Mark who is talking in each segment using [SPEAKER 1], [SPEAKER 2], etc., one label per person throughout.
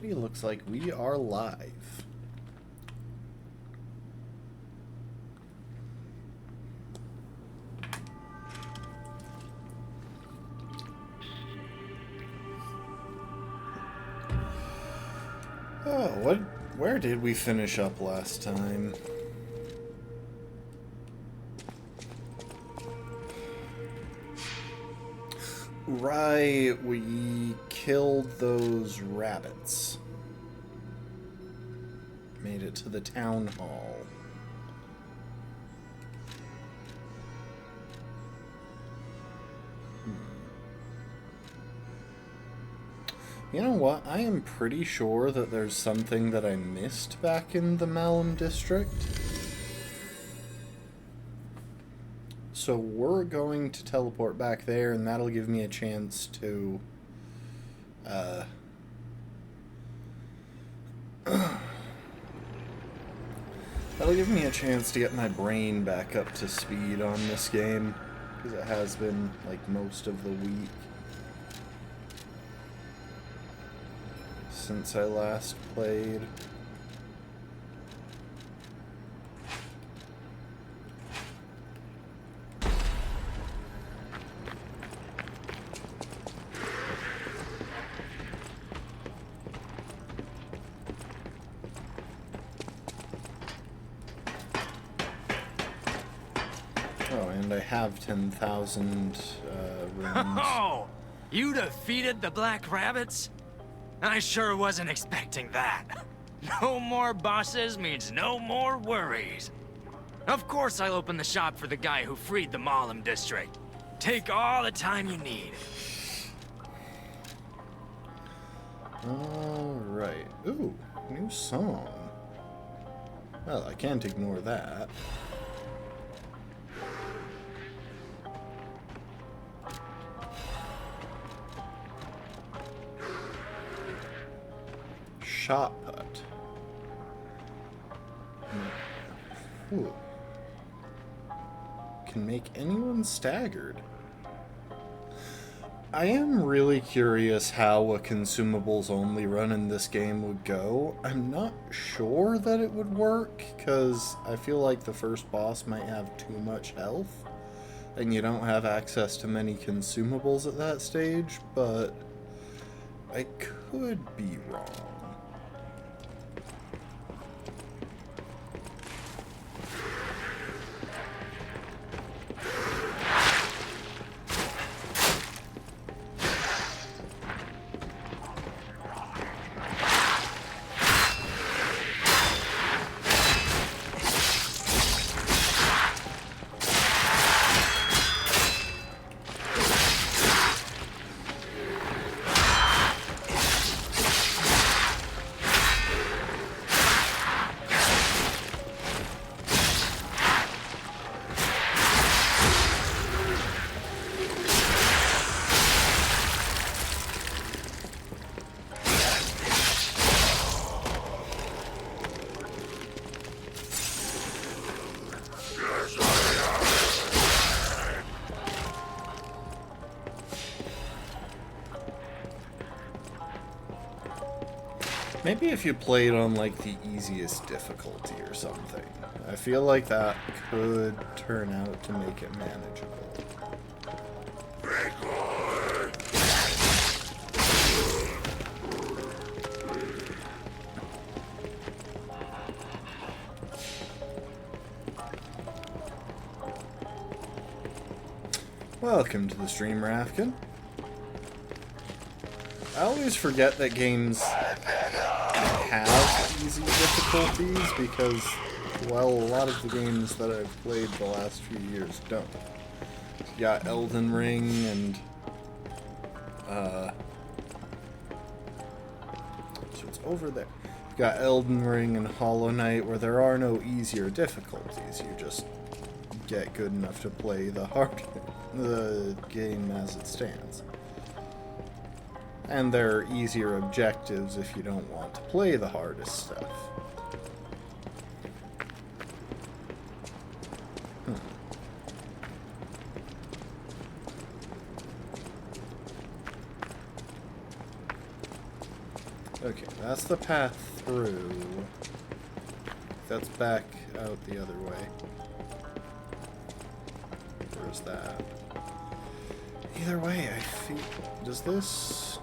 [SPEAKER 1] Alrighty, looks like we are live. Oh, where did we finish up last time? Right, we killed those rabbits. Made it to the town hall. You know what? I am pretty sure that there's something that I missed back in the Malum district. So we're going to teleport back there, and that'll give me a chance to that'll give me a chance to get my brain back up to speed on this game, because it has been like most of the week since I last played. Oh, and I have 10,000 rooms.
[SPEAKER 2] Oh, you defeated the Black Rabbits? I sure wasn't expecting that. No more bosses means no more worries. Of course I'll open the shop for the guy who freed the Malum district. Take all the time you need.
[SPEAKER 1] Alright. Ooh, new song. Well, I can't ignore that. Shot put. Ooh. Can make anyone staggered. I am really curious how a consumables only run in this game would go. I'm not sure that it would work, because I feel like the first boss might have too much health, and you don't have access to many consumables at that stage, but I could be wrong. Maybe if you played on, like, the easiest difficulty or something. I feel like that could turn out to make it manageable. Welcome to the stream, Rafkin. I always forget that games have easy difficulties because, well, a lot of the games that I've played the last few years don't. You got Elden Ring and, so it's over there. You got Elden Ring and Hollow Knight where there are no easier difficulties. You just get good enough to play the game as it stands. And there are easier objectives if you don't want to play the hardest stuff. Okay, That's the path through. That's back out the other way. Where's that? Either way, I feel... Does this...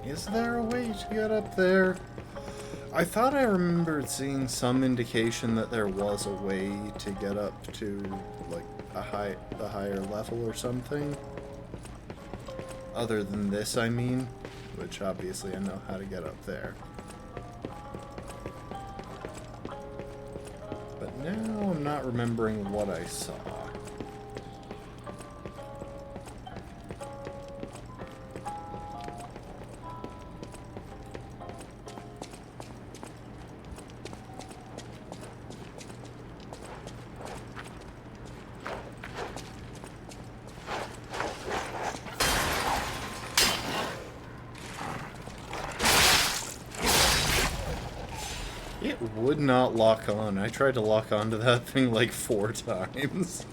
[SPEAKER 1] Is there a way to get up there? I thought I remembered seeing some indication that there was a way to get up to, like, a higher level or something. Other than this, I mean. Which, obviously, I know how to get up there. But now I'm not remembering what I saw. It would not lock on. I tried to lock onto that thing like 4 times.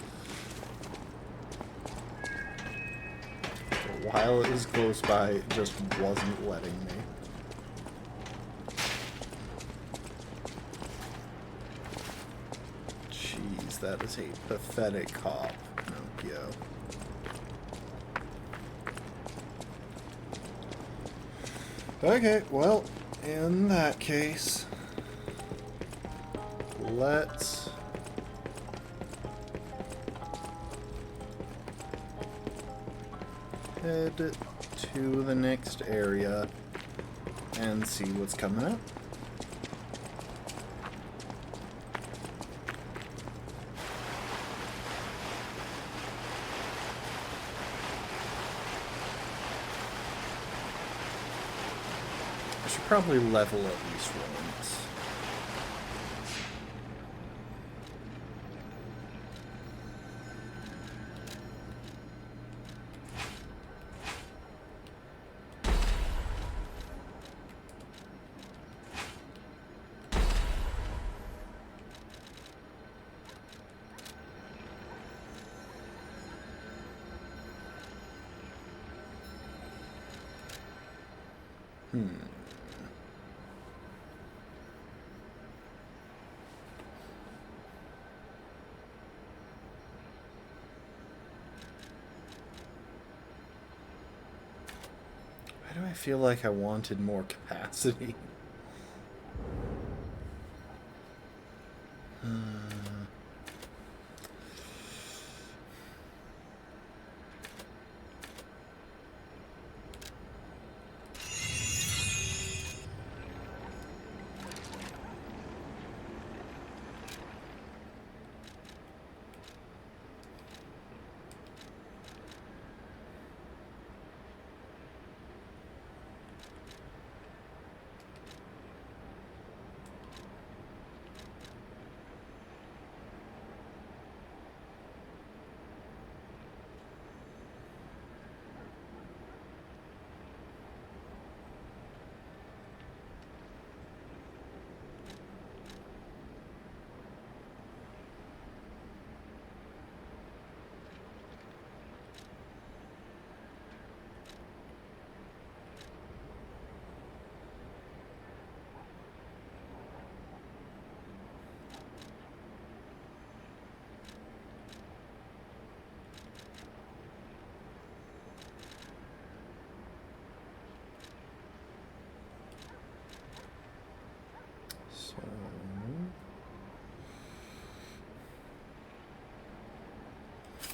[SPEAKER 1] While it was close by, it just wasn't letting me. Jeez, that is a pathetic hop. No, yo. Okay, well, in that case... Let's head to the next area and see what's coming up. I should probably level at least once. Why do I feel like I wanted more capacity?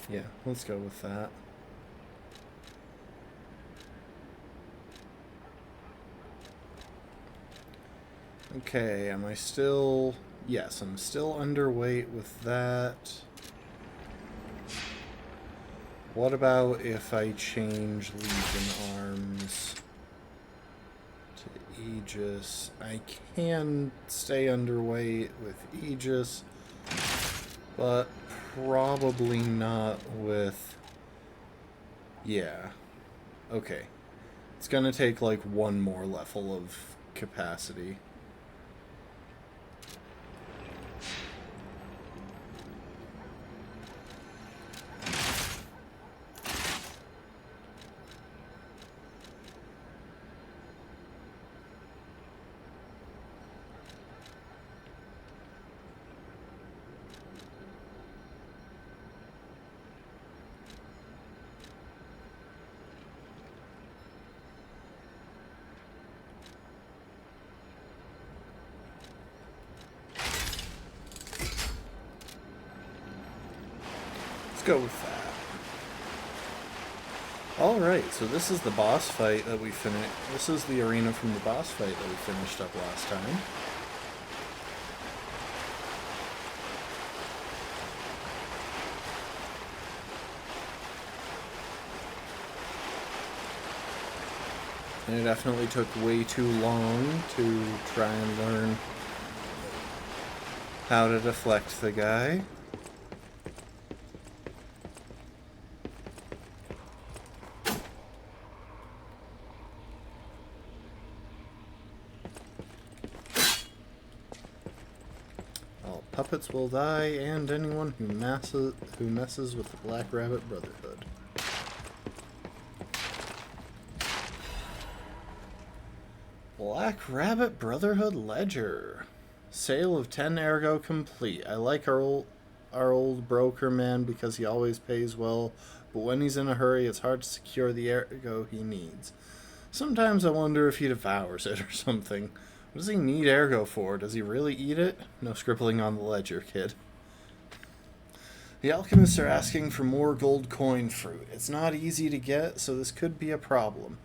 [SPEAKER 1] Yeah, let's go with that. Okay, am I still... Yes, I'm still underweight with that. What about if I change Legion Arms to Aegis? I can stay underweight with Aegis, but probably not with... Yeah. Okay. It's gonna take like one more level of capacity. Let's go with that. Alright, so this is the boss fight that we finished. This is the arena from the boss fight that we finished up last time. And it definitely took way too long to try and learn how to deflect the guy. All puppets will die, and anyone who messes with the Black Rabbit Brotherhood. Black Rabbit Brotherhood Ledger. Sale of 10 ergo complete. I like our old broker man because he always pays well, but when he's in a hurry it's hard to secure the ergo he needs. Sometimes I wonder if he devours it or something. What does he need ergo for? Does he really eat it? No scribbling on the ledger, kid. The alchemists are asking for more gold coin fruit. It's not easy to get, so this could be a problem.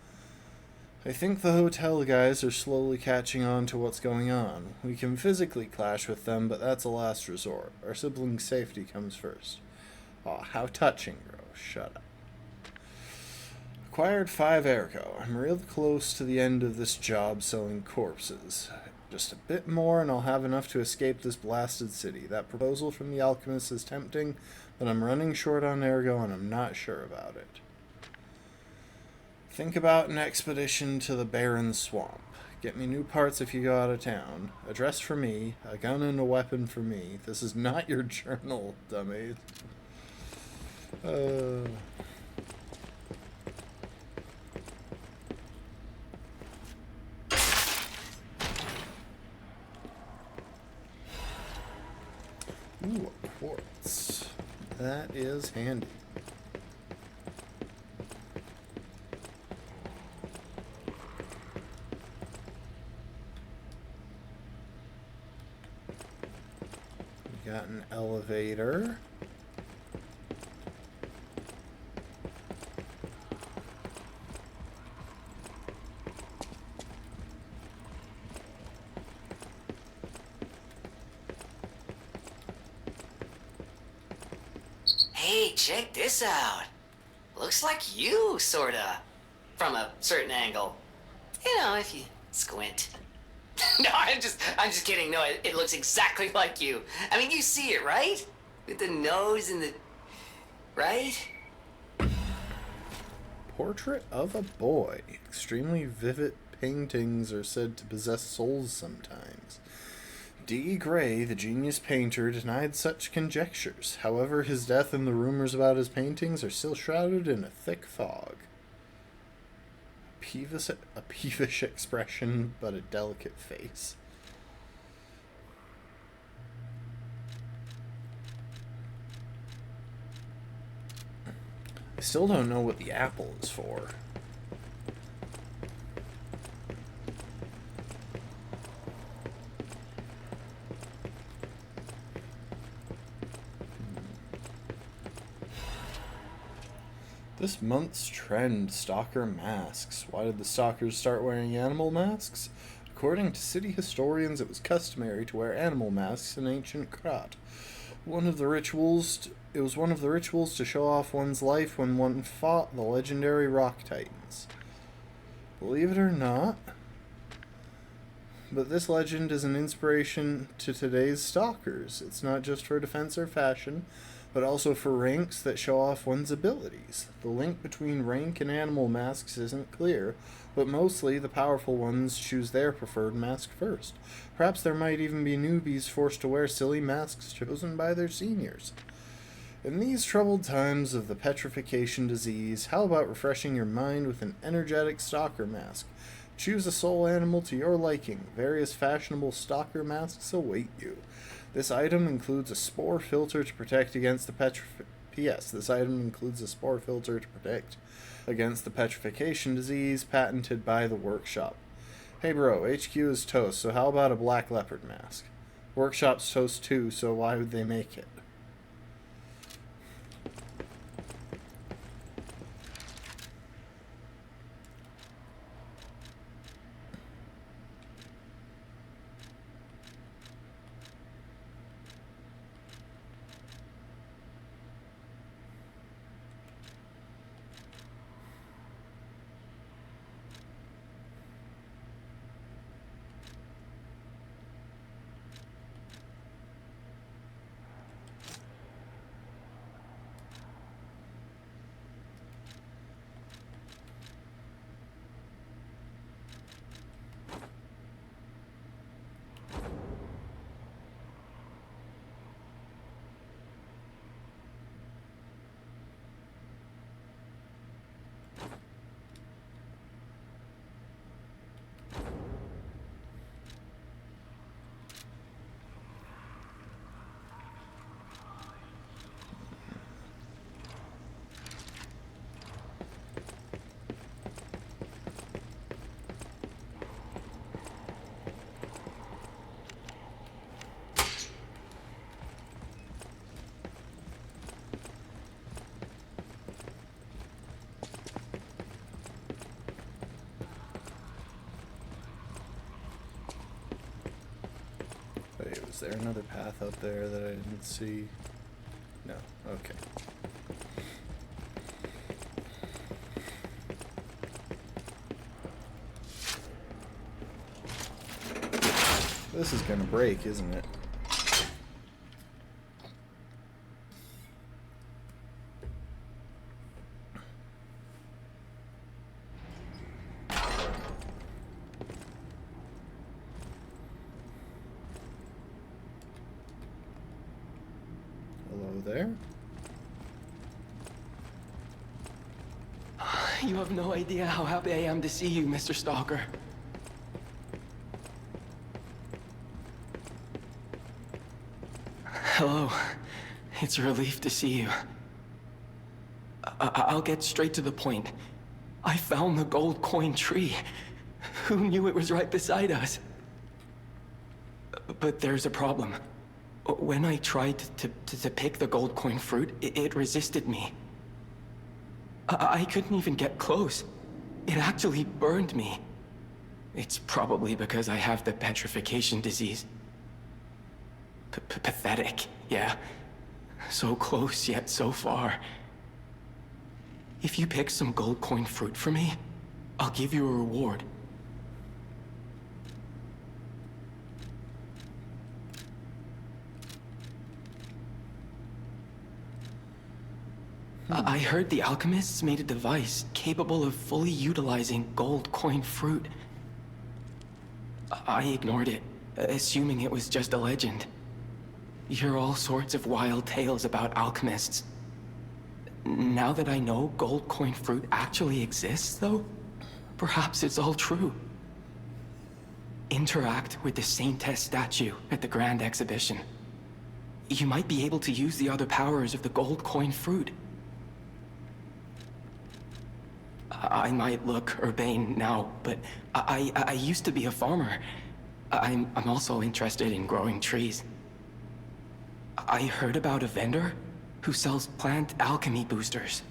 [SPEAKER 1] I think the hotel guys are slowly catching on to what's going on. We can physically clash with them, but that's a last resort. Our siblings' safety comes first. Aw, how touching, bro. Shut up. Acquired 5 ergo. I'm real close to the end of this job selling corpses. Just a bit more and I'll have enough to escape this blasted city. That proposal from the alchemist is tempting, but I'm running short on ergo and I'm not sure about it. Think about an expedition to the barren swamp. Get me new parts if you go out of town. A dress for me. A gun and a weapon for me. This is not your journal, dummy. Ooh, a quartz. That is handy. We got an elevator.
[SPEAKER 3] Hey, check this out. Looks like you, sorta. From a certain angle. You know, if you squint. No, I'm just kidding. No, it looks exactly like you. I mean, you see it, right? With the nose and the... Right?
[SPEAKER 1] Portrait of a boy. Extremely vivid paintings are said to possess souls sometimes. D. Gray, the genius painter, denied such conjectures. However, his death and the rumors about his paintings are still shrouded in a thick fog. A peevish expression, but a delicate face. I still don't know what the apple is for. This month's trend, stalker masks. Why did the stalkers start wearing animal masks? According to city historians, it was customary to wear animal masks in ancient Krat. It was one of the rituals to show off one's life when one fought the legendary Rock Titans. Believe it or not, but this legend is an inspiration to today's stalkers. It's not just for defense or fashion. but also for ranks that show off one's abilities. The link between rank and animal masks isn't clear, but mostly the powerful ones choose their preferred mask first. Perhaps there might even be newbies forced to wear silly masks chosen by their seniors. In these troubled times of the petrification disease, how about refreshing your mind with an energetic stalker mask? Choose a soul animal to your liking. Various fashionable stalker masks await you. This item includes a spore filter to protect against the This item includes a spore filter to protect against the petrification disease patented by the workshop. Hey bro, HQ is toast, so how about a black leopard mask? Workshop's toast too, so why would they make it? Wait, was there another path up there that I didn't see? No. Okay. This is gonna break, isn't it? Hello there?
[SPEAKER 4] You have no idea how happy I am to see you, Mr. Stalker. Hello. It's a relief to see you. I'll get straight to the point. I found the gold coin tree. Who knew it was right beside us? But there's a problem. When I tried to pick the gold coin fruit, it resisted me. I couldn't even get close. It actually burned me. It's probably because I have the petrification disease. Pathetic, yeah. So close, yet so far. If you pick some gold coin fruit for me, I'll give you a reward. I heard the alchemists made a device capable of fully utilizing gold coin fruit. I ignored it, assuming it was just a legend. You hear all sorts of wild tales about alchemists. Now that I know gold coin fruit actually exists, though, perhaps it's all true. Interact with the Saintess statue at the Grand Exhibition. You might be able to use the other powers of the gold coin fruit. I might look urbane now, but I used to be a farmer. I'm also interested in growing trees. I heard about a vendor who sells plant alchemy boosters.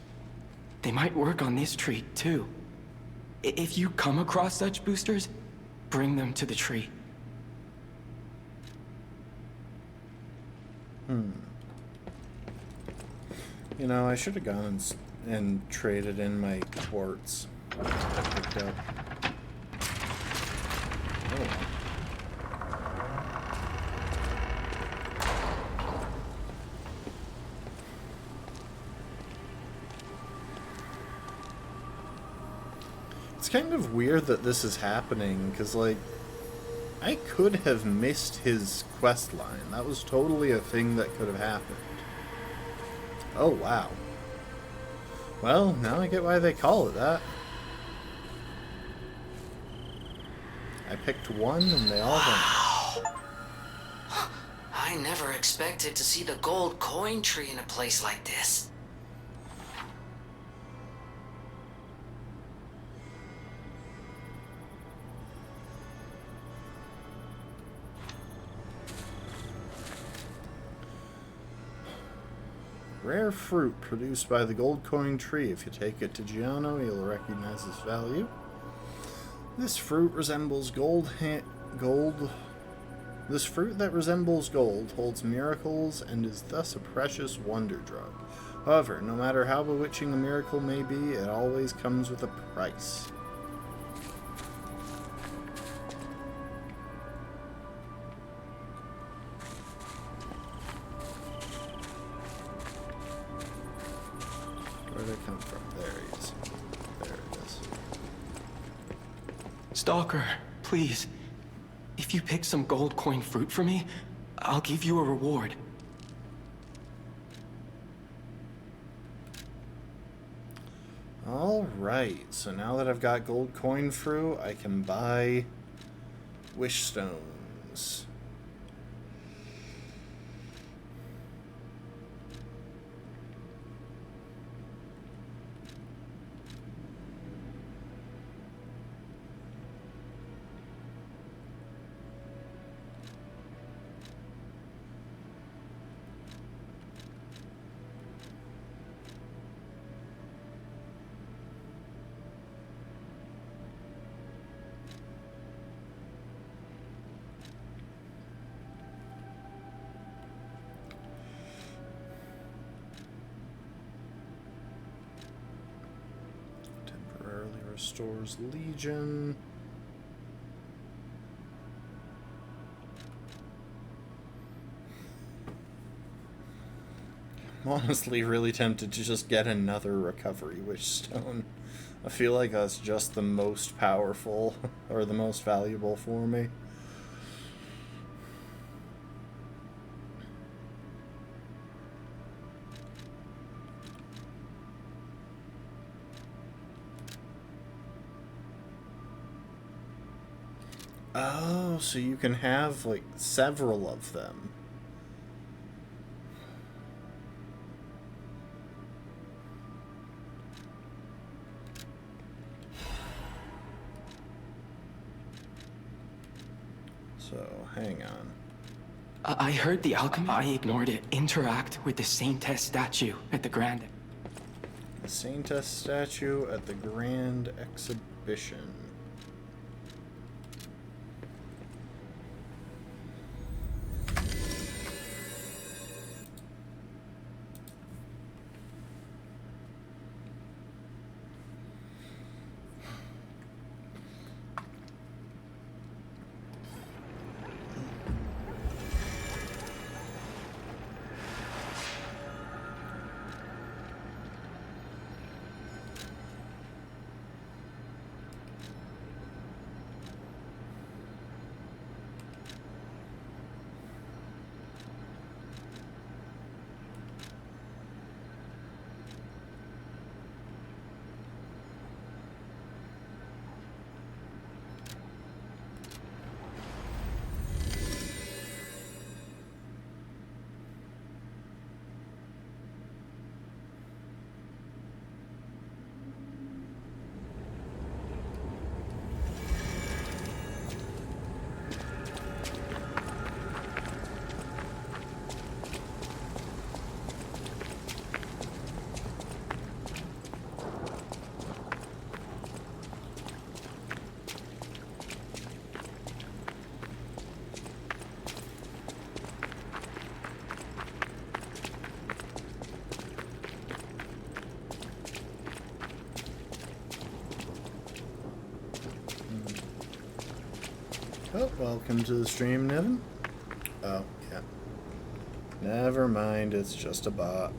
[SPEAKER 4] They might work on this tree, too. If you come across such boosters, bring them to the tree.
[SPEAKER 1] You know, I should have gone and traded in my quartz I picked up. Oh. kind of weird that this is happening, because, like, I could have missed his quest line. That was totally a thing that could have happened. Oh, wow. Well, now I get why they call it that. I picked one, and they all went.
[SPEAKER 3] I never expected to see the gold coin tree in a place like this.
[SPEAKER 1] Rare fruit produced by the gold coin tree. If you take it to Giano, you'll recognize its value. This fruit resembles This fruit that resembles gold holds miracles and is thus a precious wonder drug. However, no matter how bewitching a miracle may be, it always comes with a price. Where did it come from? There he is. There it is.
[SPEAKER 4] Stalker, please. If you pick some gold coin fruit for me, I'll give you a reward.
[SPEAKER 1] Alright, so now that I've got gold coin fruit, I can buy wish stones. Restores Legion. I'm honestly really tempted to just get another recovery wish stone. I feel like that's just the most powerful or the most valuable for me. Oh, so you can have, like, several of them. So, hang on.
[SPEAKER 4] I heard the alchemy. I ignored it. Interact with the Saintess statue at the Grand.
[SPEAKER 1] The Saintess statue at the Grand Exhibition. Oh, welcome to the stream, Niven. Oh, yeah. Never mind, it's just a bot.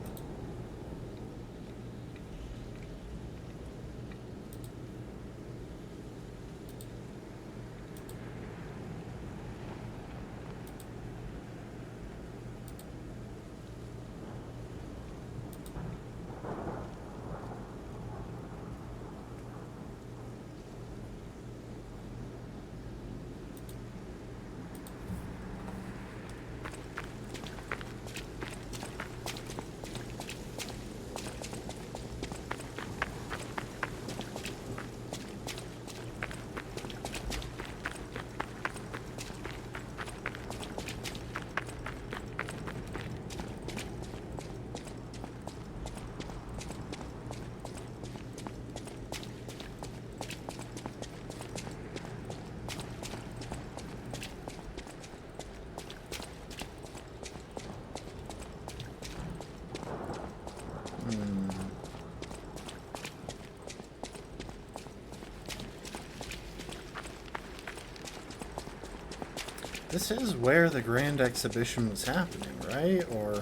[SPEAKER 1] This is where the Grand Exhibition was happening, right? Or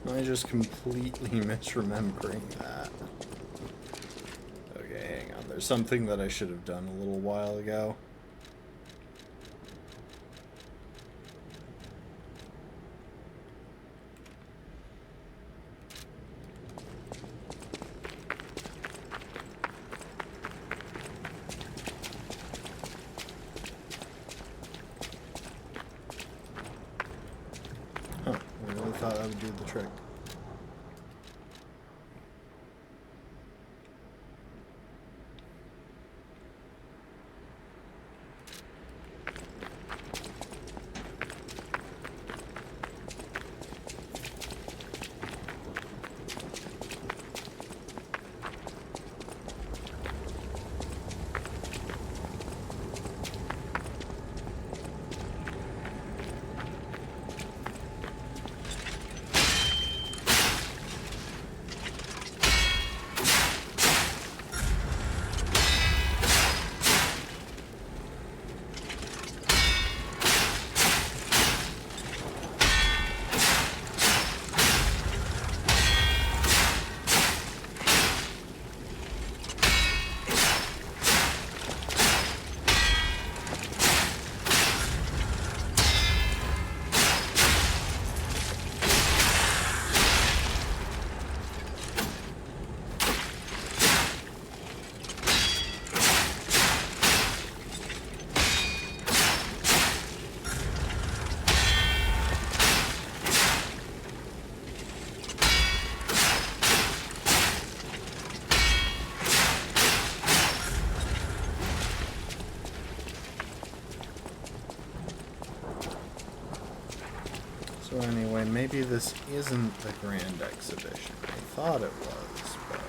[SPEAKER 1] am I just completely misremembering that? Okay, hang on. There's something that I should have done a little while ago. Huh, I really thought that would do the trick. So anyway, maybe this isn't the Grand Exhibition. I thought it was, but...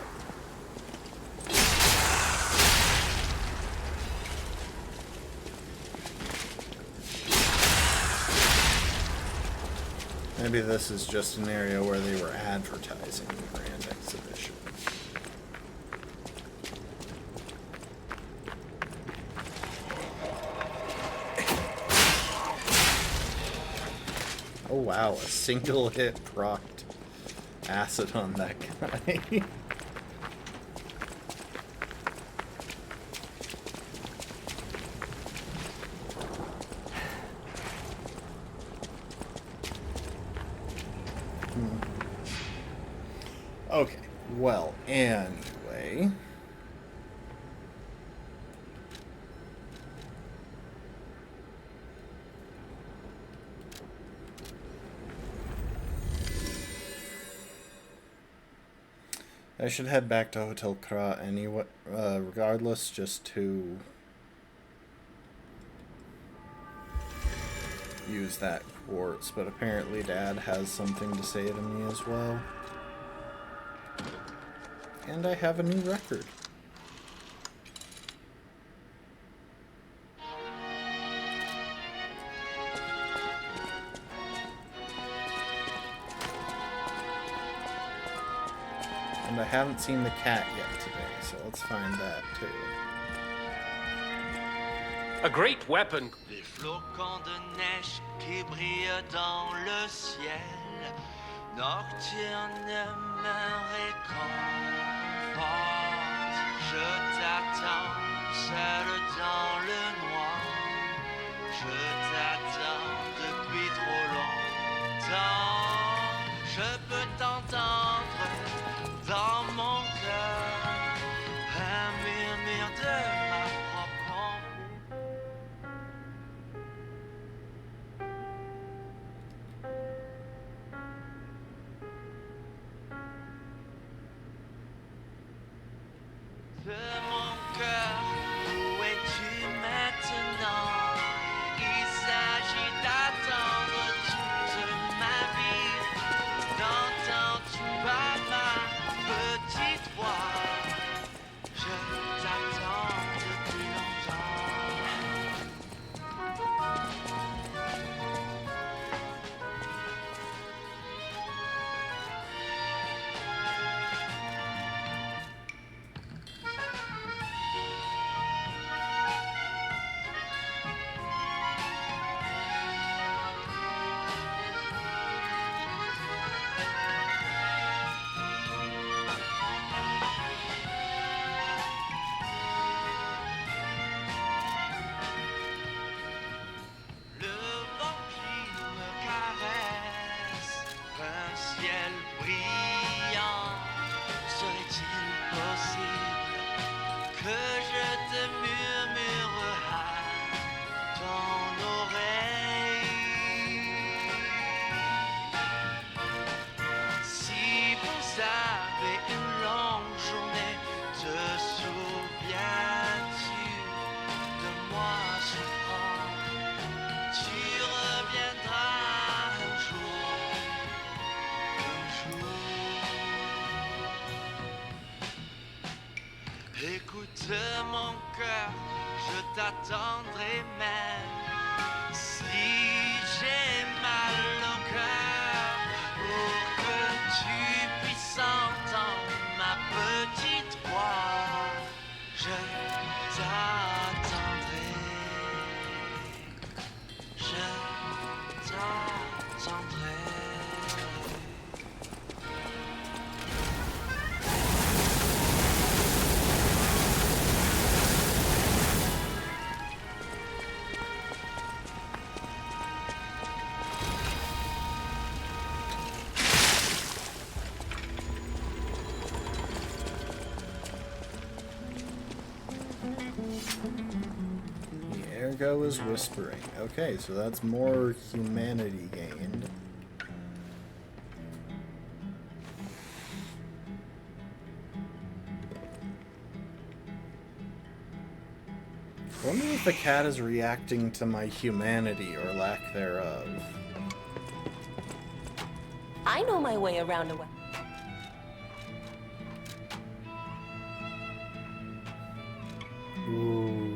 [SPEAKER 1] maybe this is just an area where they were advertising the Grand Exhibition. Oh wow, a single hit procced acid on that guy. Okay, well, anyway. I should head back to Hotel Kra anyway, regardless, just to use that quartz, but apparently Dad has something to say to me as well. And I have a new record. And I haven't seen the cat yet today, so let's find that too.
[SPEAKER 5] A great weapon.
[SPEAKER 6] Les flocons de neige qui brillent dans le ciel nocturne me réconforte. Je t'attends seul dans le noir. Je t'attends depuis trop longtemps. Je peux t'entendre dans mon cœur, un murmure de ma propre de mon cœur. Où es-tu maintenant? Ici t'attendrai même si j'ai mal au cœur pour que tu puisses entendre ma petite voix. Je t'attendrai. Je t'attendrai.
[SPEAKER 1] The Ergo is whispering. Okay, so that's more humanity gained. I wonder if the cat is reacting to my humanity or lack thereof.
[SPEAKER 7] I know my way around a way.
[SPEAKER 1] Ooh.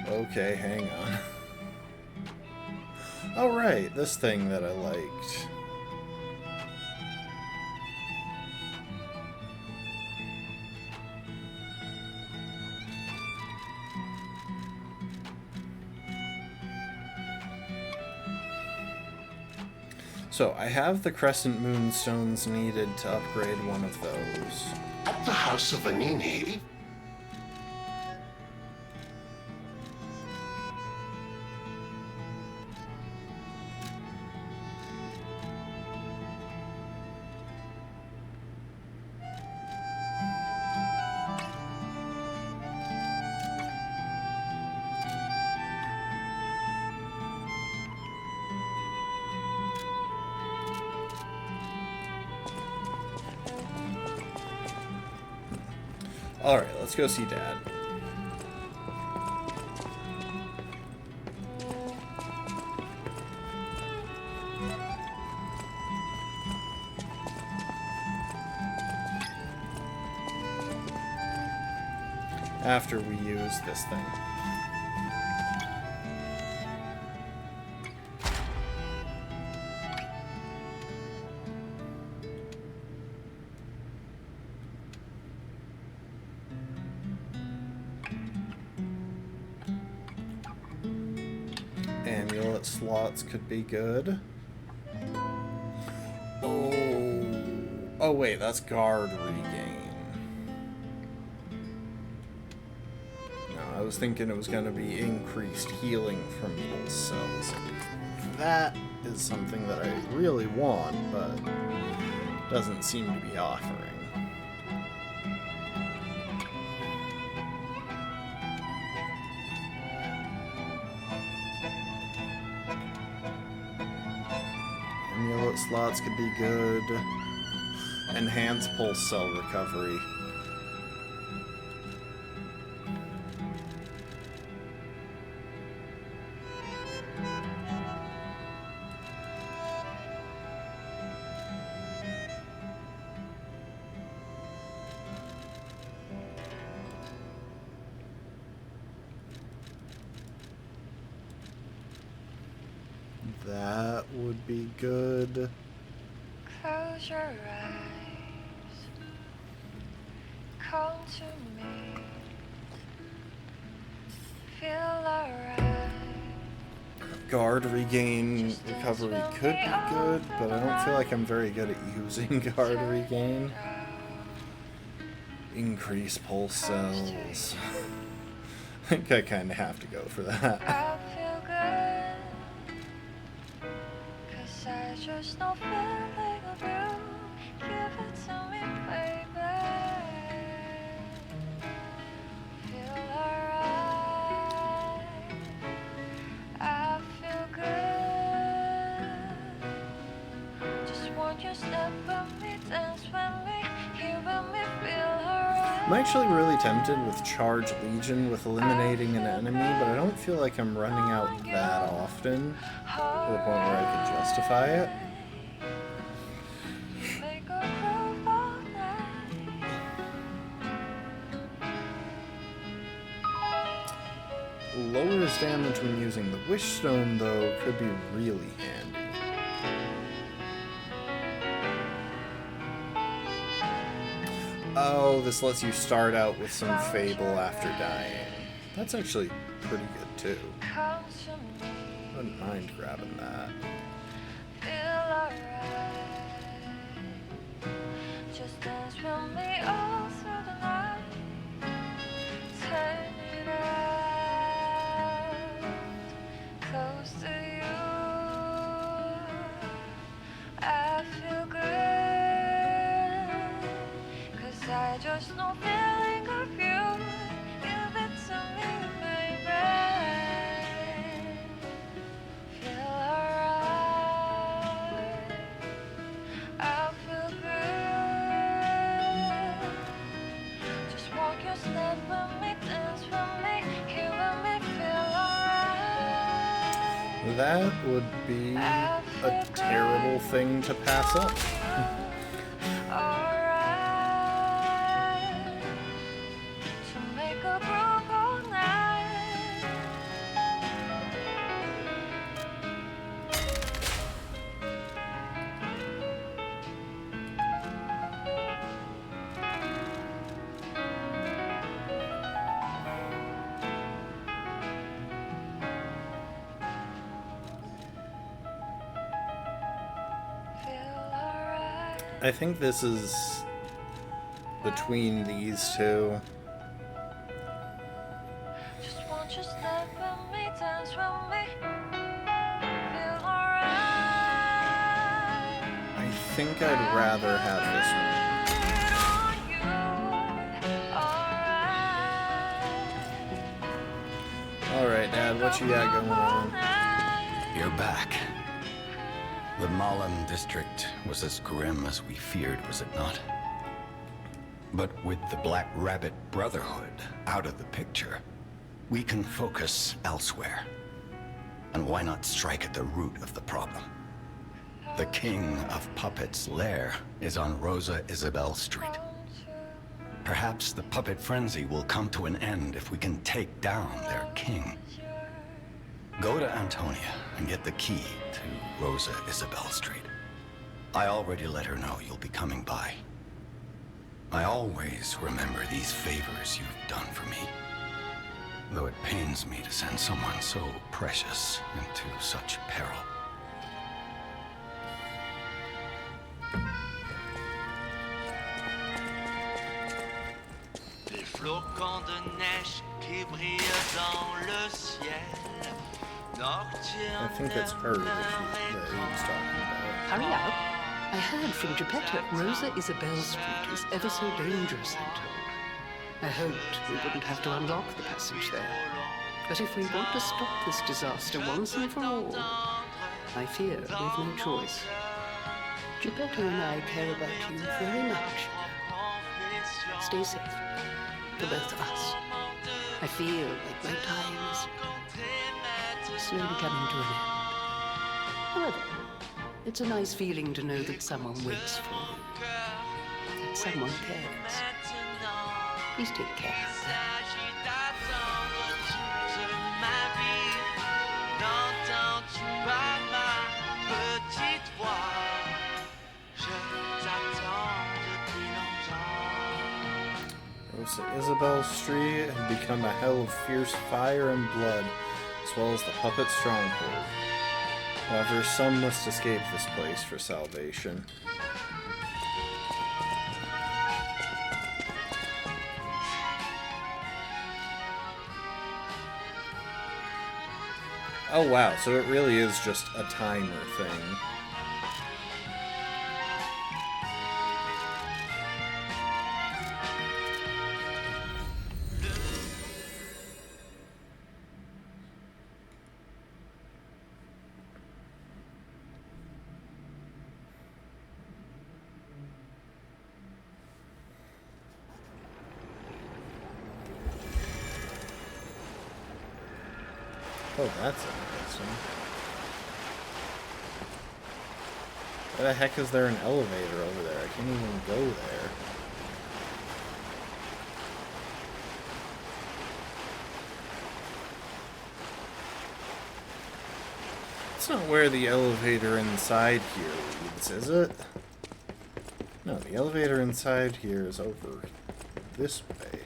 [SPEAKER 1] Okay, hang on. Oh right, this thing that I liked. So, I have the Crescent Moonstones needed to upgrade one of those.
[SPEAKER 8] At the House of Anini,
[SPEAKER 1] Alright, let's go see Dad. After we use this thing. Amulet slots could be good. Oh wait, that's guard regain. No, I was thinking it was going to be increased healing from pulse cells. That is something that I really want, but doesn't seem to be offering. Amulet slots could be good. Enhanced pulse cell recovery. That would be good.
[SPEAKER 9] Close your eyes. Come to me. Feel alright.
[SPEAKER 1] Guard regain recovery could be good, but I don't feel like I'm very good at using guard regain. Increase pulse cells. I think I kind of have to go for that.
[SPEAKER 9] I feel good. 'Cause I just know feeling of you. Give it to me, baby. Feel alright. I feel good. Just want you to step with me, dance with me, hear with me, feel alright.
[SPEAKER 1] I'm actually really tempted with Charge Legion with eliminating an enemy, but I don't feel like I'm running out that often to the point where I could justify it.
[SPEAKER 9] Make a groove all night.
[SPEAKER 1] lowers damage when using the Wish Stone, though, could be really handy. Oh, this lets you start out with some Fable after dying. That's actually pretty good, too.
[SPEAKER 9] Come to me,
[SPEAKER 1] Wouldn't mind grabbing that.
[SPEAKER 9] feel alright. Just dance with me all through the night. Turn it out, close to you. I feel good, 'cause I just know feeling of you. Give it to me, baby. Feel alright. I feel good. Just walk your step with me, dance with me, here with me, feel alright.
[SPEAKER 1] That would be a terrible thing to pass up.
[SPEAKER 9] Alright. To make a groove all night. Feel alright.
[SPEAKER 1] I think this is between these two.
[SPEAKER 9] Just want you step with me, dance with me. Feel alright.
[SPEAKER 1] I think I'd rather have this one.
[SPEAKER 9] On you, alright.
[SPEAKER 1] Alright, Dad, what you got going on?
[SPEAKER 10] You're back. The Malum district was as grim as we feared, was it not? But with the Black Rabbit Brotherhood out of the picture, we can focus elsewhere. And why not strike at the root of the problem? The King of Puppets' lair is on Rosa Isabel Street. Perhaps the puppet frenzy will come to an end if we can take down their king. Go to Antonia and get the key to Rosa Isabel Street. I already let her know you'll be coming by. I always remember these favors you've done for me, though it pains me to send someone so precious into such peril.
[SPEAKER 6] Des flocons de neige qui brillent dans le ciel.
[SPEAKER 1] I think it's her that he was talking about.
[SPEAKER 11] Hurry up. I heard from Geppetto. Rosa Isabel Street is ever so dangerous, I'm told. I hoped we wouldn't have to unlock the passage there. But if we want to stop this disaster once and for all, I fear we've no choice. Geppetto and I care about you very much. Stay safe, for both of us. I feel like my time is slowly coming to an end. However, it's a nice feeling to know that someone waits for you. That someone cares. Please take care of them.
[SPEAKER 1] Rosa Isabel Street had become a hell of fierce fire and blood, as well as the puppet stronghold. However, some must escape this place for salvation. Oh wow, so it really is just a timer thing. Oh, that's interesting. Why the heck is there an elevator over there? I can't even go there. That's not where the elevator inside here leads, is it? No, the elevator inside here is over this way.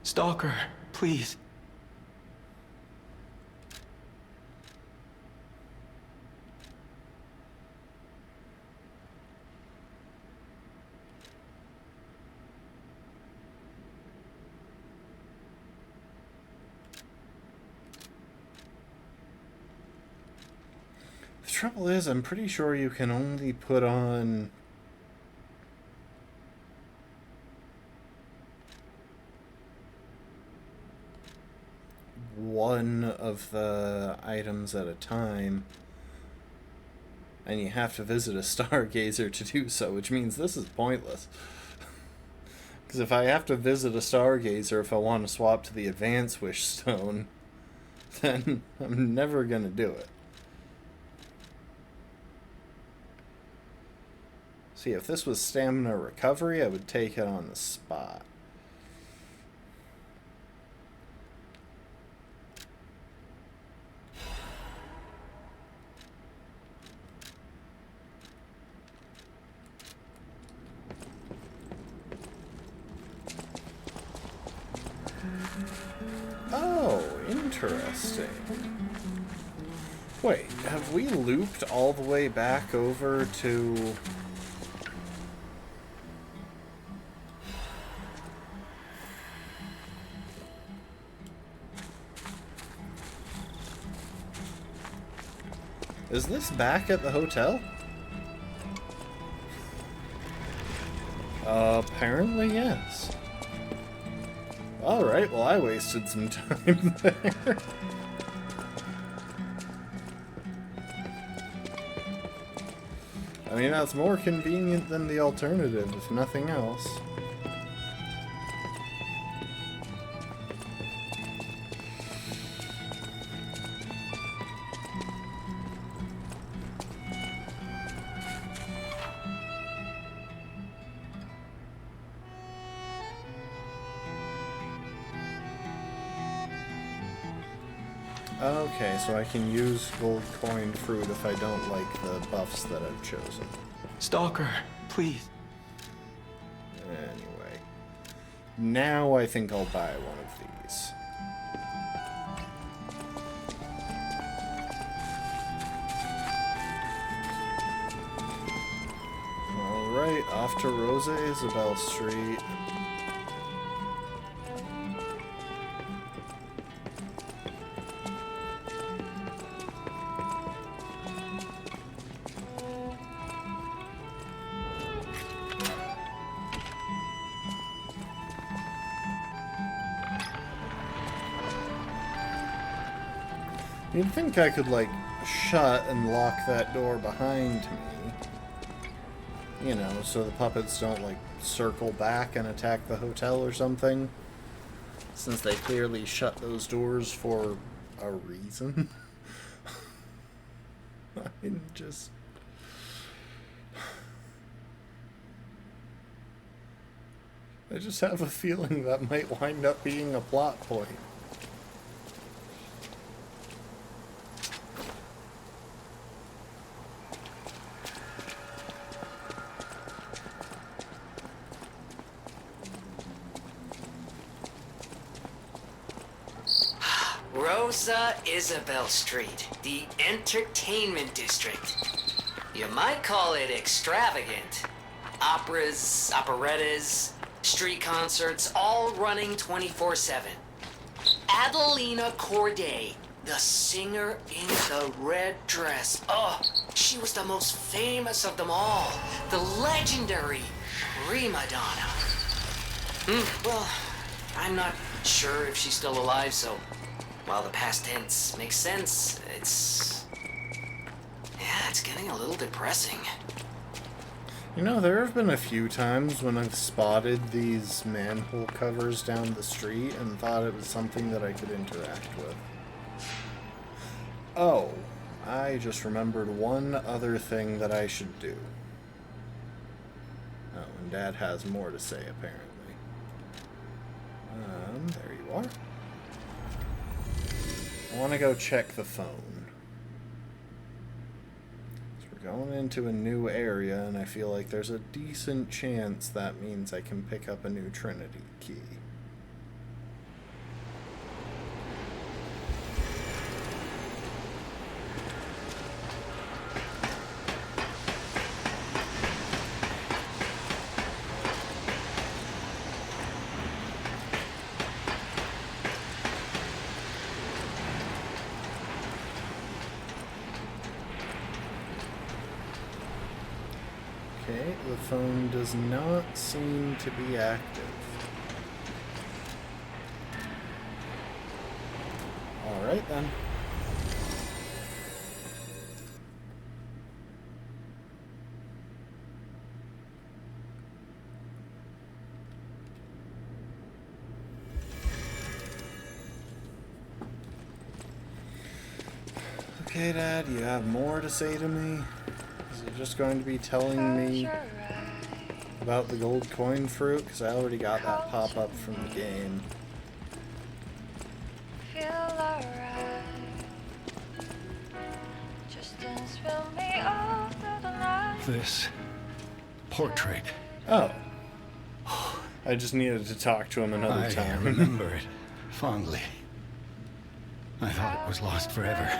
[SPEAKER 4] Stalker, please.
[SPEAKER 1] The trouble is, I'm pretty sure you can only put on one of the items at a time, and you have to visit a stargazer to do so, which means this is pointless. Because if I have to visit a stargazer if I want to swap to the advanced wish stone, then I'm never going to do it. See, if this was stamina recovery, I would take it on the spot. Oh, interesting. Wait, have we looped all the way back over to... Is this back at the hotel? Apparently, yes. Alright, well I wasted some time there. I mean, that's more convenient than the alternative, if nothing else. Okay, so I can use gold coin fruit if I don't like the buffs that I've chosen.
[SPEAKER 4] Stalker, please.
[SPEAKER 1] Anyway. Now I think I'll buy one of these. Alright, off to Rosa Isabel Street. You'd think I could, like, shut and lock that door behind me. You know, so the puppets don't, like, circle back and attack the hotel or something. Since they clearly shut those doors for a reason. I just... I just have a feeling that might wind up being a plot point.
[SPEAKER 3] Rosa Isabel Street, the entertainment district. You might call it extravagant. Operas, operettas, street concerts, all running 24/7. Adelina Corday, the singer in the red dress. Oh, she was the most famous of them all. The legendary prima donna. Well, I'm not sure if she's still alive, so while the past tense makes sense, it's getting a little depressing.
[SPEAKER 1] You know, there have been a few times when I've spotted these manhole covers down the street and thought it was something that I could interact with. Oh, I just remembered one other thing that I should do. Oh, and Dad has more to say, apparently. There you are. I want to go check the phone. So we're going into a new area, and I feel like there's a decent chance that means I can pick up a new Trinity key. Okay, the phone does not seem to be active. Alright then. Okay, Dad, you have more to say to me? Is it just going to be telling me about the gold coin fruit? Because I already got that pop-up from the game.
[SPEAKER 9] Feel alright. Just dance with me all through the night.
[SPEAKER 10] This portrait.
[SPEAKER 1] Oh. I just needed to talk to him another
[SPEAKER 10] I
[SPEAKER 1] time.
[SPEAKER 10] remember it fondly. I thought it was lost forever.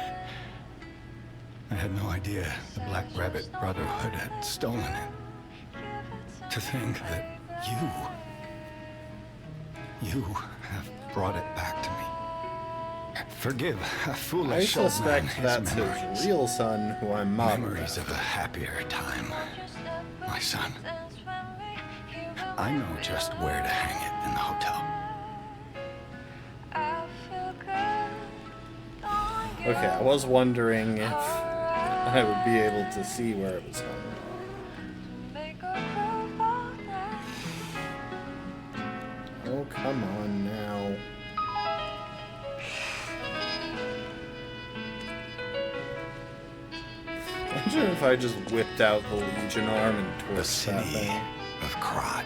[SPEAKER 10] I had no idea the Black Rabbit Brotherhood had stolen it. To think that you have brought it back to me. Forgive a
[SPEAKER 1] I
[SPEAKER 10] foolish old man
[SPEAKER 1] suspect
[SPEAKER 10] his
[SPEAKER 1] that's
[SPEAKER 10] memories.
[SPEAKER 1] his real son, who I'm modeling
[SPEAKER 10] Memories of a happier time. My son. I know just where to hang it in the hotel.
[SPEAKER 9] I feel good on you.
[SPEAKER 1] Okay, I was wondering if I would be able to see where it was hung.
[SPEAKER 9] Make a groove all night.
[SPEAKER 1] Oh, come on now. Imagine if I just whipped out the Legion arm and
[SPEAKER 10] The
[SPEAKER 1] torched that
[SPEAKER 10] city
[SPEAKER 1] thing.
[SPEAKER 10] of Krat.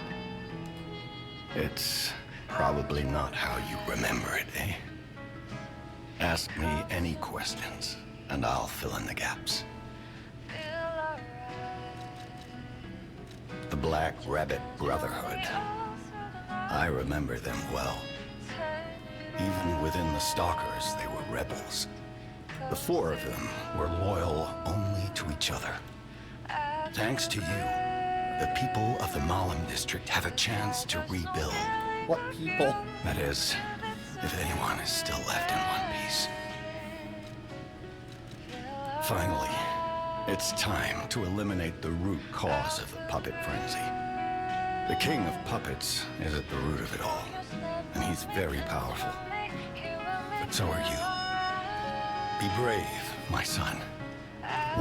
[SPEAKER 10] It's probably not how you remember it, eh? Ask me any questions, and I'll fill in the gaps. The Black Rabbit Brotherhood. I remember them well. Even within the Stalkers, they were rebels. The four of them were loyal only to each other. Thanks to you, the people of the Malum district have a chance to rebuild.
[SPEAKER 1] What people?
[SPEAKER 10] That is, if anyone is still left in one piece. Finally, it's time to eliminate the root cause of the puppet frenzy. The king of puppets is at the root of it all, and he's very powerful. But so are you. Be brave, my son.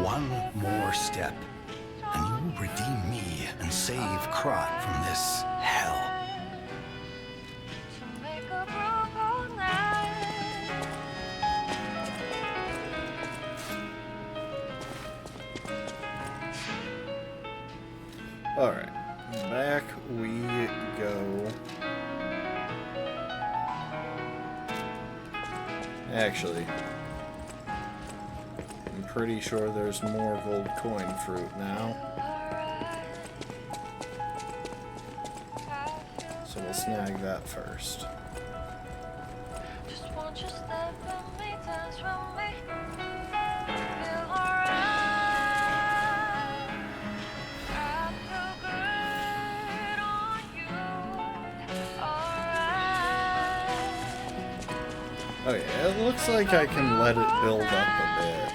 [SPEAKER 10] One more step, and you will redeem me and save Krat from this hell.
[SPEAKER 9] Make a groove all night.
[SPEAKER 1] Alright, back we go. Actually, I'm pretty sure there's more gold coin fruit now. So we'll snag that first.
[SPEAKER 9] Just want you step with me, dance with me. Feel alright. I feel good on you. Alright.
[SPEAKER 1] Oh yeah, it looks like I can let it build up a bit.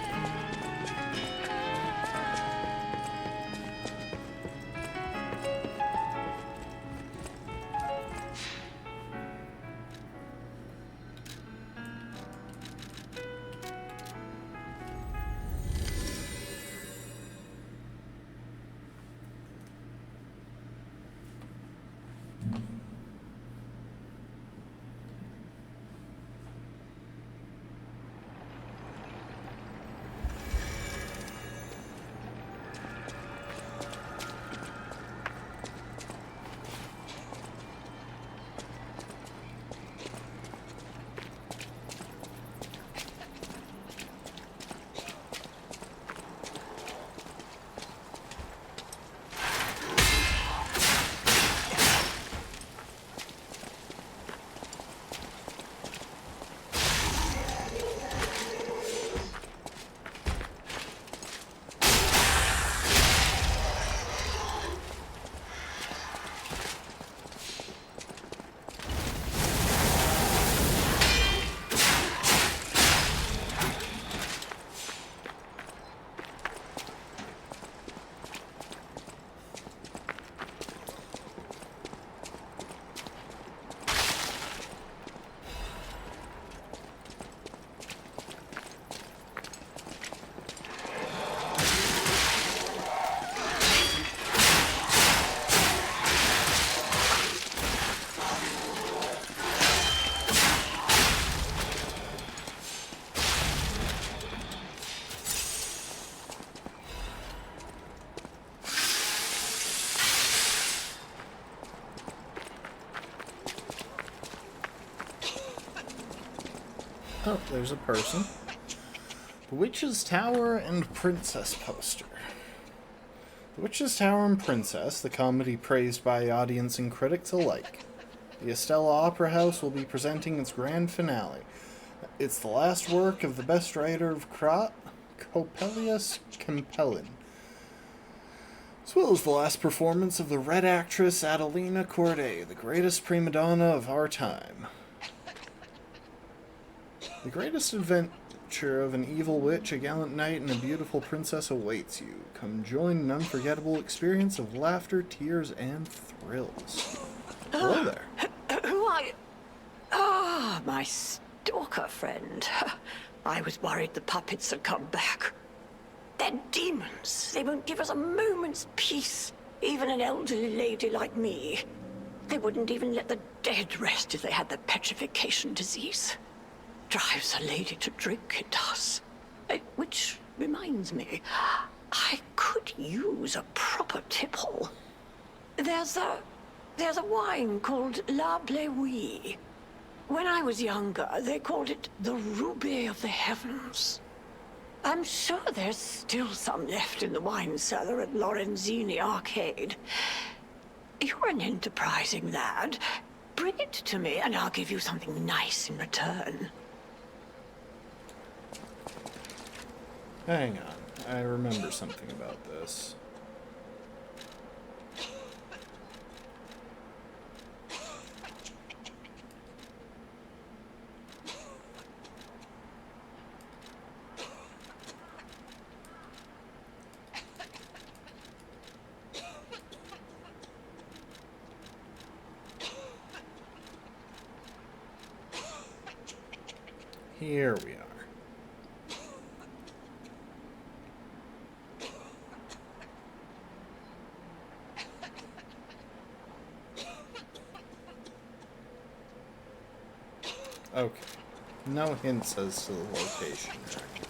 [SPEAKER 1] Oh, there's a person. The Witch's Tower and Princess poster. The Witch's Tower and Princess, the comedy praised by audience and critics alike. The Estella Opera House will be presenting its grand finale. It's the last work of the best writer of Coppelius Compellin, as well as the last performance of the red actress Adelina Corday, the greatest prima donna of our time. The greatest adventure of an evil witch, a gallant knight, and a beautiful princess awaits you. Come join an unforgettable experience of laughter, tears, and thrills. Hello there.
[SPEAKER 12] Who are you? Ah, my stalker friend. I was worried the puppets had come back. They're demons. They won't give us a moment's peace. Even an elderly lady like me. They wouldn't even let the dead rest if they had the petrification disease. Drives a lady to drink, it does. Which reminds me, I could use a proper tipple. There's a wine called La Bleuie. When I was younger, they called it the Ruby of the Heavens. I'm sure there's still some left in the wine cellar at Lorenzini Arcade. You're an enterprising lad. Bring it to me and I'll give you something nice in return.
[SPEAKER 1] Hang on, I remember something about this. Here we are. Okay. No hints as to the location or anything.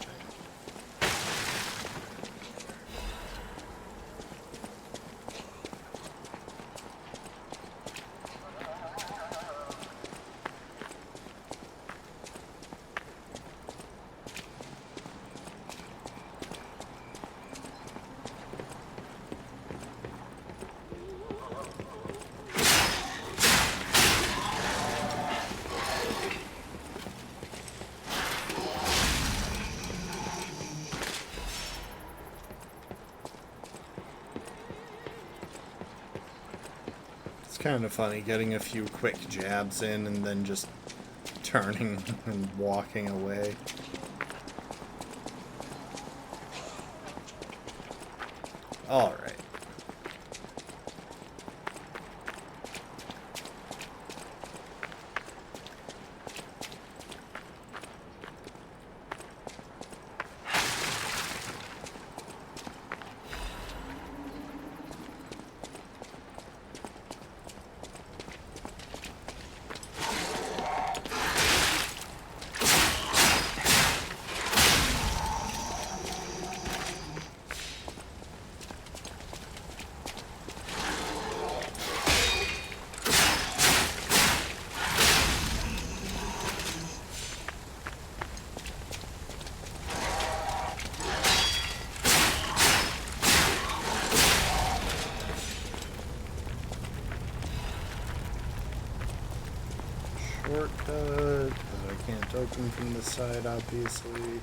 [SPEAKER 1] Kind of funny getting a few quick jabs in and then just turning and walking away. All right. Shortcut that I can't open from this side, obviously.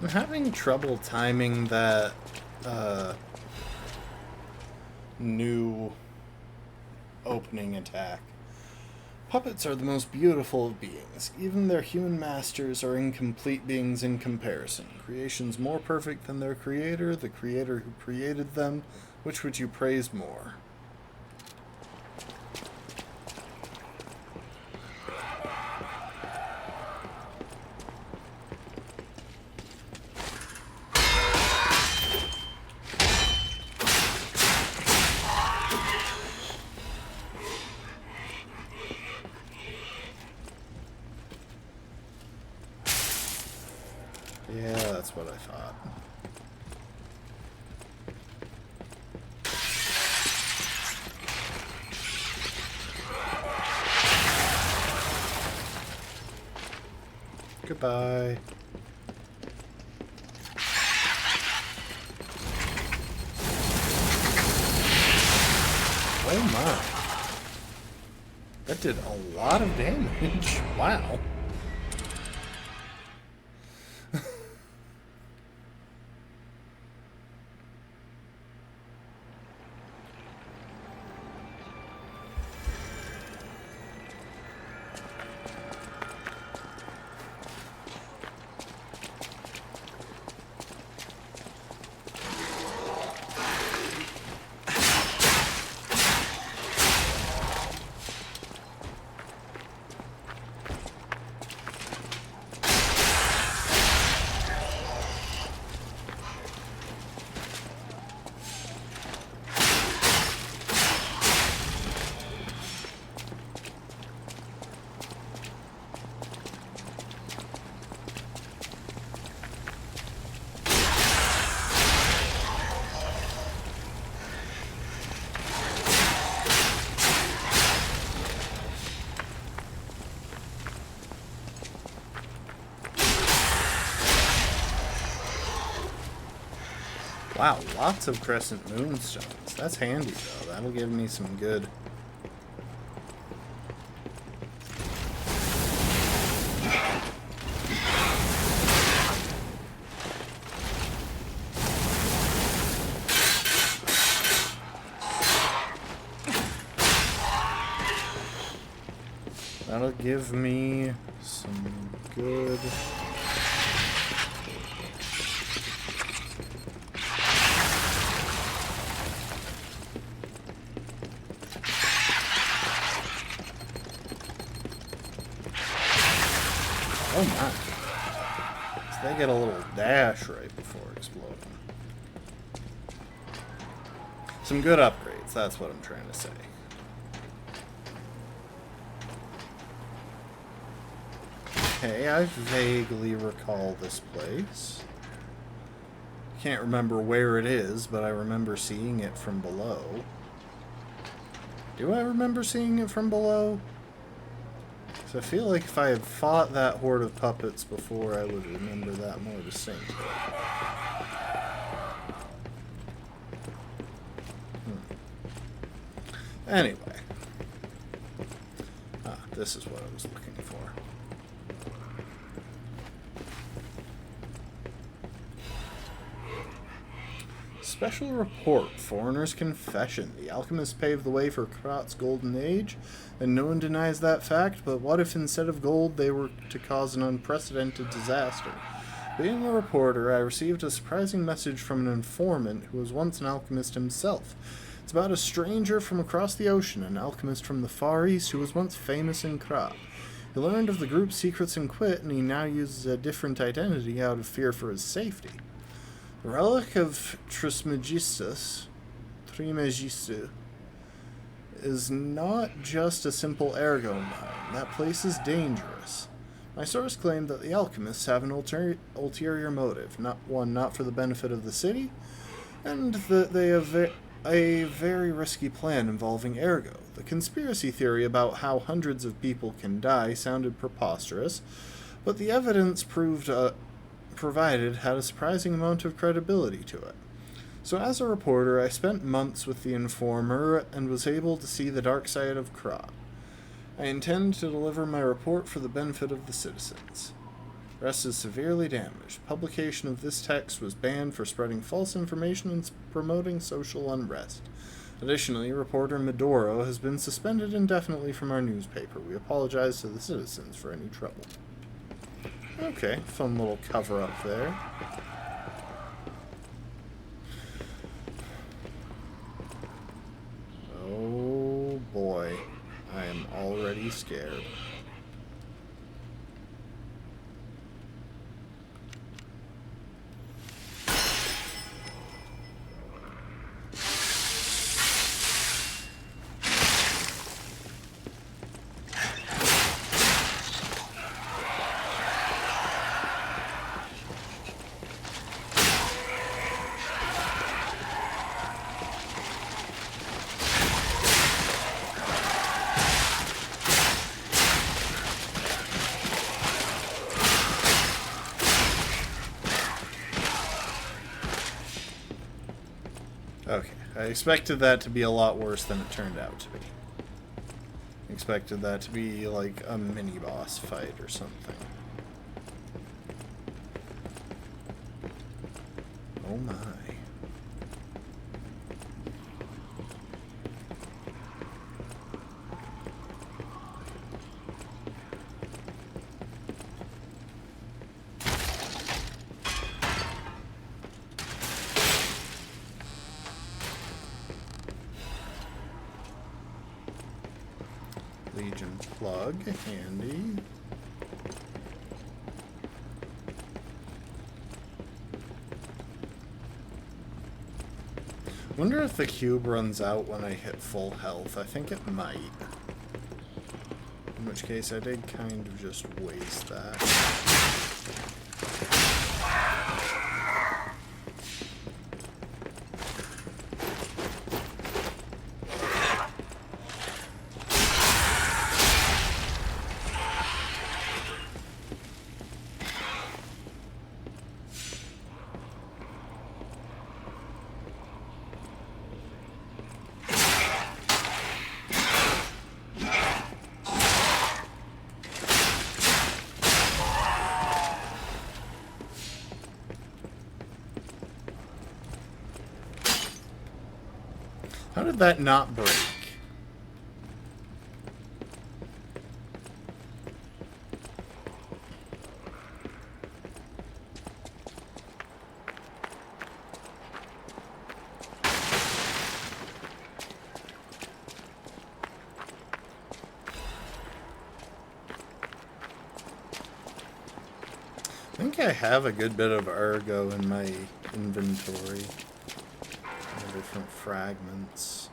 [SPEAKER 1] I'm having trouble timing that new opening attack. Puppets are the most beautiful of beings. Even their human masters are incomplete beings in comparison. Creations more perfect than their creator, the creator who created them. Which would you praise more? Yeah, that's what I thought. Bye. Oh my. That did a lot of damage. Wow. Wow, lots of crescent moonstones. That's handy though. That'll give me some good. That'll give me some good. Oh my. So they get a little dash right before exploding. Some good upgrades, that's what I'm trying to say. Okay, I vaguely recall this place. Can't remember where it is, but I remember seeing it from below. Do I remember seeing it from below? So I feel like if I had fought that horde of puppets before, I would remember that more distinctly. Anyway. This is what I was looking for. Special report. Foreigner's confession. The alchemists paved the way for Krat's golden age, and no one denies that fact, but what if instead of gold they were to cause an unprecedented disaster? Being a reporter, I received a surprising message from an informant who was once an alchemist himself. It's about a stranger from across the ocean, an alchemist from the Far East who was once famous in Krat. He learned of the group's secrets and quit, and he now uses a different identity out of fear for his safety. The relic of Trismegistus is not just a simple ergo mine. That place is dangerous. My source claimed that the alchemists have an ulterior motive, not for the benefit of the city, and that they have a very risky plan involving ergo. The conspiracy theory about how hundreds of people can die sounded preposterous, but the evidence provided had a surprising amount of credibility to it. So as a reporter, I spent months with the informer and was able to see the dark side of Krat. I intend to deliver my report for the benefit of the citizens. Rest is severely damaged. Publication of this text was banned for spreading false information and promoting social unrest. Additionally, reporter Medoro has been suspended indefinitely from our newspaper. We apologize to the citizens for any trouble. Okay, fun little cover-up there. Oh boy, I am already scared. Okay, I expected that to be a lot worse than it turned out to be. I expected that to be like a mini-boss fight or something. Oh my. Legion plug, handy. Wonder if the cube runs out when I hit full health. I think it might. In which case I did kind of just waste that. How did that not break? I think I have a good bit of ergo in my inventory. Different fragments.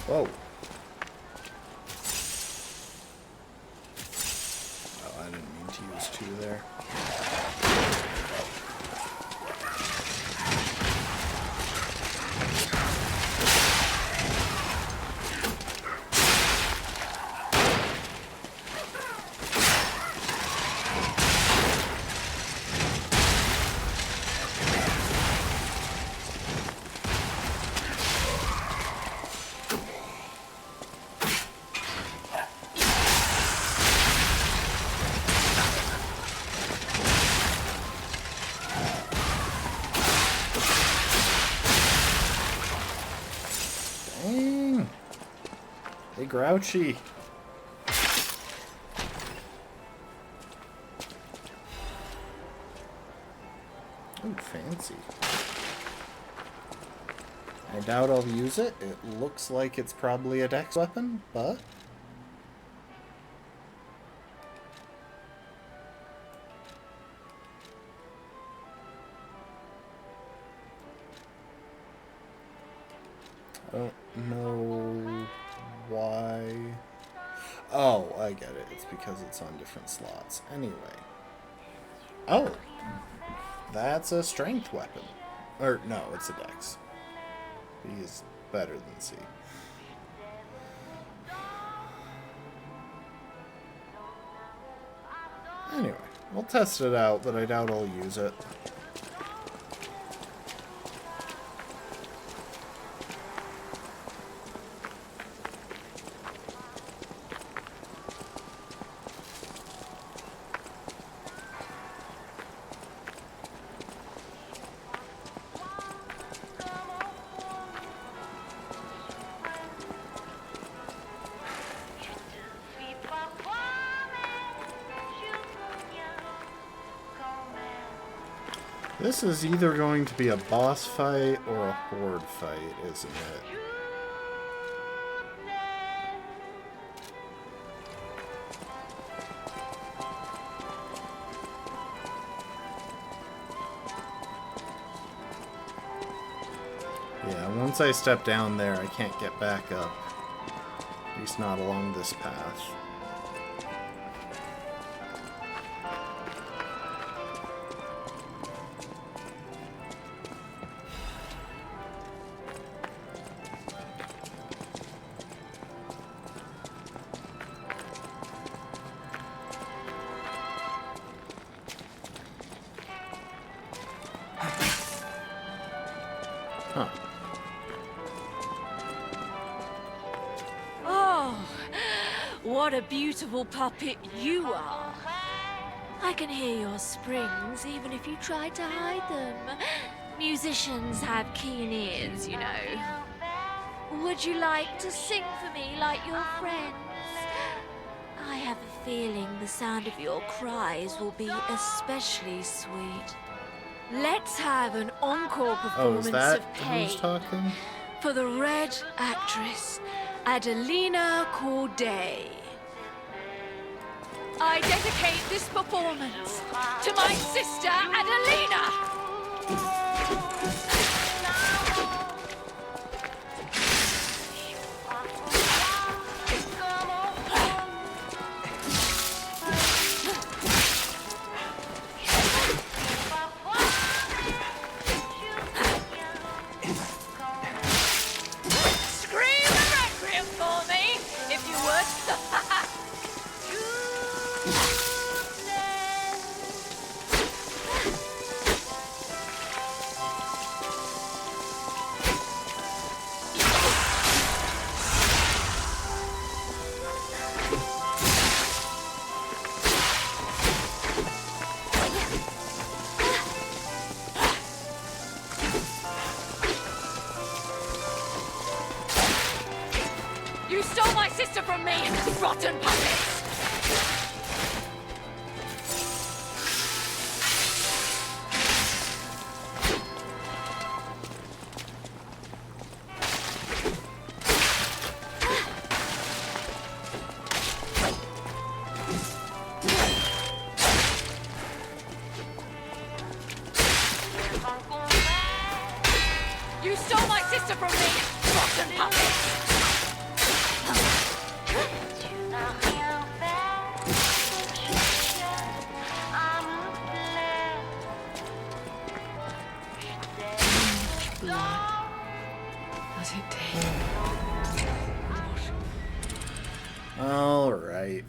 [SPEAKER 1] Whoa. Oh, I didn't mean to use two there. Dang. Hey, Grouchy. Ooh, fancy. I doubt I'll use it. It looks like it's probably a dex weapon, but don't know why. Oh, I get it. It's because it's on different slots. Anyway. Oh. That's a strength weapon. Or, no, it's a dex. B is better than C. Anyway, I'll test it out, but I doubt I'll use it. This is either going to be a boss fight or a horde fight, isn't it? Yeah, once I step down there, I can't get back up. At least not along this path.
[SPEAKER 13] What a beautiful puppet you are. I can hear your springs even if you try to hide them. Musicians have keen ears, you know. Would you like to sing for me like your friends? I have a feeling the sound of your cries will be especially sweet. Let's have an encore performance of Pain
[SPEAKER 1] who's talking?
[SPEAKER 13] For the Red Actress, Adelina Corday. I dedicate this performance to my sister, Adelina! Scream a requiem for me, if you would. You stole my sister from me, rotten puppets! You stole my sister from me, rotten puppets!
[SPEAKER 1] All right.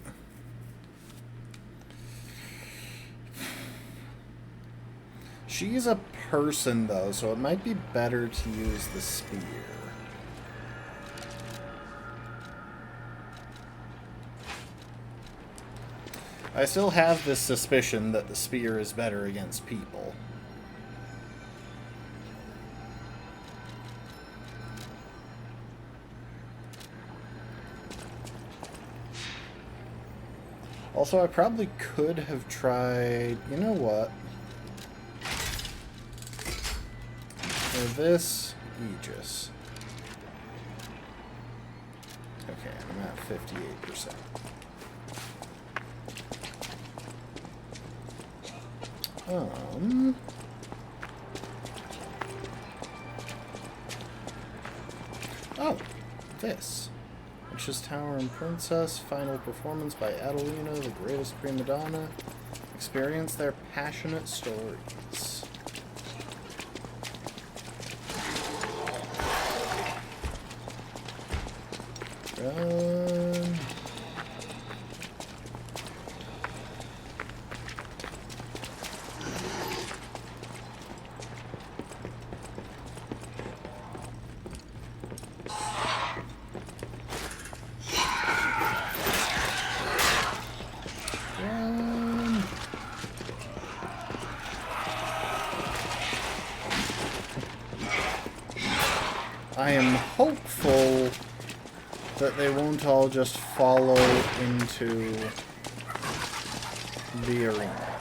[SPEAKER 1] She's a person, though, so it might be better to use the spear. I still have this suspicion that the spear is better against people. Also, I probably could have tried... You know what? For this, Aegis. Okay, I'm at 58%. this? Witch's Tower and Princess, final performance by Adelina, the greatest prima donna. Experience their passionate stories. Run. I am hopeful that they won't all just follow into the arena.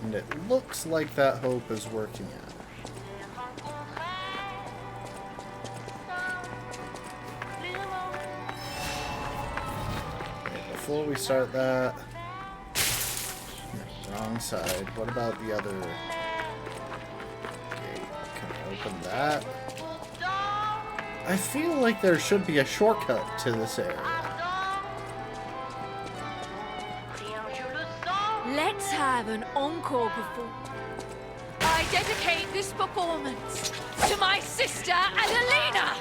[SPEAKER 1] And it looks like that hope is working out. Okay, before we start that... Wrong side. What about the other... Open that. I feel like there should be a shortcut to this area.
[SPEAKER 13] Let's have an encore performance. I dedicate this performance to my sister Adelina.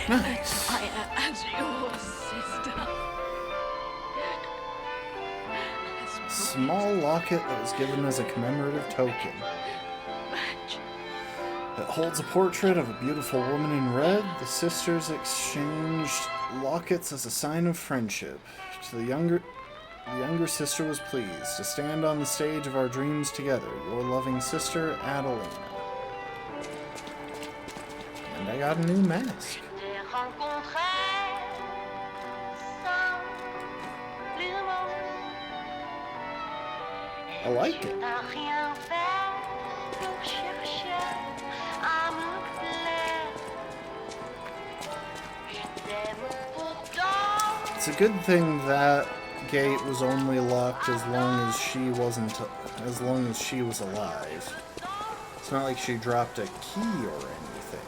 [SPEAKER 1] Nice.
[SPEAKER 13] I am your sister.
[SPEAKER 1] Small locket that was given as a commemorative token. It holds a portrait of a beautiful woman in red. The sisters exchanged lockets as a sign of friendship. The younger sister was pleased to stand on the stage of our dreams together. Your loving sister, Adelina. And I got a new mask. I like it. It's a good thing that gate was only locked as long as she was alive. It's not like she dropped a key or anything.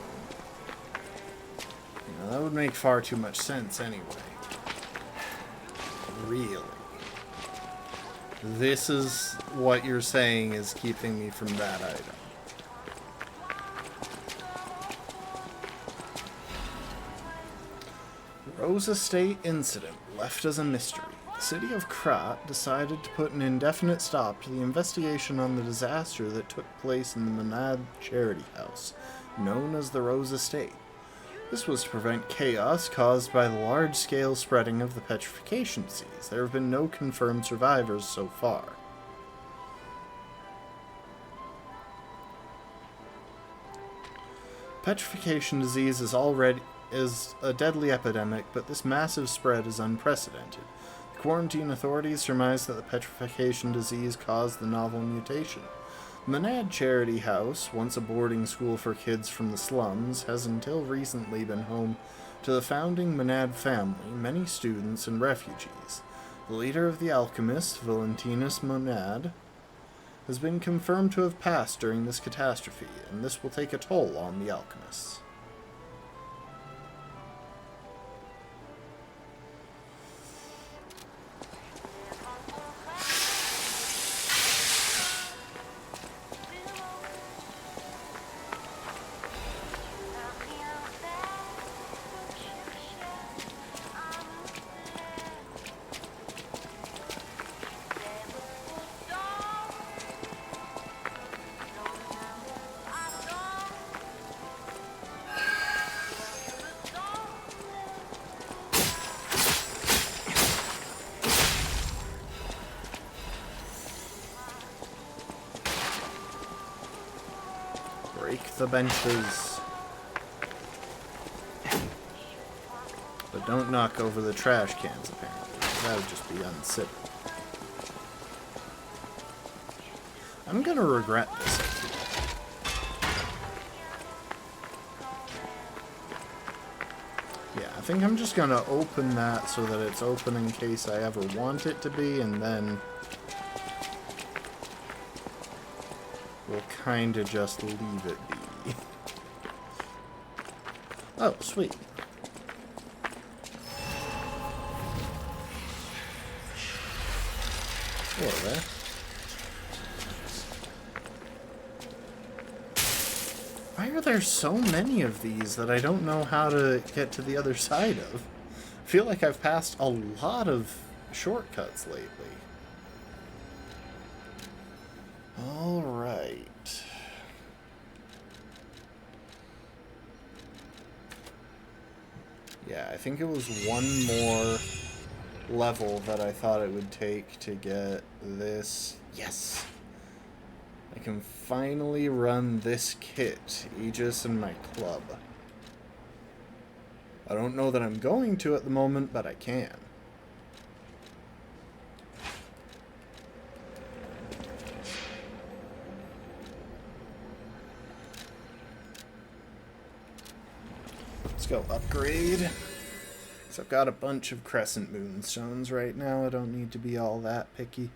[SPEAKER 1] You know, that would make far too much sense anyway. Really. This is what you're saying is keeping me from that item. Rose Estate incident left as a mystery. The city of Krat decided to put an indefinite stop to the investigation on the disaster that took place in the Monad charity house, known as the Rose Estate. This was to prevent chaos caused by the large-scale spreading of the petrification disease. There have been no confirmed survivors so far. Petrification disease is a deadly epidemic, but this massive spread is unprecedented. The quarantine authorities surmise that the petrification disease caused the novel mutation. Monad Charity House, once a boarding school for kids from the slums, has until recently been home to the founding Monad family, many students, and refugees. The leader of the alchemists, Valentinus Monad, has been confirmed to have passed during this catastrophe, and this will take a toll on the alchemists. Break the benches. But don't knock over the trash cans, apparently. That would just be uncivil. I'm gonna regret this. Yeah, I think I'm just gonna open that so that it's open in case I ever want it to be, and then we'll kinda just leave it be. Oh, sweet. Hello there. Why are there so many of these that I don't know how to get to the other side of? I feel like I've passed a lot of shortcuts lately. Alright. Yeah, I think it was one more level that I thought it would take to get this. Yes! I can finally run this kit, Aegis and my club. I don't know that I'm going to at the moment, but I can. Let's go upgrade. So I've got a bunch of crescent moonstones right now. I don't need to be all that picky.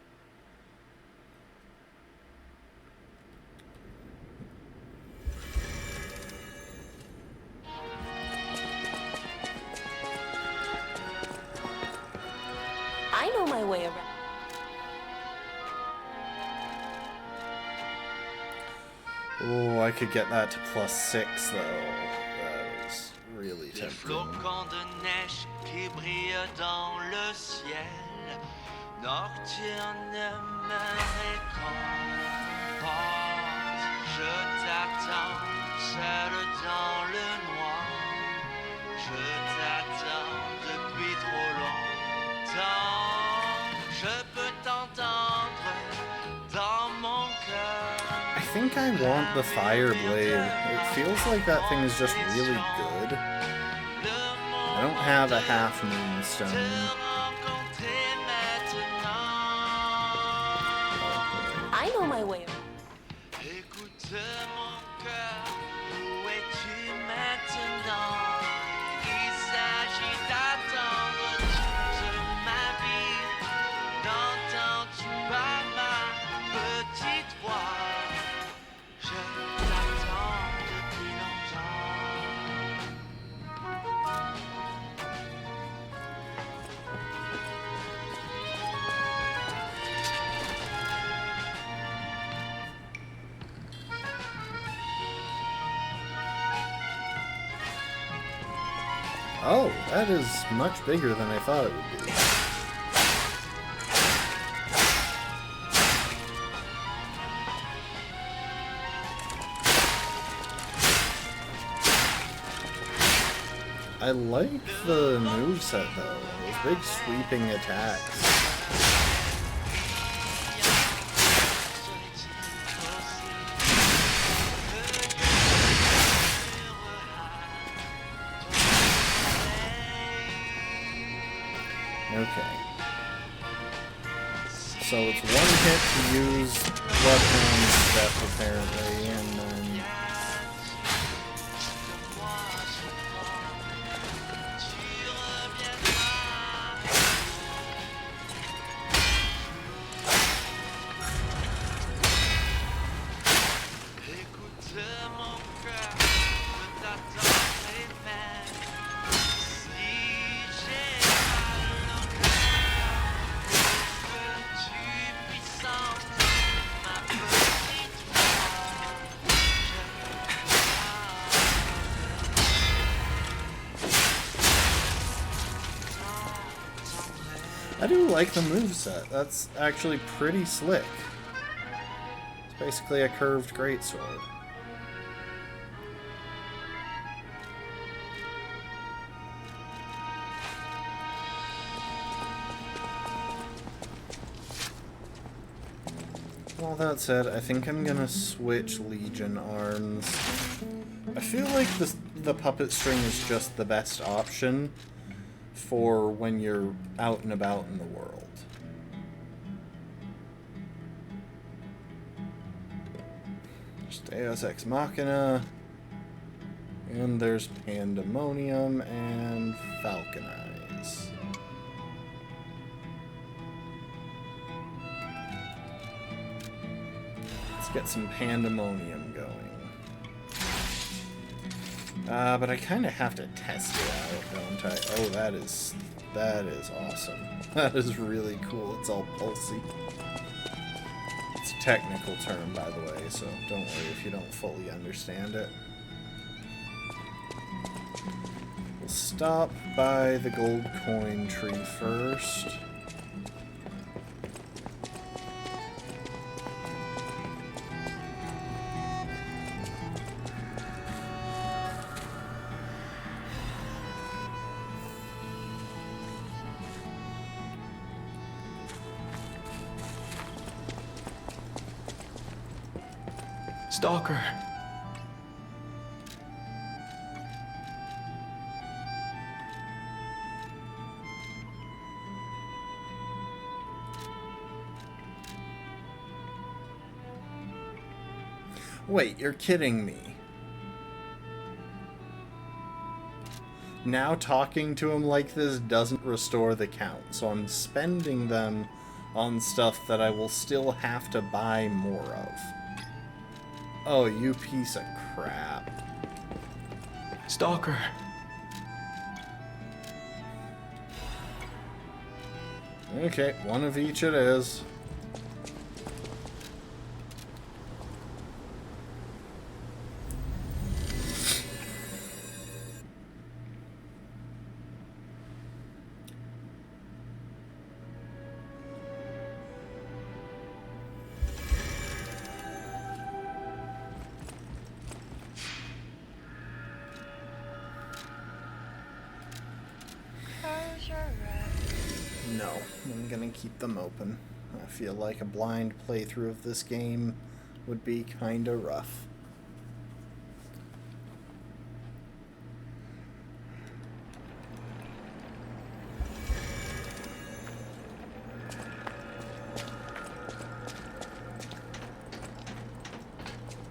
[SPEAKER 7] I know my way around.
[SPEAKER 1] Oh, I could get that to +6 though. That is really
[SPEAKER 6] Des
[SPEAKER 1] tempting.
[SPEAKER 6] flocons de neige qui brillent dans le ciel nocturne me réconforte. Je t'attends seul dans le noir. Je t'attends depuis trop longtemps. Je peux t'entendre dans mon cœur.
[SPEAKER 1] I think I want the fire blade. It feels like that thing is just really good. I don't have a half moonstone.
[SPEAKER 7] I know my way around.
[SPEAKER 6] Écoute mon cœur, où es-tu maintenant? Il s'agit d'attendre toute ma vie
[SPEAKER 1] Oh, that is much bigger than I thought it would be. I like the moveset though, those big sweeping attacks. Okay. So it's one hit to use Bloodhound Step apparently, and then... I do like the moveset. That's actually pretty slick. It's basically a curved greatsword. All that said, I think I'm gonna switch Legion arms. I feel like the puppet string is just the best option for when you're out and about in the world. There's Deus Ex Machina, and there's Pandemonium and Falcon Eyes. Let's get some Pandemonium going. But I kind of have to test it out, don't I? Oh, that is awesome. That is really cool. It's all pulsy. It's a technical term, by the way, so don't worry if you don't fully understand it. We'll stop by the gold coin tree first.
[SPEAKER 4] Stalker.
[SPEAKER 1] Wait, you're kidding me. Now talking to him like this doesn't restore the count, so I'm spending them on stuff that I will still have to buy more of. Oh, you piece of crap.
[SPEAKER 4] Stalker.
[SPEAKER 1] Okay, one of each it is. No, I'm gonna keep them open. I feel like a blind playthrough of this game would be kinda rough.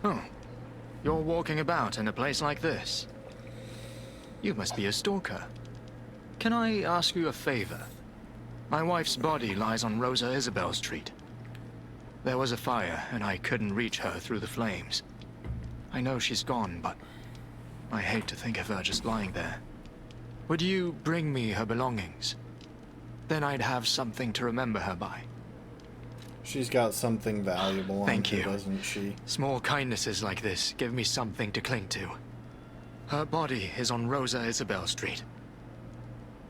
[SPEAKER 2] Oh, you're walking about in a place like this. You must be a stalker. Can I ask you a favor? My wife's body lies on Rosa Isabel Street. There was a fire, and I couldn't reach her through the flames. I know she's gone, but I hate to think of her just lying there. Would you bring me her belongings? Then I'd have something to remember her by.
[SPEAKER 1] She's got something valuable on
[SPEAKER 2] Thank
[SPEAKER 1] her,
[SPEAKER 2] you.
[SPEAKER 1] doesn't she?
[SPEAKER 2] Small kindnesses like this give me something to cling to. Her body is on Rosa Isabel Street.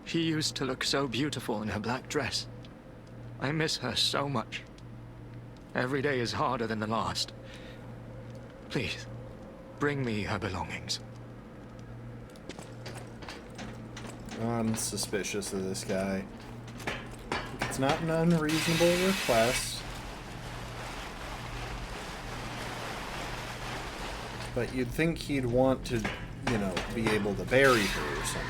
[SPEAKER 2] She used to look so beautiful in her black dress. I miss her so much. Every day is harder than the last. Please, bring me her belongings.
[SPEAKER 1] I'm suspicious of this guy. It's not an unreasonable request. But you'd think he'd want to, you know, be able to bury her or something.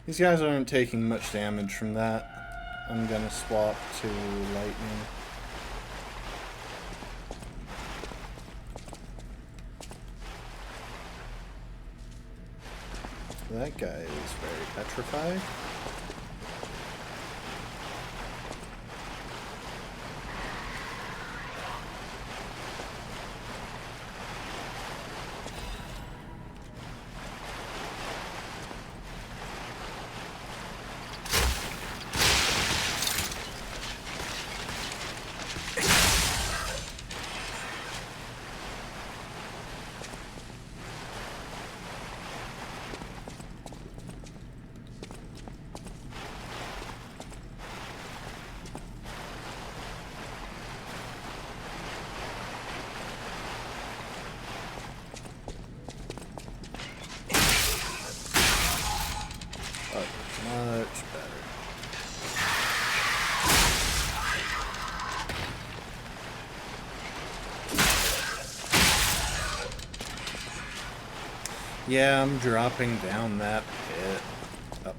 [SPEAKER 1] These guys aren't taking much damage from that. I'm gonna swap to lightning. That guy is very petrified. Much better. Yeah, I'm dropping down that pit. Oh.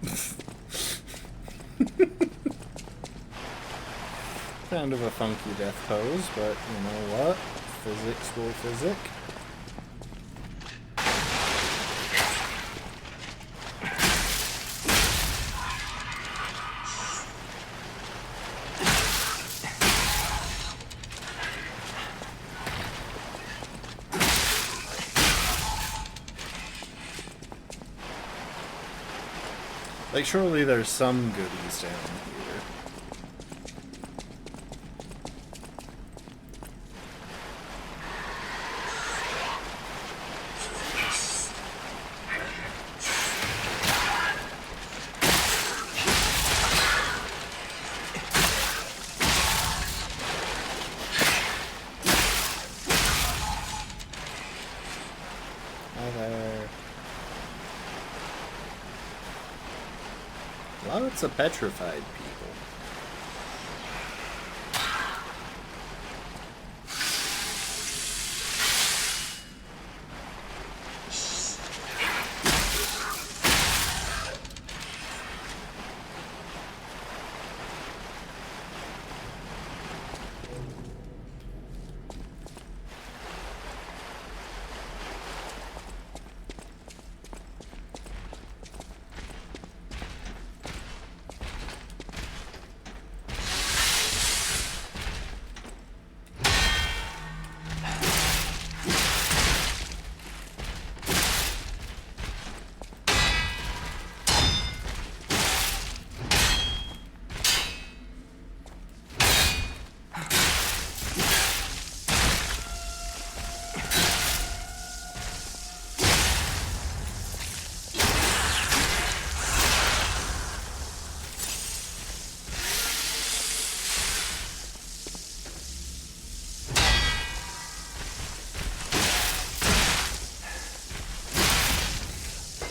[SPEAKER 1] Kind of a funky death pose, but you know what? Physics will physic. Like, surely there's some goodies down here. Hi there. Lots of petrified people.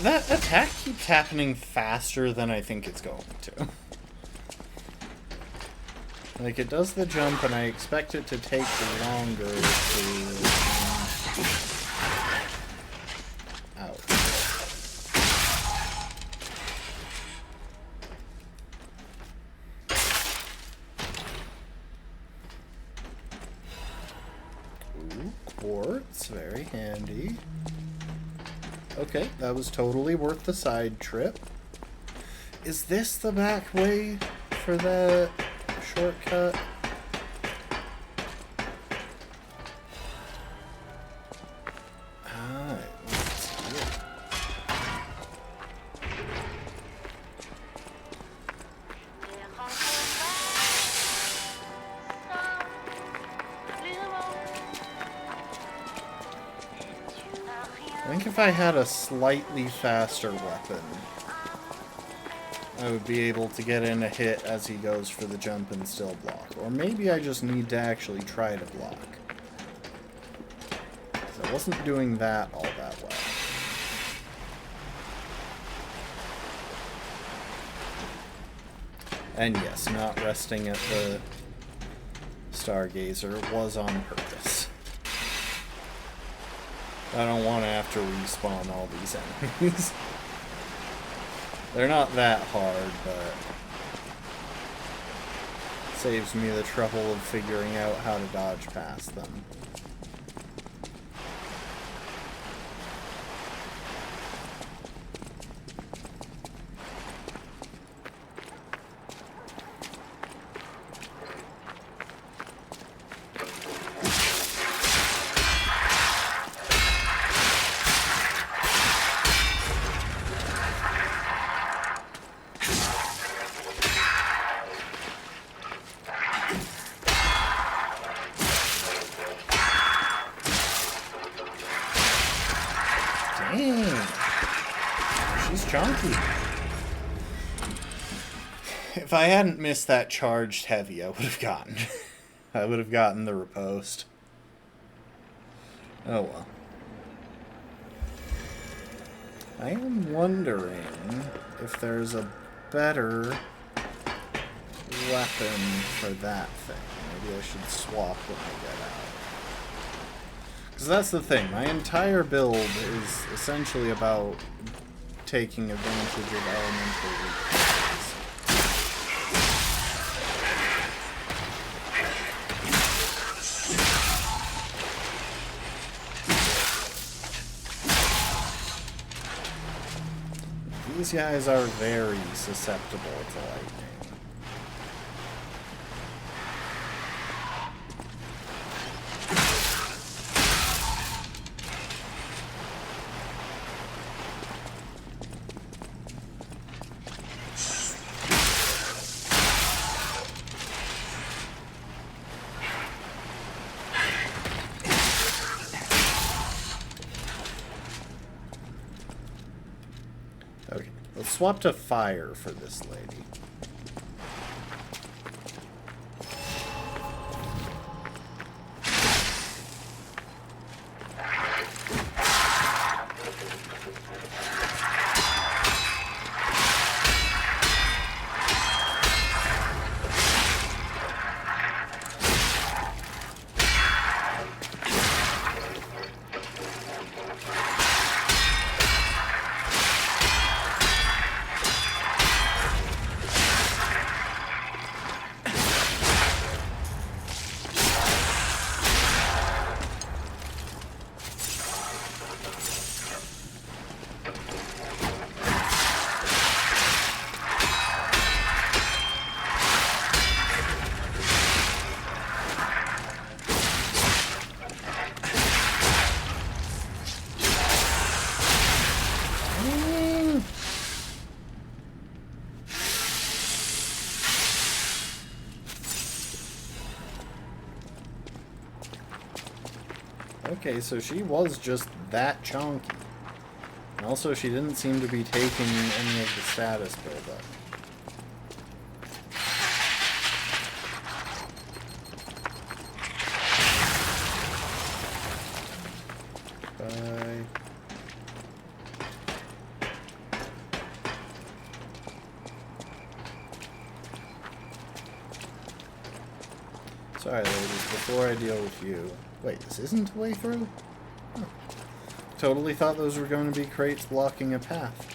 [SPEAKER 1] That attack keeps happening faster than I think it's going to. Like, it does the jump, and I expect it to take longer to... Ouch. Ooh, quartz, very handy. Okay, that was totally worth the side trip. Is this the back way for the shortcut? Alright, let's see it. I think if I had a slightly faster weapon, I would be able to get in a hit as he goes for the jump and still block. Or maybe I just need to actually try to block. 'Cause I wasn't doing that all that well. And yes, not resting at the Stargazer was on purpose. I don't want to have to respawn all these enemies. They're not that hard, but it saves me the trouble of figuring out how to dodge past them. Dang. She's chunky. If I hadn't missed that charged heavy, I would have gotten I would have gotten the riposte. Oh well. I am wondering if there's a better weapon for that thing. Maybe I should swap when I get out. Because that's the thing, my entire build is essentially about taking advantage of elemental weaknesses. These guys are very susceptible to lightning. Okay, let's swap to fire for this lady. Okay, so she was just that chunky. And also, she didn't seem to be taking any of the status buildup. Bye. Sorry, ladies, before I deal with you... Wait, this isn't a way through? Huh. Totally thought those were going to be crates blocking a path.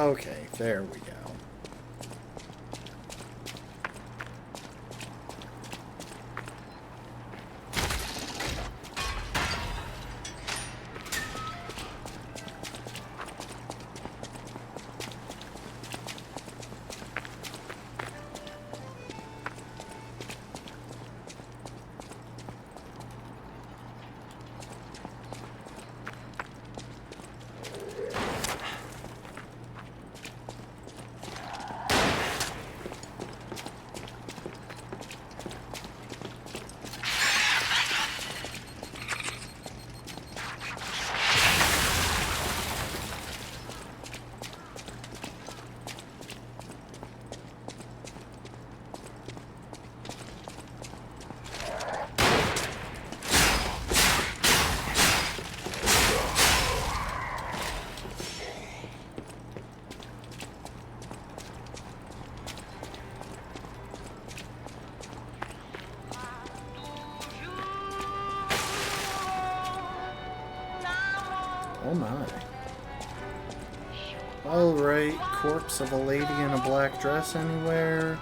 [SPEAKER 1] Okay, there we go. Oh my. Alright, corpse of a lady in a black dress anywhere?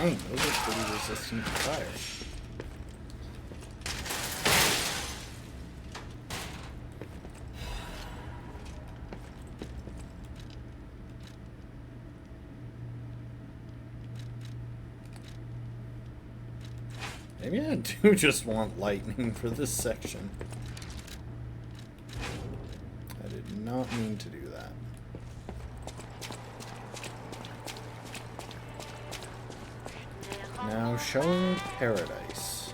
[SPEAKER 1] Dang, those are pretty resistant to fire. Maybe I do just want lightning for this section. I did not mean to do that. Now showing paradise.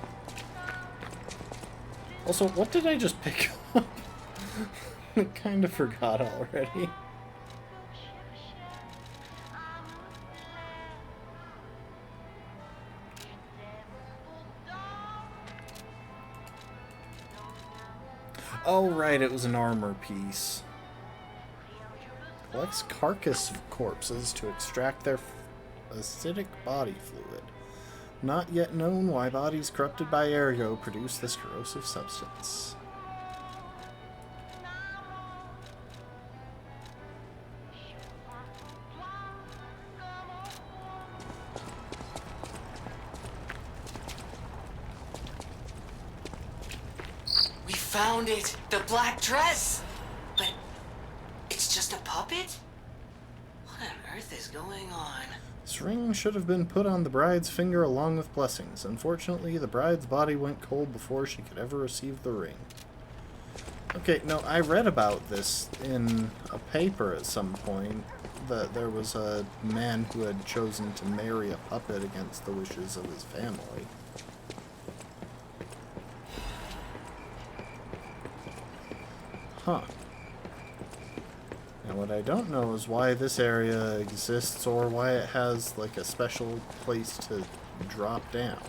[SPEAKER 1] Also, what did I just pick up? I kind of forgot already. Oh, right, it was an armor piece. Collects carcass corpses to extract their acidic body fluid. Not yet known why bodies corrupted by ergo produce this corrosive substance.
[SPEAKER 3] We found it! The black dress! But it's just a puppet? What on earth is going on?
[SPEAKER 1] This ring should have been put on the bride's finger along with blessings. Unfortunately, the bride's body went cold before she could ever receive the ring. Okay, no, I read about this in a paper at some point, that there was a man who had chosen to marry a puppet against the wishes of his family. Huh. Now what I don't know is why this area exists or why it has like a special place to drop down.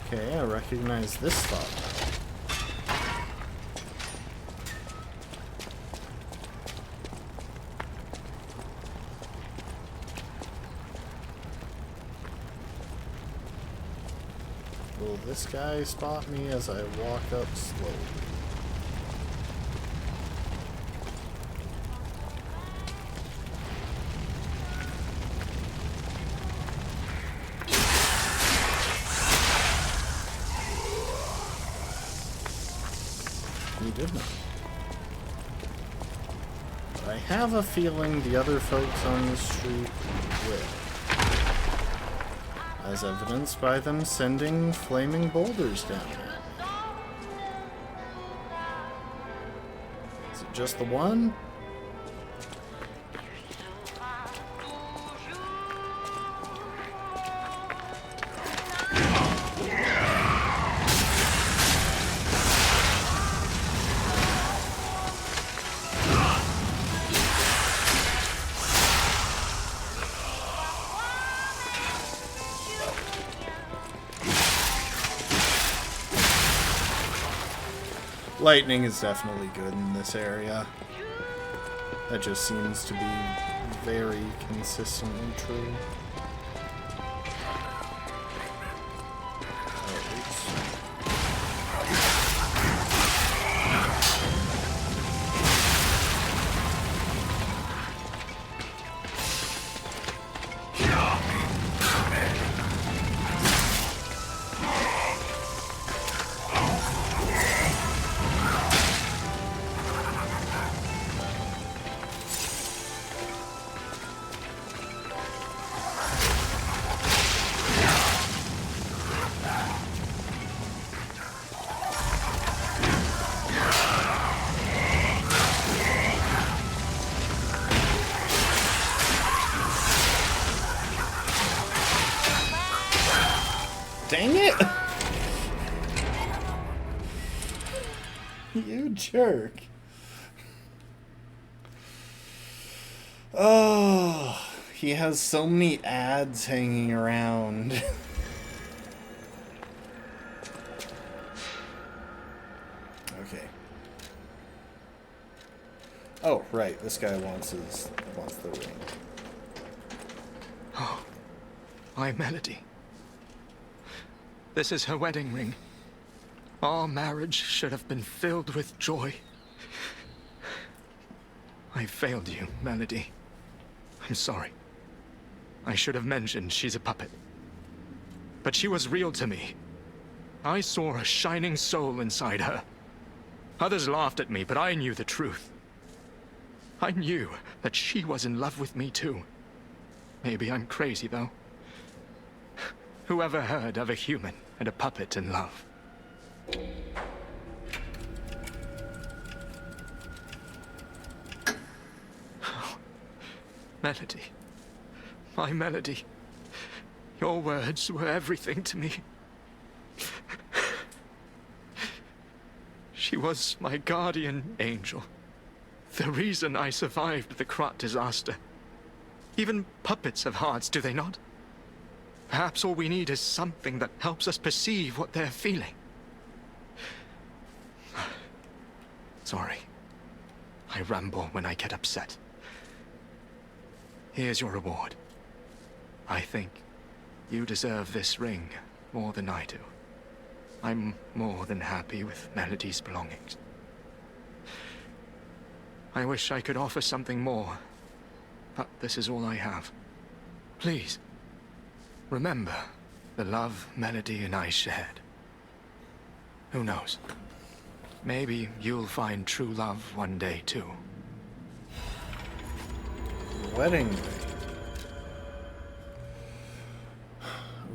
[SPEAKER 1] Okay, I recognize this spot now. Will this guy spot me as I walk up slowly? did not. But I have a feeling the other folks on the street will. As evidenced by them sending flaming boulders down there. Is it just the one? Lightning is definitely good in this area. That just seems to be very consistently true. Dang it! You jerk. Oh, he has so many ads hanging around. Okay. Oh, right. This guy wants the ring.
[SPEAKER 4] Oh, my Melody. This is her wedding ring. Our marriage should have been filled with joy. I failed you, Melody. I'm sorry. I should have mentioned she's a puppet. But she was real to me. I saw a shining soul inside her. Others laughed at me, but I knew the truth. I knew that she was in love with me too. Maybe I'm crazy, though. Whoever heard of a human and a puppet in love? Oh, Melody. My Melody. Your words were everything to me. She was my guardian angel. The reason I survived the Krat disaster. Even puppets have hearts, do they not? Perhaps all we need is something that helps us perceive what they're feeling. Sorry. I ramble when I get upset. Here's your reward. I think you deserve this ring more than I do. I'm more than happy with Melody's belongings. I wish I could offer something more, but this is all I have. Please, remember the love Melody and I shared. Who knows? Maybe you'll find true love one day, too.
[SPEAKER 1] Wedding ring.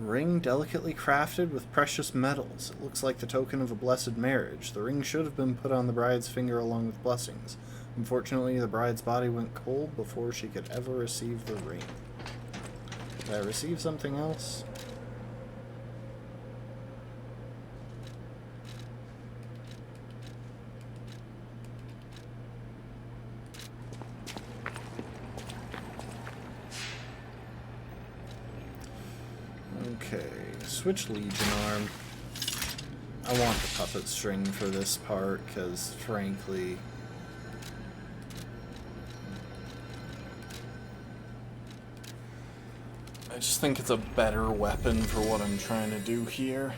[SPEAKER 1] Ring delicately crafted with precious metals. It looks like the token of a blessed marriage. The ring should have been put on the bride's finger along with blessings. Unfortunately, the bride's body went cold before she could ever receive the ring. Did I receive something else? Okay, switch Legion arm. I want the puppet string for this part, because frankly... I just think it's a better weapon for what I'm trying to do here.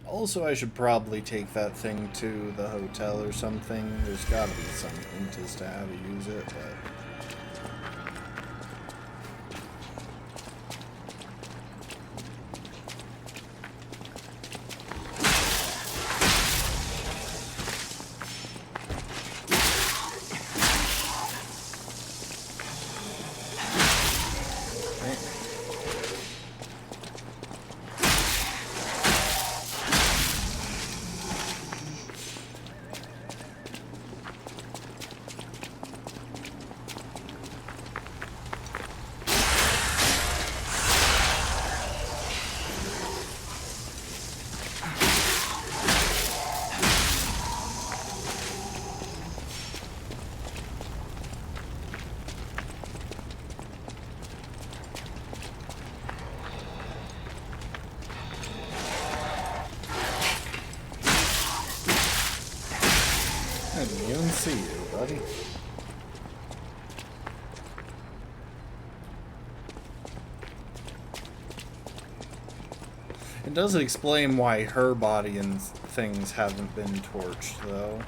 [SPEAKER 1] Also, I should probably take that thing to the hotel or something. There's gotta be some hint as to how to use it, but... I didn't even see you, buddy. It does explain why her body and things haven't been torched, though.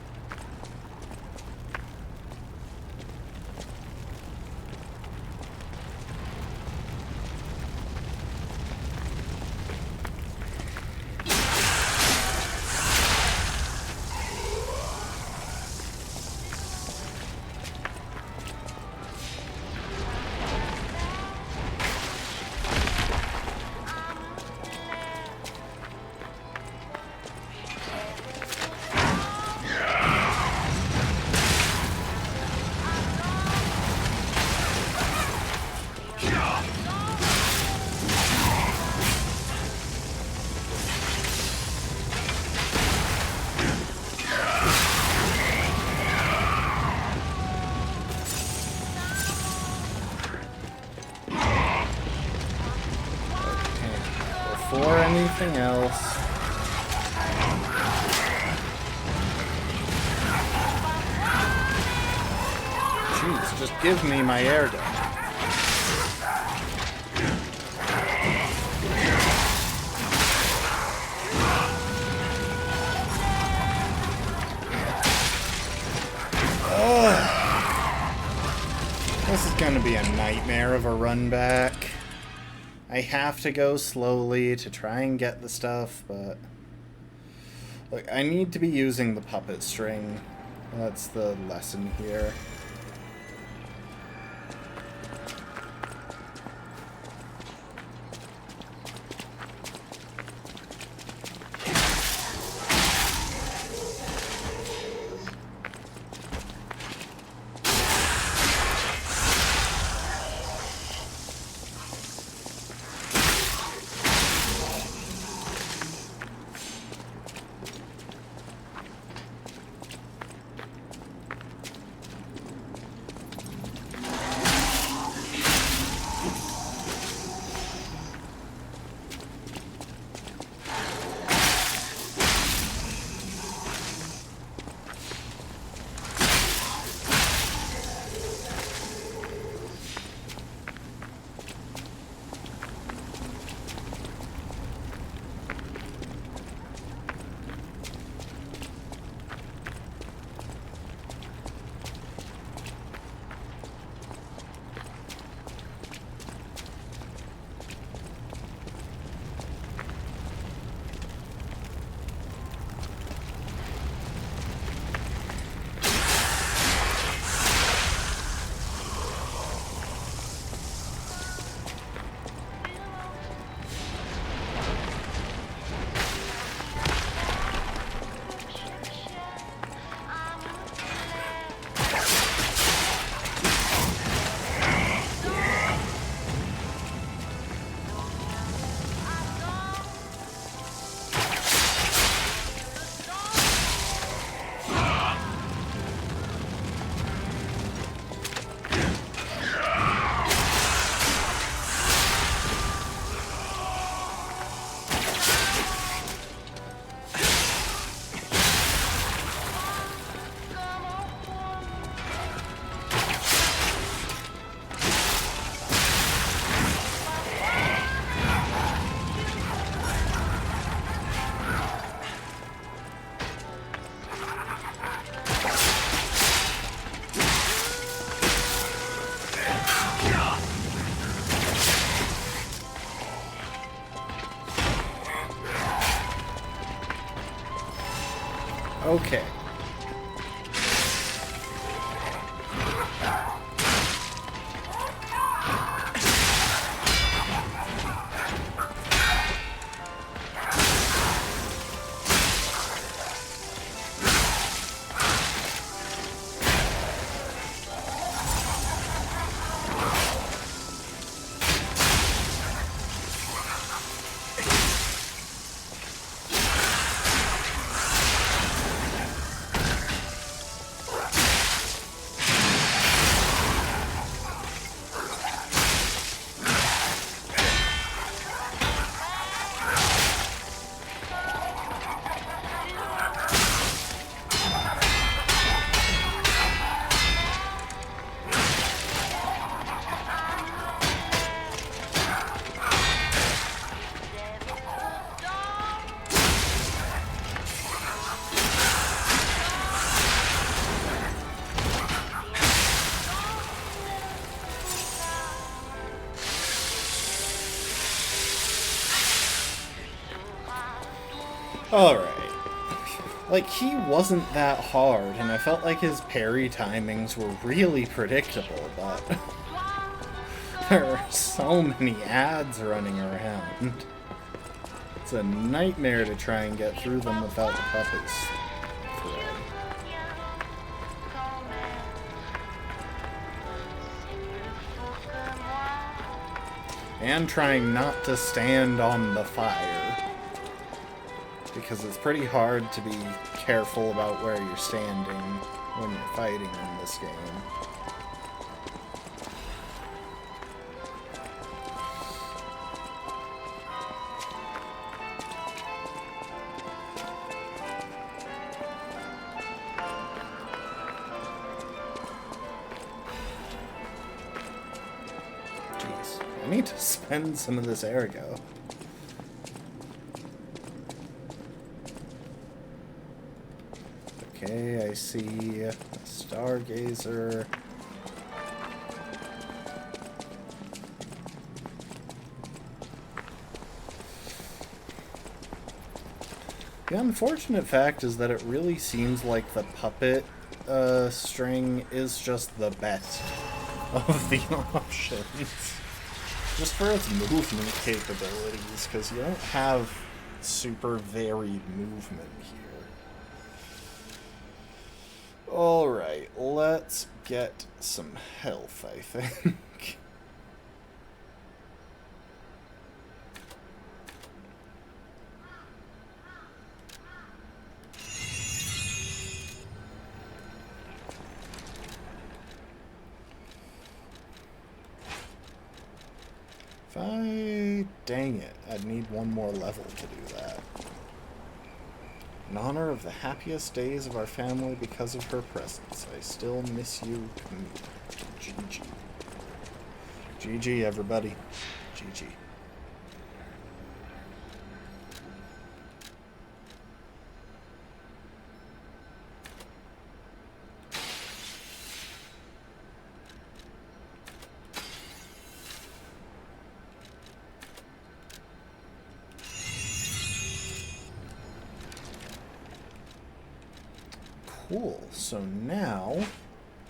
[SPEAKER 1] Before anything else. Jeez, just give me my air gun. Ugh. This is gonna be a nightmare of a run back. I have to go slowly to try and get the stuff, but look, I need to be using the puppet string. That's the lesson here. Alright. Like, he wasn't that hard, and I felt like his parry timings were really predictable, but there are so many ads running around. It's a nightmare to try and get through them without the puppets thread. And trying not to stand on the fire, because it's pretty hard to be careful about where you're standing when you're fighting in this game. Jeez, I need to spend some of this ergo. Okay, I see a Stargazer. The unfortunate fact is that it really seems like the puppet string is just the best of the options. Just for its movement capabilities, because you don't have super varied movement here. Alright, let's get some health, I think. Dang it, I'd need one more level to do that. In honor of the happiest days of our family because of her presence, I still miss you, Camila. GG. GG, everybody. GG. Cool, so now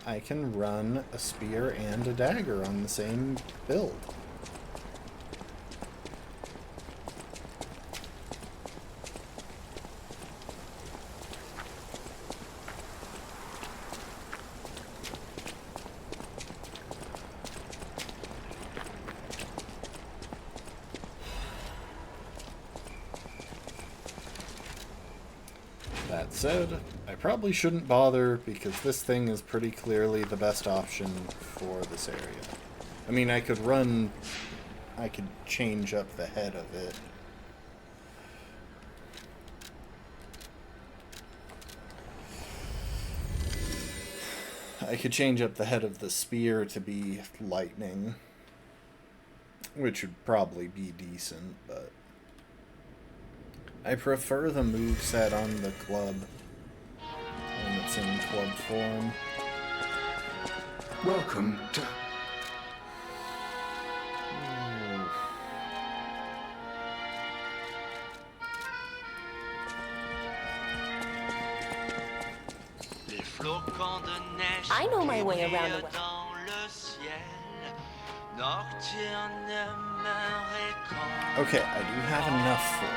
[SPEAKER 1] I can run a spear and a dagger on the same build. That said, I probably shouldn't bother because this thing is pretty clearly the best option for this area. I mean, I could change up the head of it. I could change up the head of the spear to be lightning, which would probably be decent, but I prefer the moveset on the club when it's in club form.
[SPEAKER 8] Welcome to...
[SPEAKER 7] I know my way around the web.
[SPEAKER 1] Okay, I do have enough for it.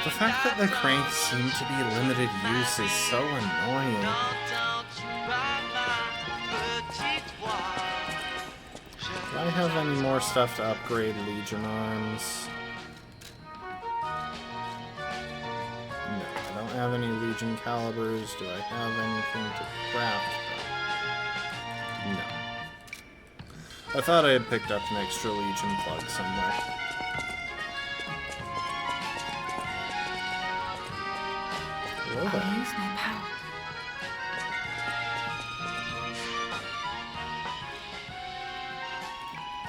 [SPEAKER 1] The fact that the cranks seem to be limited use is so annoying. Do I have any more stuff to upgrade Legion arms? No, I don't have any Legion calibers. Do I have anything to craft? No. I thought I had picked up an extra Legion plug somewhere.
[SPEAKER 13] I'll use my power.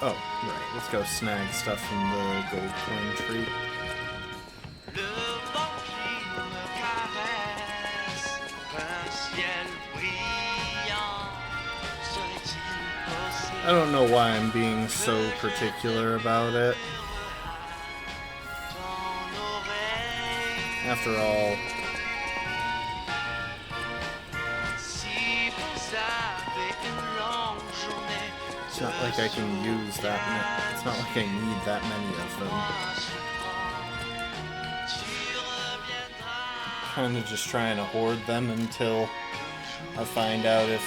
[SPEAKER 1] Oh, right. Let's go snag stuff from the gold coin tree. I don't know why I'm being so particular about it. After all, it's not like I can use that many. It's not like I need that many of them. Kind of just trying to hoard them until I find out if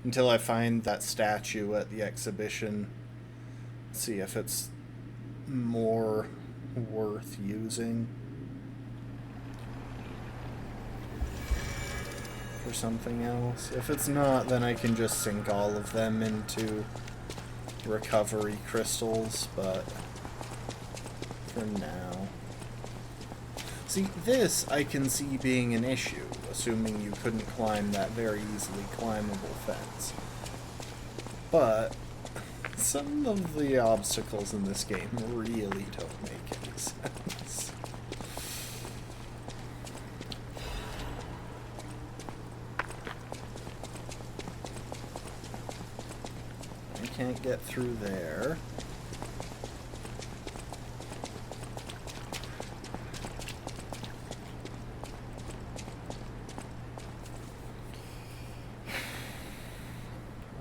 [SPEAKER 1] until I find that statue at the exhibition. See if it's more worth using for something else. If it's not, then I can just sink all of them into recovery crystals, but for now. See, this I can see being an issue, assuming you couldn't climb that very easily climbable fence. But some of the obstacles in this game really don't make any sense. I can't get through there.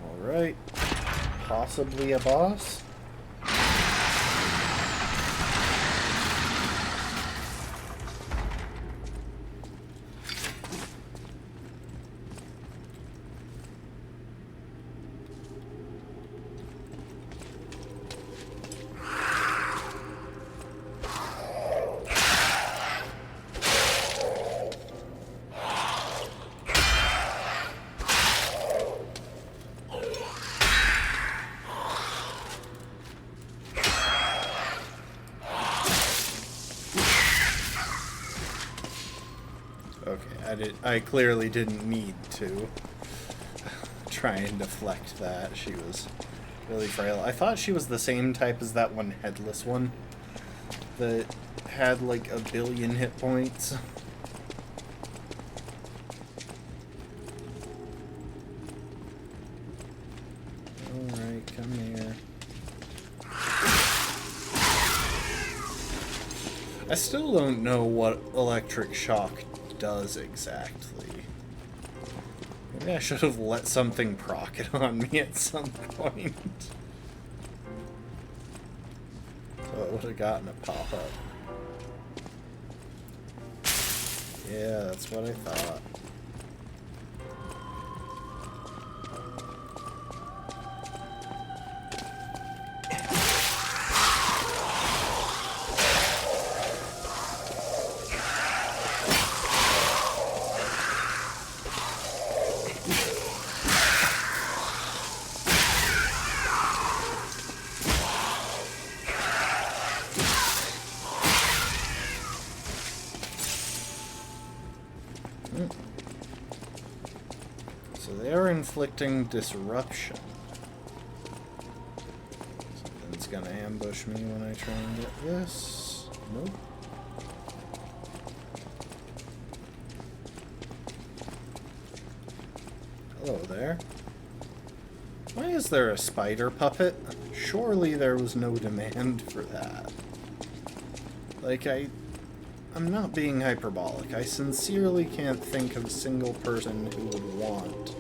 [SPEAKER 1] Alright. Possibly a boss? I clearly didn't need to try and deflect that. She was really frail. I thought she was the same type as that one headless one that had like 1 billion hit points. Alright, come here. I still don't know what electric shock does exactly. Maybe I should have let something proc it on me at some point. So it would have gotten a pop-up. Yeah, that's what I thought. So they're inflicting disruption. Something's gonna ambush me when I try and get this. Nope. Hello there. Why is there a spider puppet? Surely there was no demand for that. Like, I'm not being hyperbolic. I sincerely can't think of a single person who would want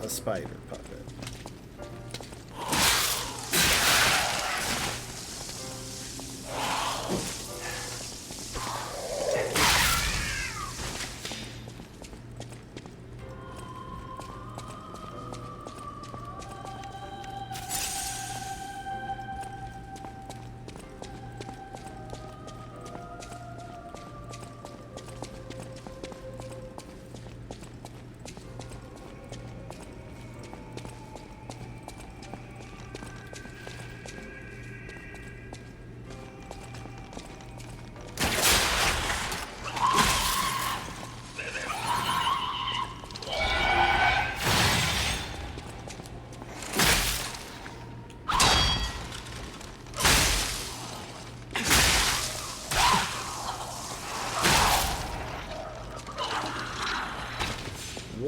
[SPEAKER 1] a spider puppet.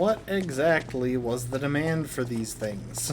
[SPEAKER 1] what exactly was the demand for these things?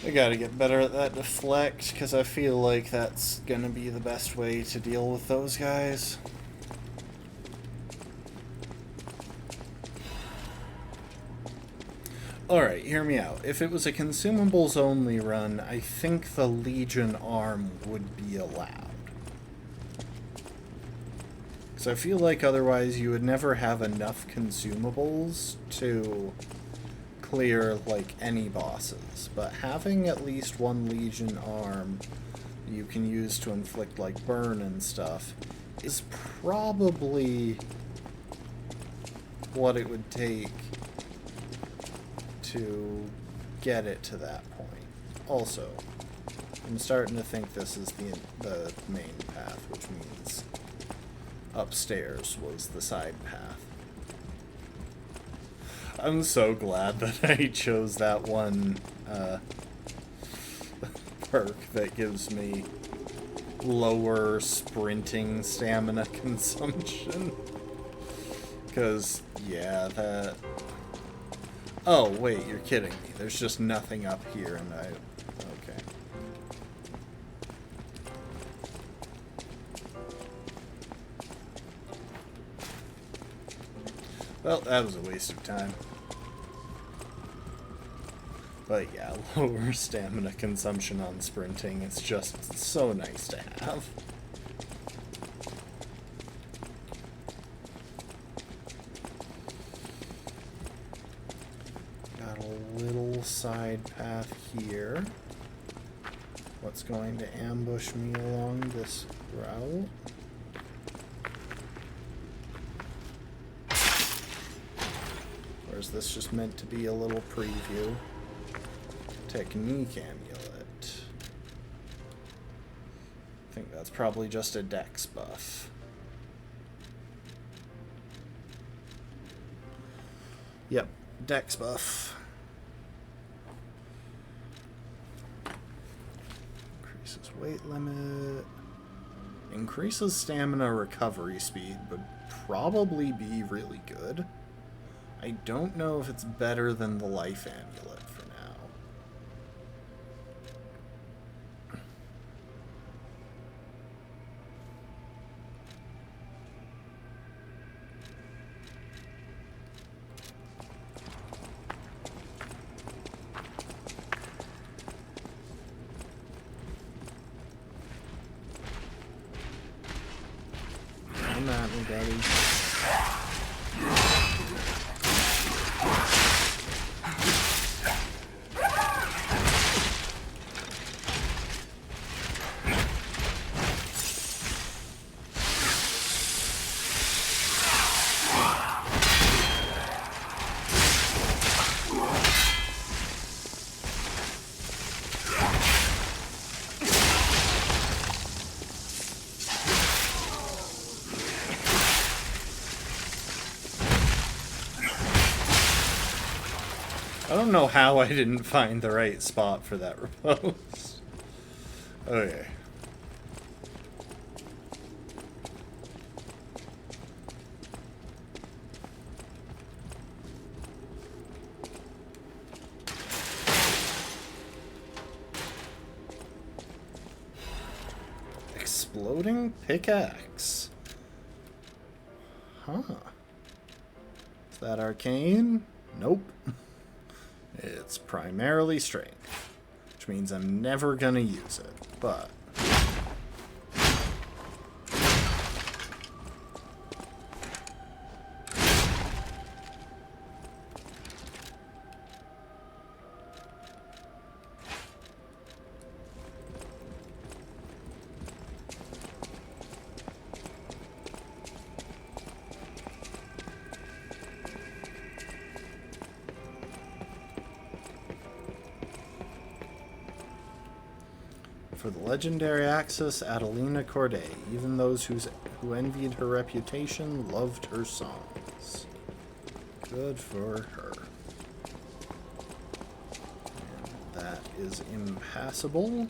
[SPEAKER 1] I gotta get better at that deflect, because I feel like that's gonna be the best way to deal with those guys. Alright, hear me out. If it was a consumables only run, I think the Legion arm would be allowed. Because I feel like otherwise you would never have enough consumables to clear like any bosses, but having at least one Legion arm you can use to inflict like burn and stuff is probably what it would take to get it to that point. Also, I'm starting to think this is the main path, which means upstairs was the side path. I'm so glad that I chose that one perk that gives me lower sprinting stamina consumption. Because, yeah, that... Oh, wait, you're kidding me. There's just nothing up here, and I... Okay. Well, that was a waste of time. But yeah, lower stamina consumption on sprinting, it's just so nice to have. Got a little side path here. What's going to ambush me along this route? Or is this just meant to be a little preview? Technique amulet. I think that's probably just a dex buff. Yep, dex buff. Increases weight limit. Increases stamina recovery speed would probably be really good. I don't know if it's better than the life amulet for now. Come at me, buddy. I don't know how I didn't find the right spot for that repose. Okay. exploding pickaxe. Huh. Is that arcane? Nope. It's primarily strength, which means I'm never gonna use it, but... For the legendary actress Adelina Corday, even those who envied her reputation loved her songs. Good for her. And that is impassable.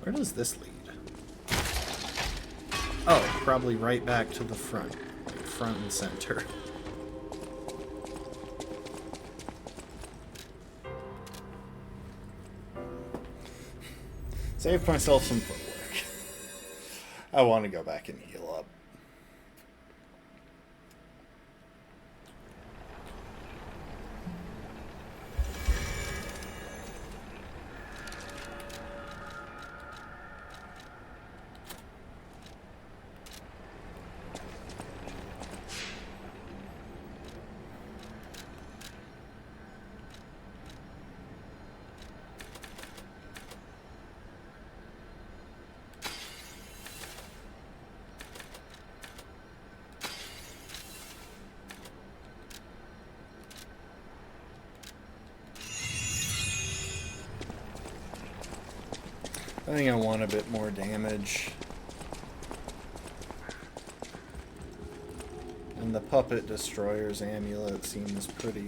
[SPEAKER 1] Where does this lead? Oh, probably right back to the front. Like front and center. Saved myself some footwork. I want to go back and heal up. I think I want a bit more damage. And the Puppet Destroyer's amulet seems pretty...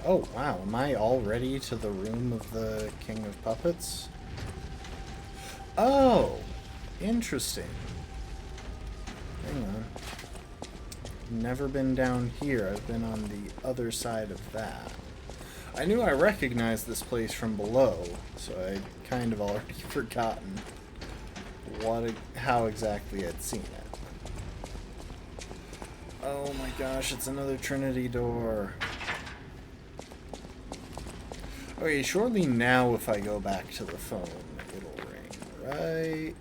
[SPEAKER 1] Oh, wow. Am I already to the room of the King of Puppets? Oh! Interesting. Hang on. Never been down here. I've been on the other side of that. I knew I recognized this place from below, so I'd kind of already forgotten how exactly I'd seen it. Oh my gosh, it's another Trinity door. Okay, surely now if I go back to the phone, it'll ring. Right.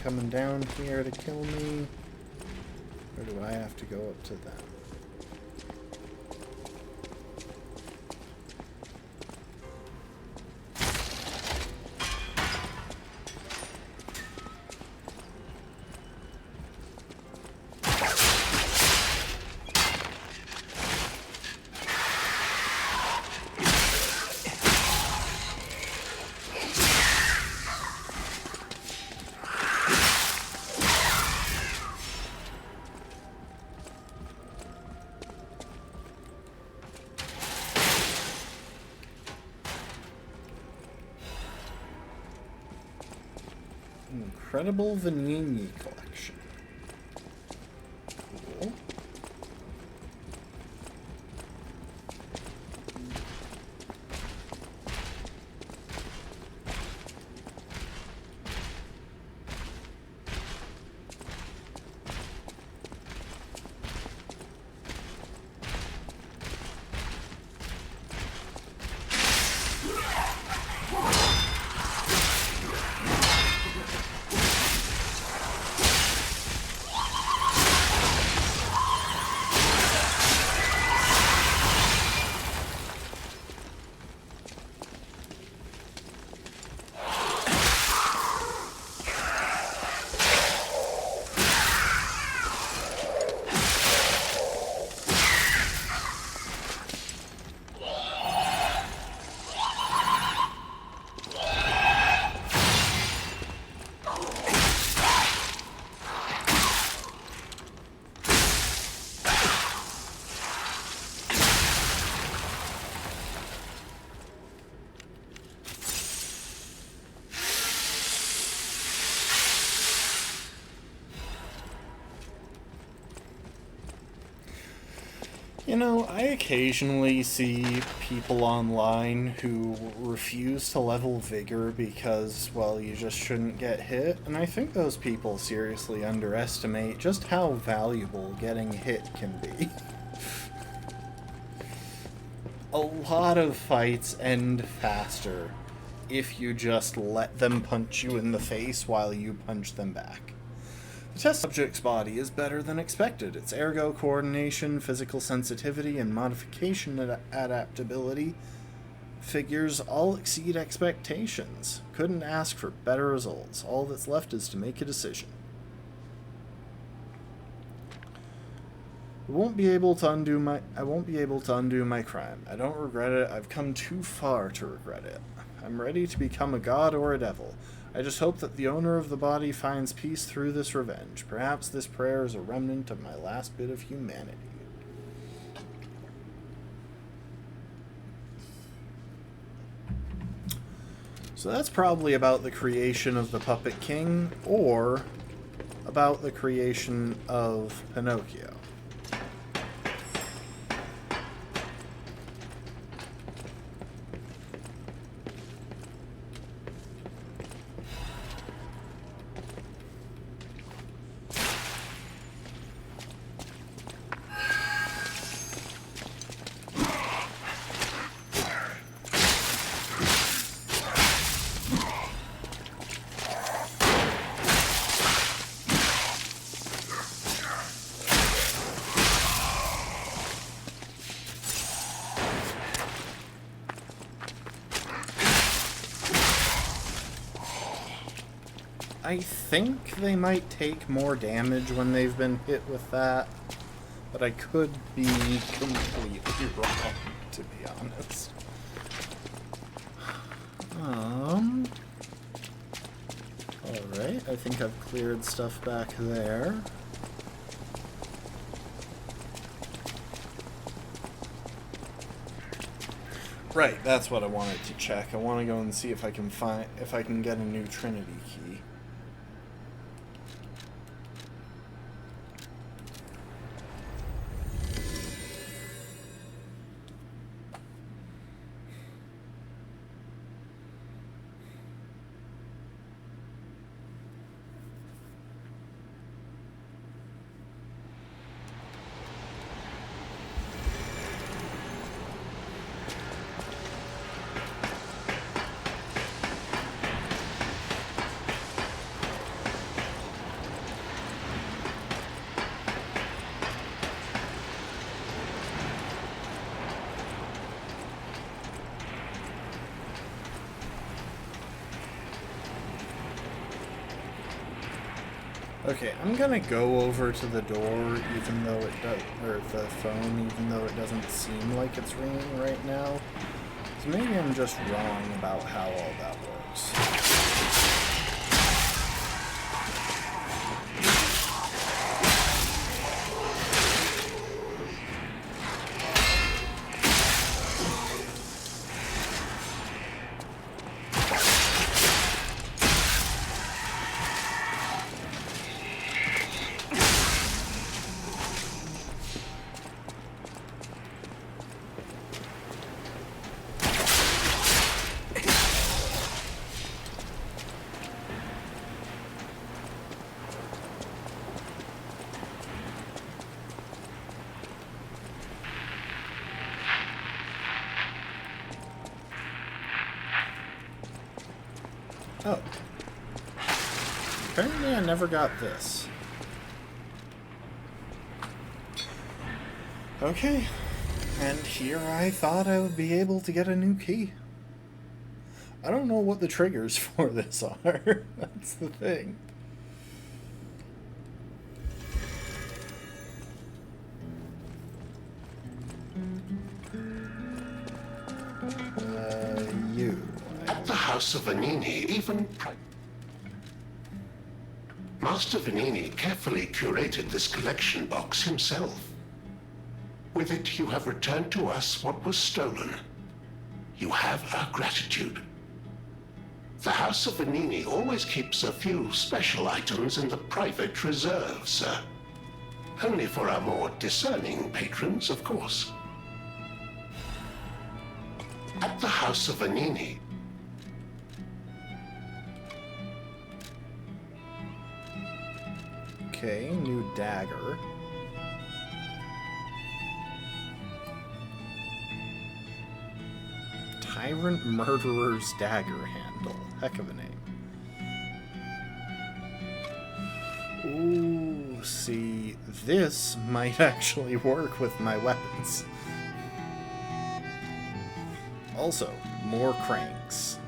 [SPEAKER 1] Coming down here to kill me, or do I have to go up to them? Incredible Vanini collection. Cool. You know, I occasionally see people online who refuse to level vigor because, well, you just shouldn't get hit, and I think those people seriously underestimate just how valuable getting hit can be. A lot of fights end faster if you just let them punch you in the face while you punch them back. The test subject's body is better than expected. Its ergo coordination, physical sensitivity, and modification adaptability figures all exceed expectations. Couldn't ask for better results. All that's left is to make a decision. I won't be able to undo my crime. I don't regret it. I've come too far to regret it. I'm ready to become a god or a devil. I just hope that the owner of the body finds peace through this revenge. Perhaps this prayer is a remnant of my last bit of humanity. So that's probably about the creation of the Puppet King, or about the creation of Pinocchio. I think they might take more damage when they've been hit with that, but I could be completely wrong, to be honest. Alright, I think I've cleared stuff back there. Right, that's what I wanted to check. I want to go and see if I can get a new Trinity key. Okay, I'm gonna go over to the door, even though it does, or the phone, even though it doesn't seem like it's ringing right now. So maybe I'm just wrong about how all that works. Oh. Apparently I never got this. Okay. And here I thought I would be able to get a new key. I don't know what the triggers for this are. That's the thing.
[SPEAKER 8] At the House of Vanini, even Master Vanini carefully curated this collection box himself. With it, you have returned to us what was stolen. You have our gratitude. The House of Vanini always keeps a few special items in the private reserve, sir. Only for our more discerning patrons, of course. At the House of Vanini,
[SPEAKER 1] okay, new dagger. Tyrant Murderer's Dagger Handle. Heck of a name. Ooh, see, this might actually work with my weapons. Also, more cranks.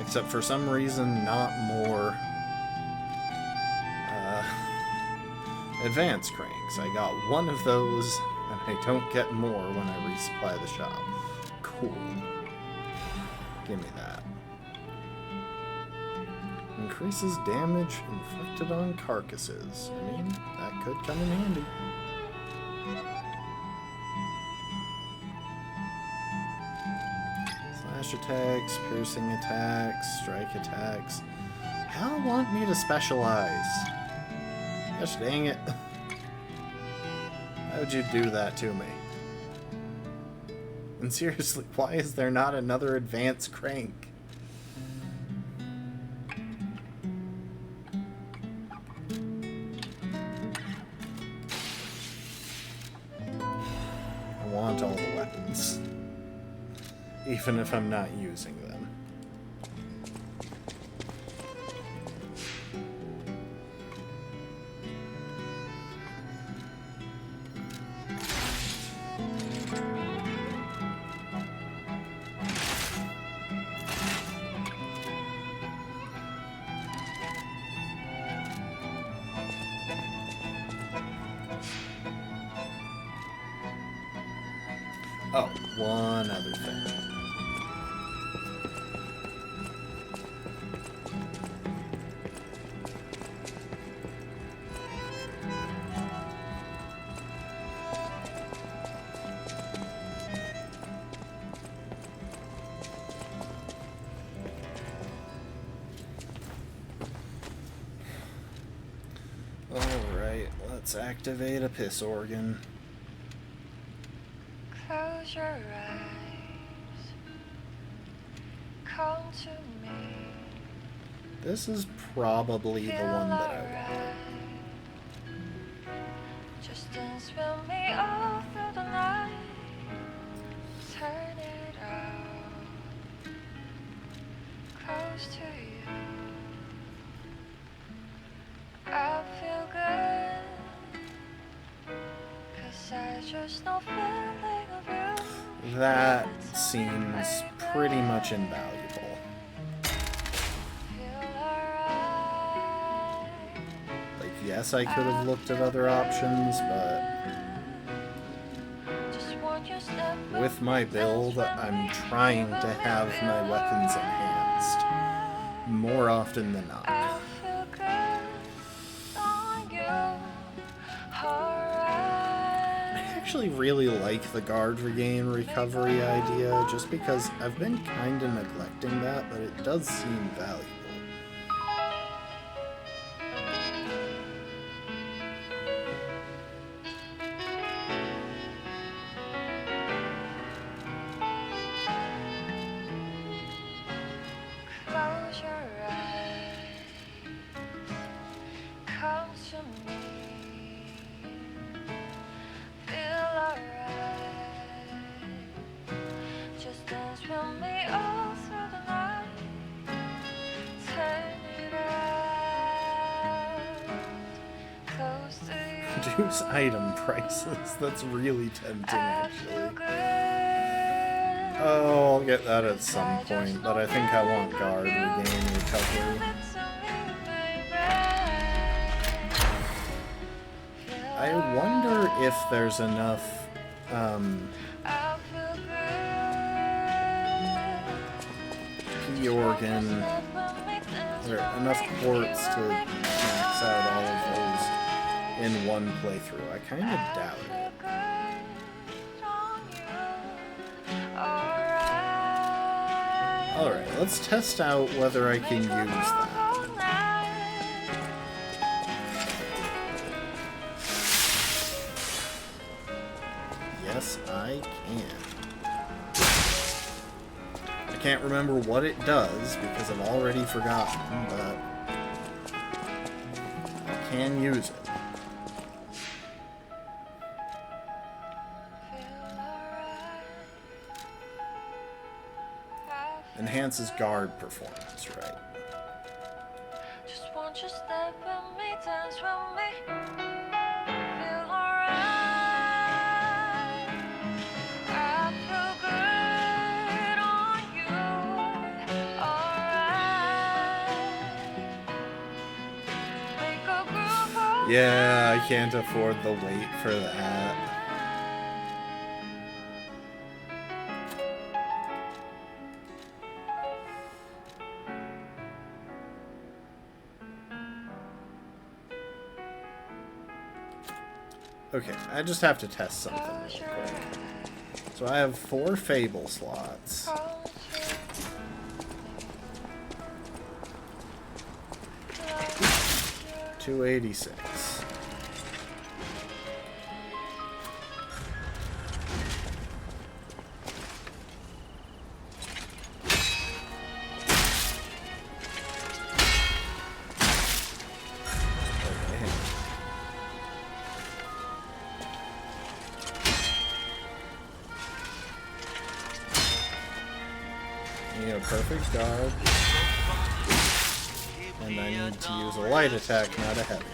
[SPEAKER 1] Except for some reason, not more advanced cranks. I got one of those, and I don't get more when I resupply the shop. Cool. Give me that. Increases damage inflicted on carcasses. I mean, that could come in handy. Slash attacks, piercing attacks, strike attacks. Hell want me to specialize? Gosh dang it. Why would you do that to me? And seriously, why is there not another advanced crank? I want all the weapons. Even if I'm not using them. Oh, one other thing. Alright, let's activate a piss organ.
[SPEAKER 9] Close your eyes. Come to me.
[SPEAKER 1] This is probably the one that I want.
[SPEAKER 9] Just dance with me all through the night. Turn it out. Close to you. I feel good. 'Cause I just know feeling of you.
[SPEAKER 1] That seems pretty much invaluable. Like, yes, I could have looked at other options, but with my build, I'm trying to have my weapons enhanced more often than not. I actually really like the guard regain recovery idea, just because I've been kind of neglecting that, but it does seem valuable.
[SPEAKER 9] Close your eyes. Come to me. Feel alright. Just dance with me all through the night. Turn it out. Close to you.
[SPEAKER 1] Reduce item prices. That's really tempting, actually. Oh, I'll get that at some point, but I think I want guard regain recovery. I wonder if there's enough, P-Organ, or enough ports to max out all of those in one playthrough. I kind of doubt it. Alright, let's test out whether I can use that. Yes, I can. I can't remember what it does because I've already forgotten, but I can use it. Enhances guard performance, right?
[SPEAKER 9] Just want you step with me, dance with me. Feel alright. I feel good on you. Alright. Make a groove for
[SPEAKER 1] Yeah, I can't afford the wait for that. Okay, I just have to test something real quick. So I have 4 Fable slots. 286. Need a perfect guard. And I need to use a light attack, not a heavy.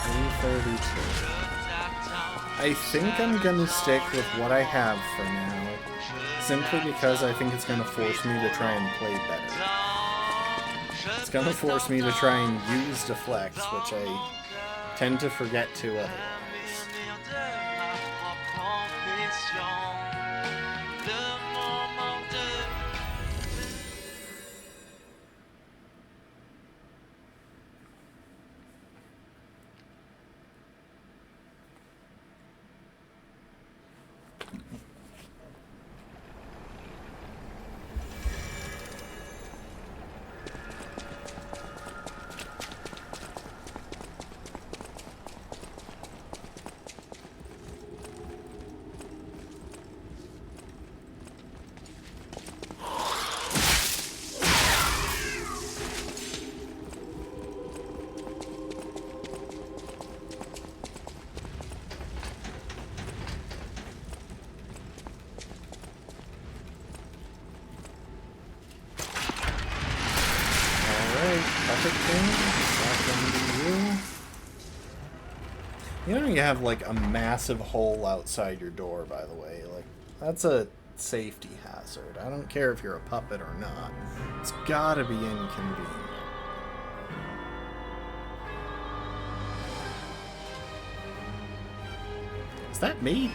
[SPEAKER 1] 332. I think I'm gonna stick with what I have for now, simply because I think it's gonna force me to try and play better. It's gonna force me to try and use deflects, which I tend to forget to otherwise. You know you have like a massive hole outside your door, by the way. Like, that's a safety hazard. I don't care if you're a puppet or not. It's gotta be inconvenient. Is that me?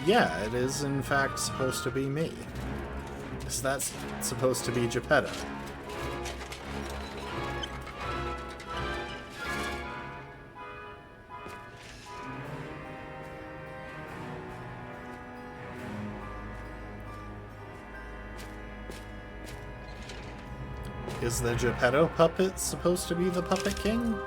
[SPEAKER 1] Yeah, it is in fact supposed to be me. So that's supposed to be Geppetto. Is the Geppetto puppet supposed to be the Puppet King?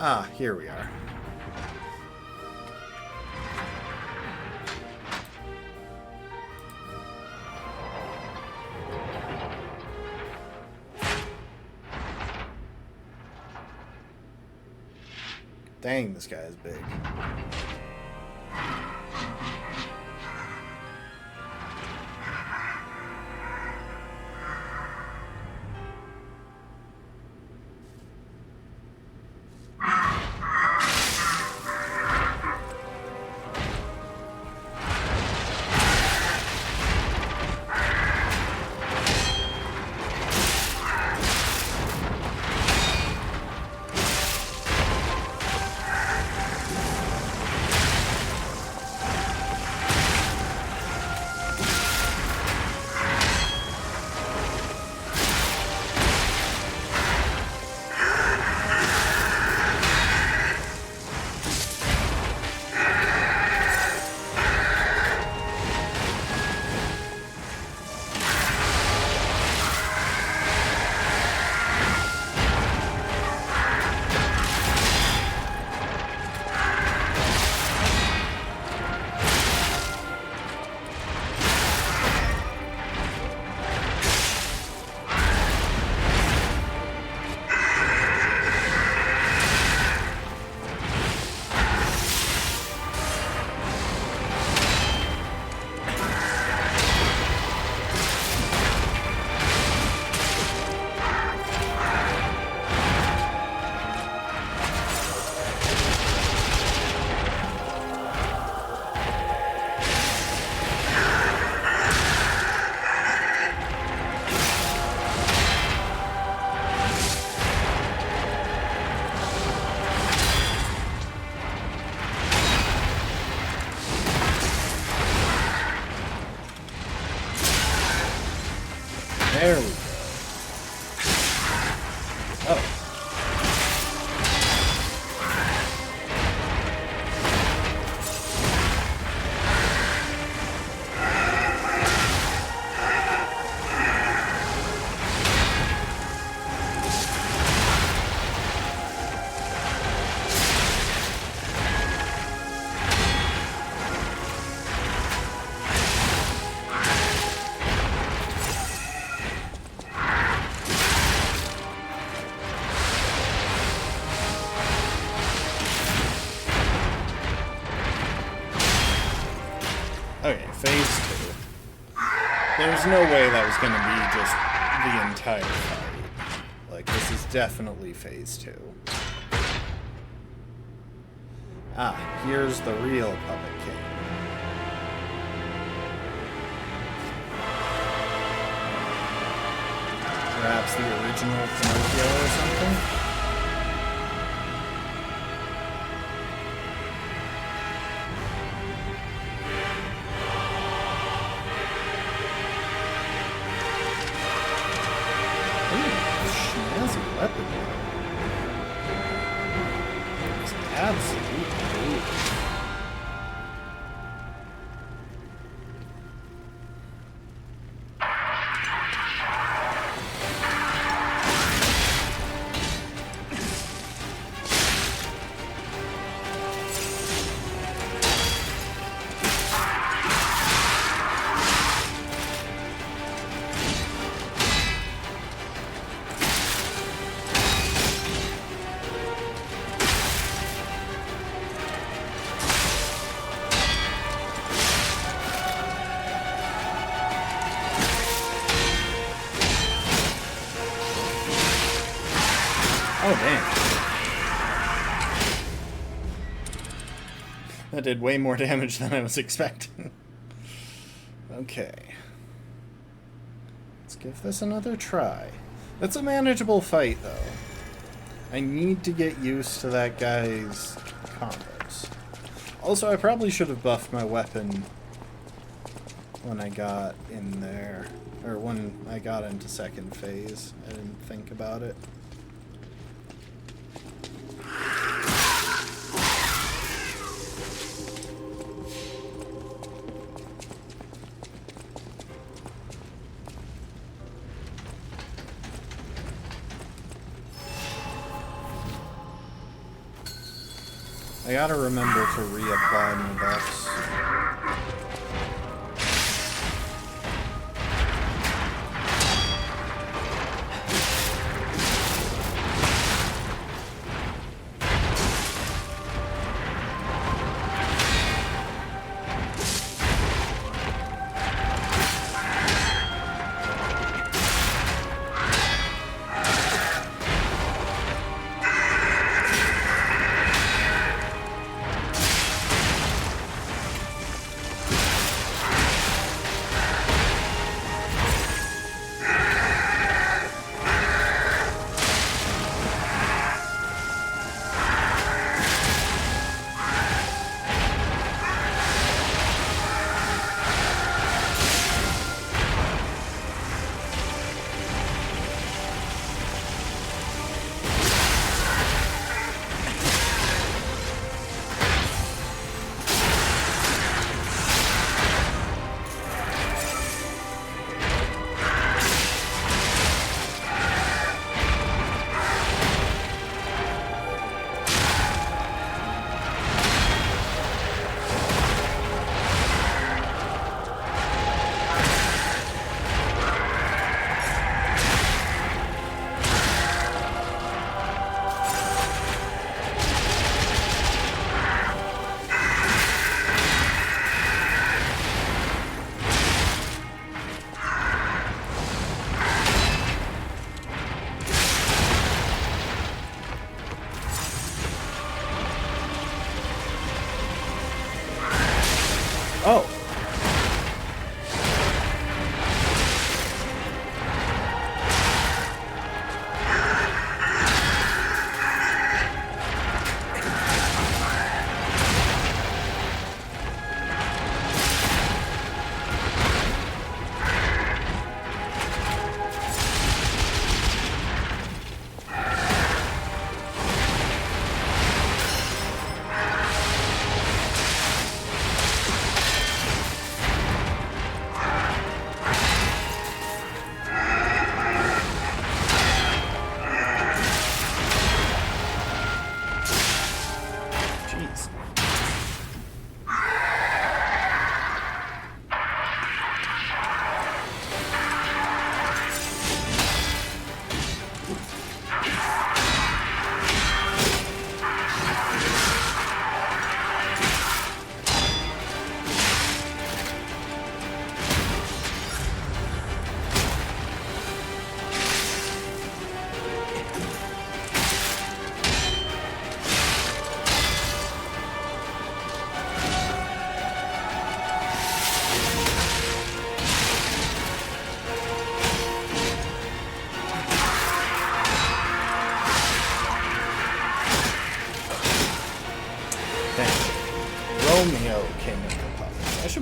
[SPEAKER 1] Ah, here we are. Dang, this guy is big. There we go. Oh. Okay, phase 2. There's no way that was going to be just the entire fight. Like, this is definitely phase 2. Ah, here's the real Puppet King. Perhaps the original Pinocchio or something? Weapon. It's absolutely cool. Oh, damn. That did way more damage than I was expecting. Okay. Let's give this another try. That's a manageable fight, though. I need to get used to that guy's combos. Also, I probably should have buffed my weapon when I got in there. Or when I got into second phase. I didn't think about it. I gotta remember to reapply my buffs.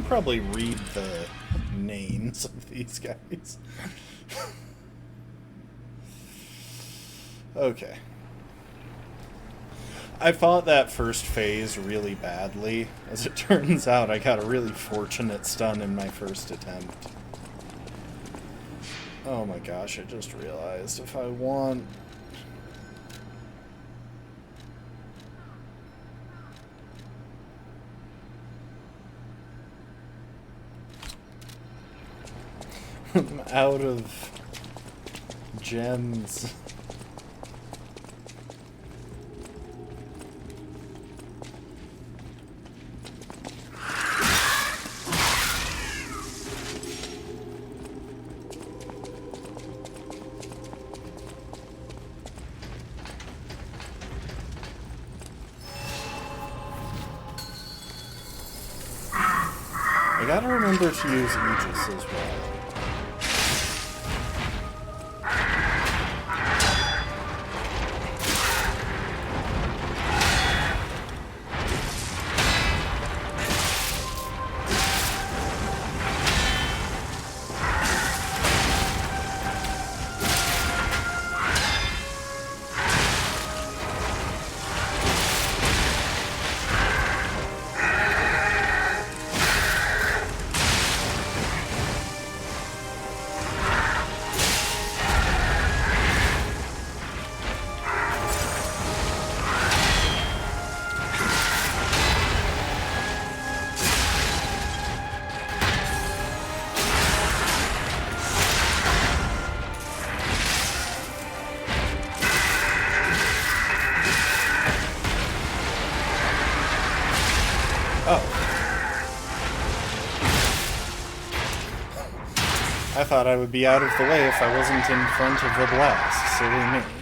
[SPEAKER 1] probably read the names of these guys. Okay. I fought that first phase really badly. As it turns out, I got a really fortunate stun in my first attempt. Oh my gosh, I just realized if I want... I'm out of gems. I gotta remember to use Aegis as well. I thought I would be out of the way if I wasn't in front of the blast. Silly me.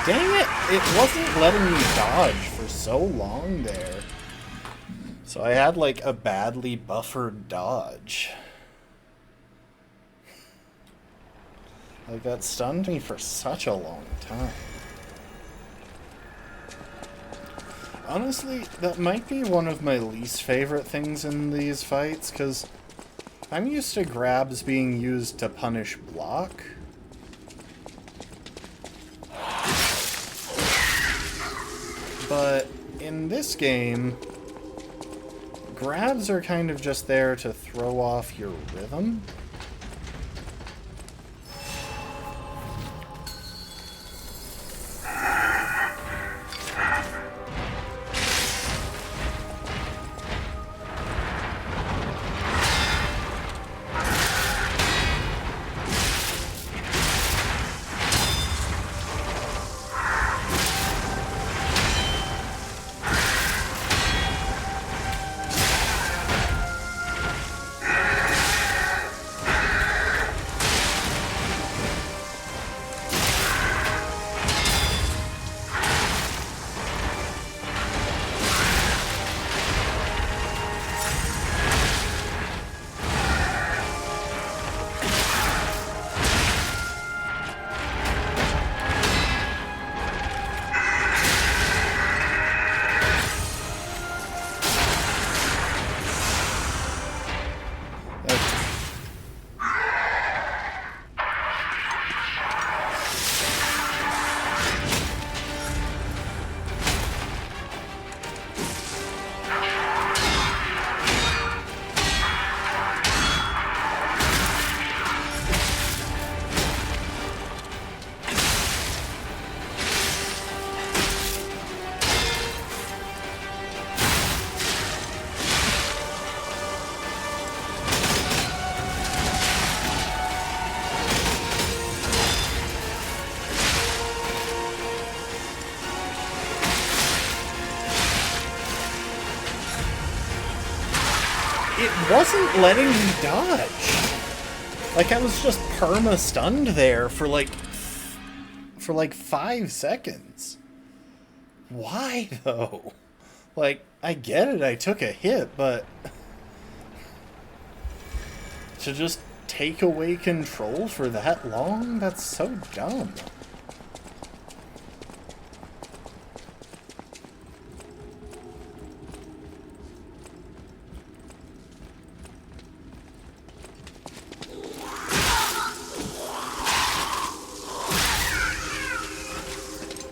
[SPEAKER 1] Dang it! It wasn't letting me dodge for so long there. So I had like a badly buffered dodge. Like that stunned me for such a long time. Honestly, that might be one of my least favorite things in these fights, because I'm used to grabs being used to punish block. But in this game, grabs are kind of just there to throw off your rhythm. wasn't letting me dodge. Like, I was just perma-stunned there for like 5 seconds. Why, though? Like, I get it, I took a hit, but to just take away control for that long? That's so dumb.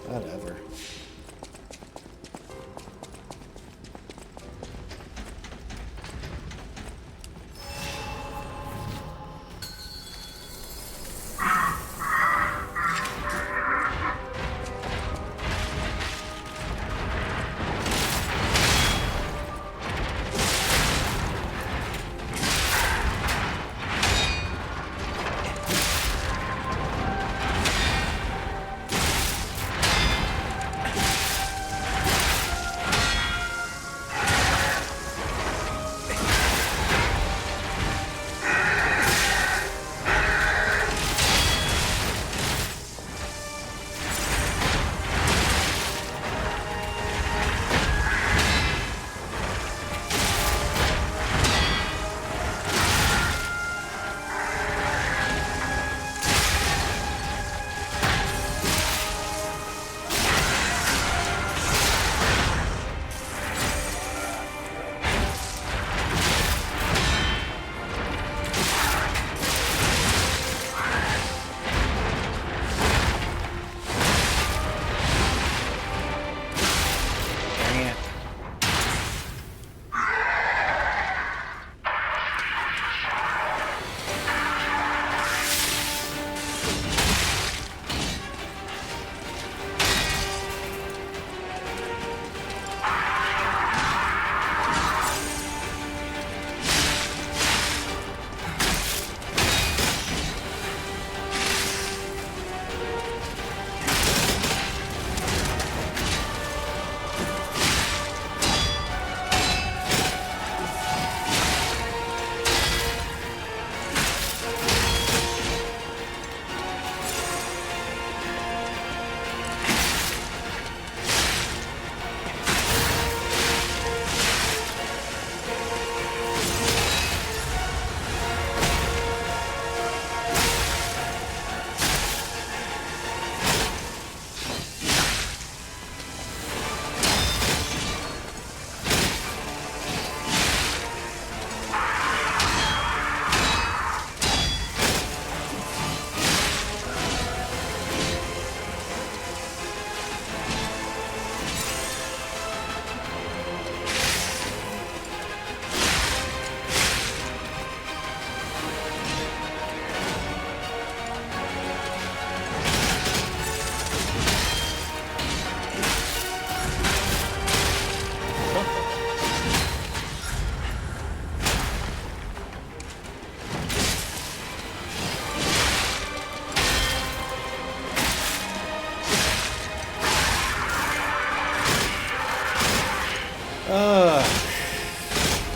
[SPEAKER 1] Whatever.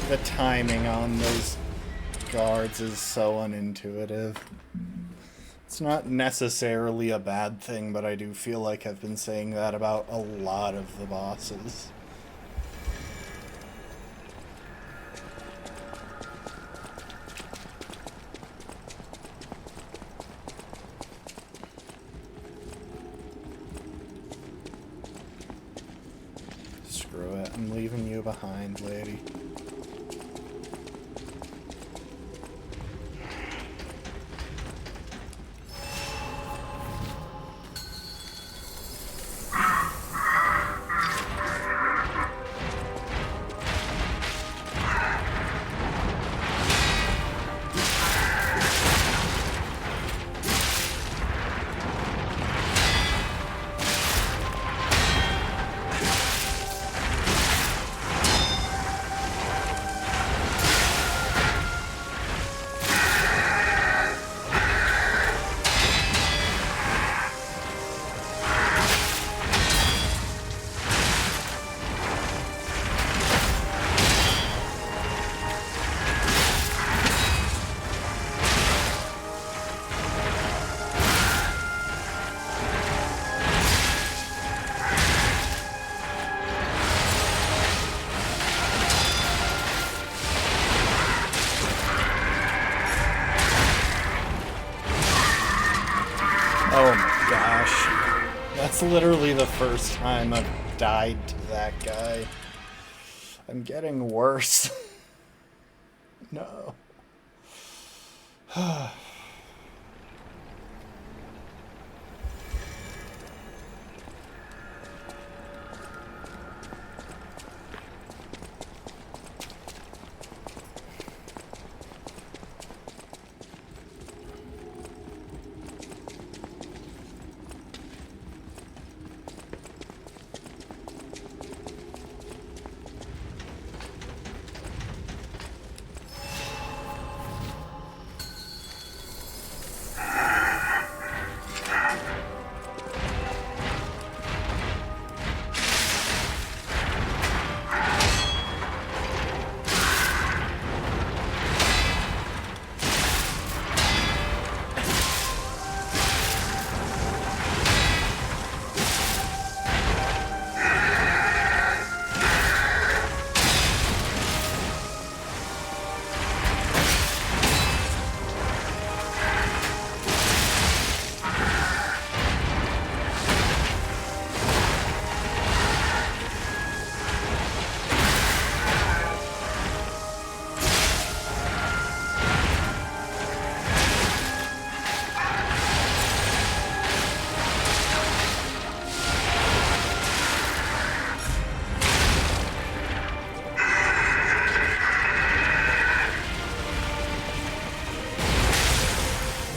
[SPEAKER 1] The timing on those guards is so unintuitive. It's not necessarily a bad thing, but I do feel like I've been saying that about a lot of the bosses. Screw it, I'm leaving you behind, lady. Oh my gosh. That's literally the first time I've died to that guy. I'm getting worse. No.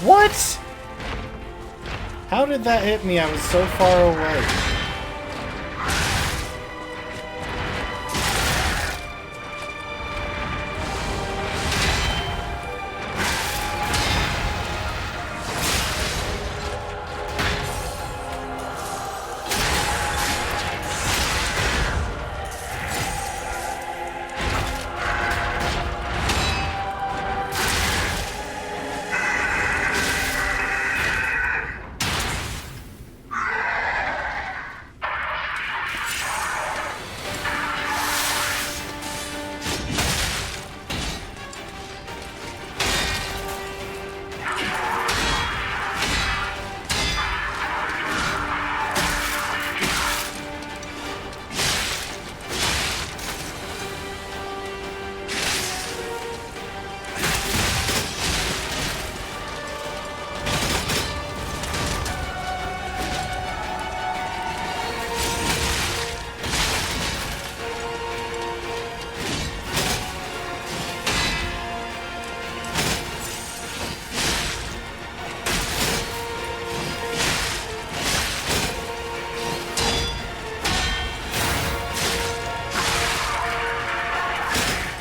[SPEAKER 1] What? How did that hit me? I was so far away.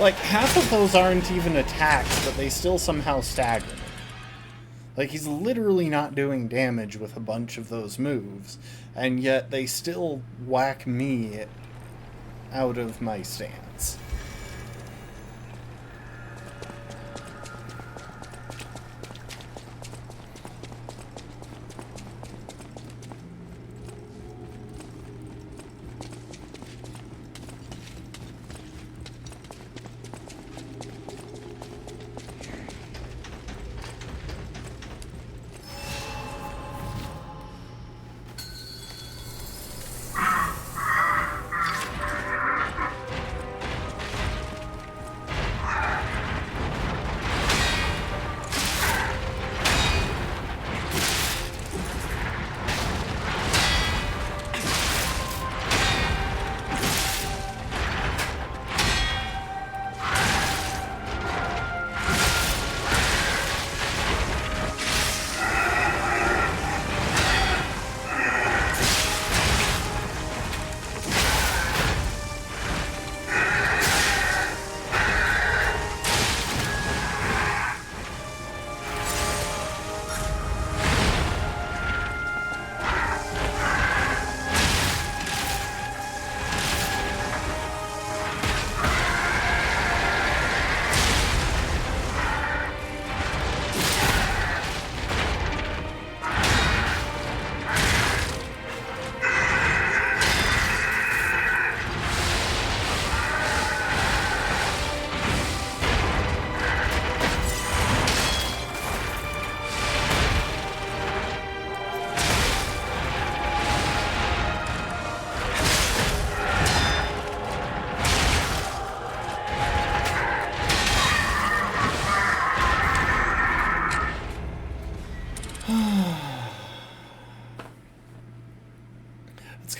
[SPEAKER 1] Like, half of those aren't even attacks, but they still somehow stagger me. Like, he's literally not doing damage with a bunch of those moves, and yet they still whack me out of my stance.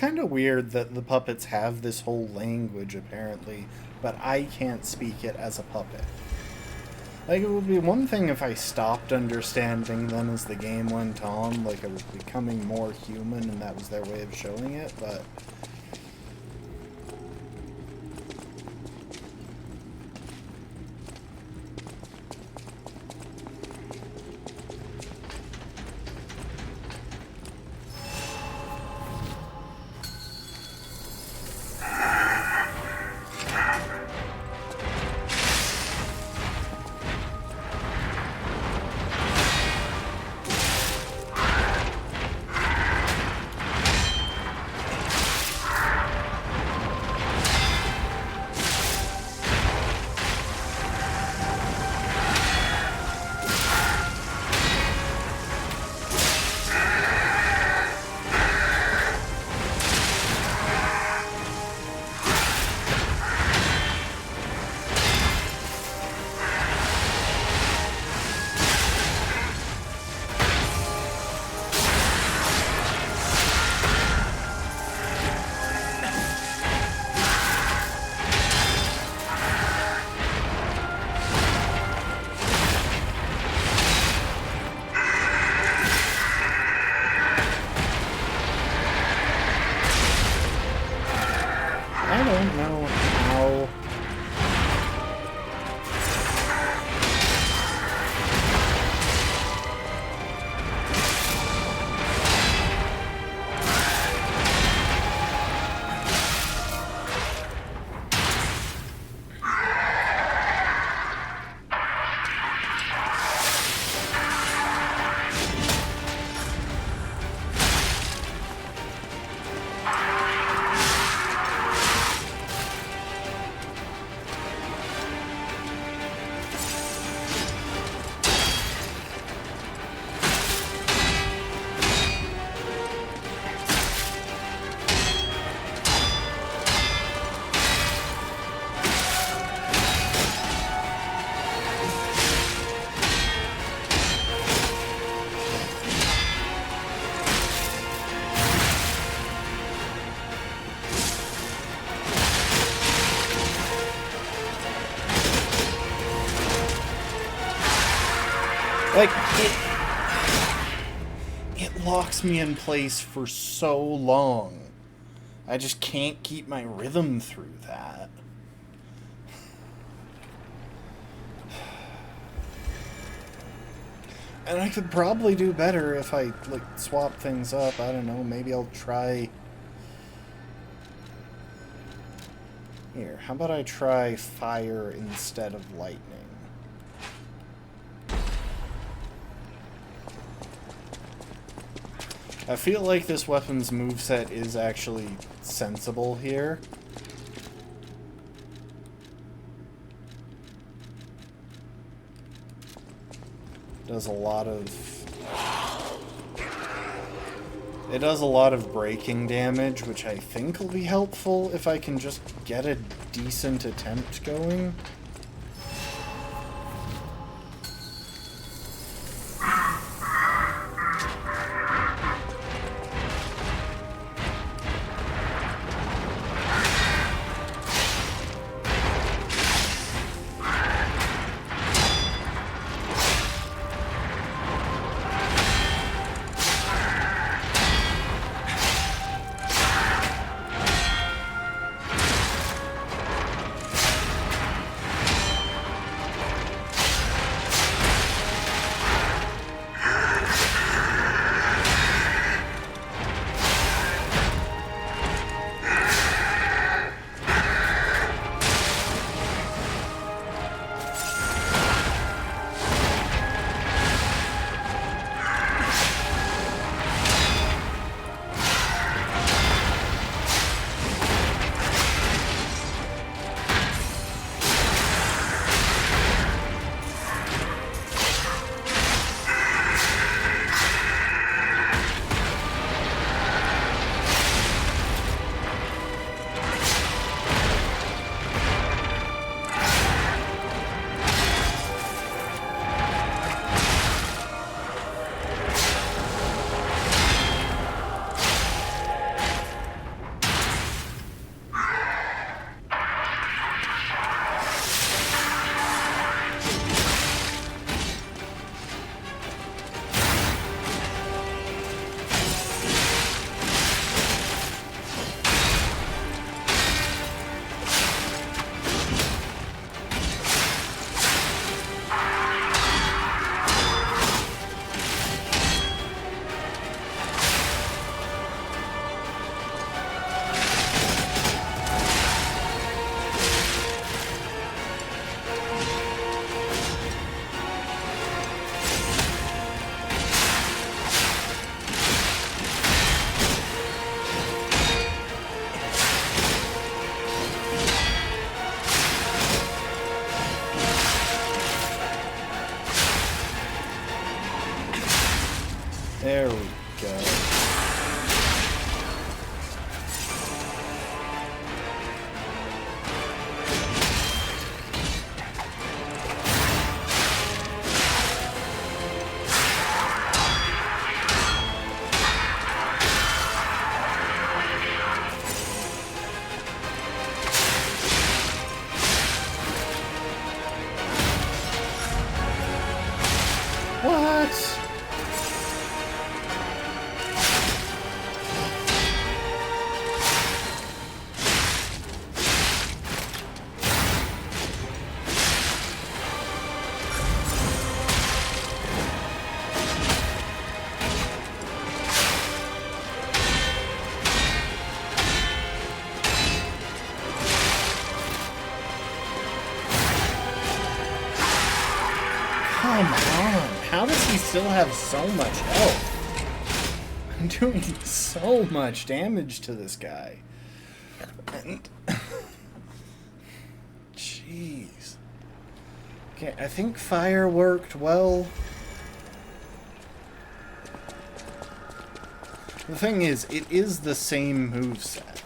[SPEAKER 1] kind of weird that the puppets have this whole language, apparently, but I can't speak it as a puppet. Like, it would be one thing if I stopped understanding them as the game went on, like I was becoming more human and that was their way of showing it, but... I don't know how... Like, it locks me in place for so long. I just can't keep my rhythm through that. And I could probably do better if I, like, swap things up. I don't know, maybe I'll try... Here, how about I try fire instead of lightning? I feel like this weapon's moveset is actually sensible here. Does a lot of... It does a lot of breaking damage, which I think will be helpful if I can just get a decent attempt going. go. What? Come on, how does he still have so much health? I'm doing so much damage to this guy. And jeez. Okay, I think fire worked well. The thing is, it is the same moveset.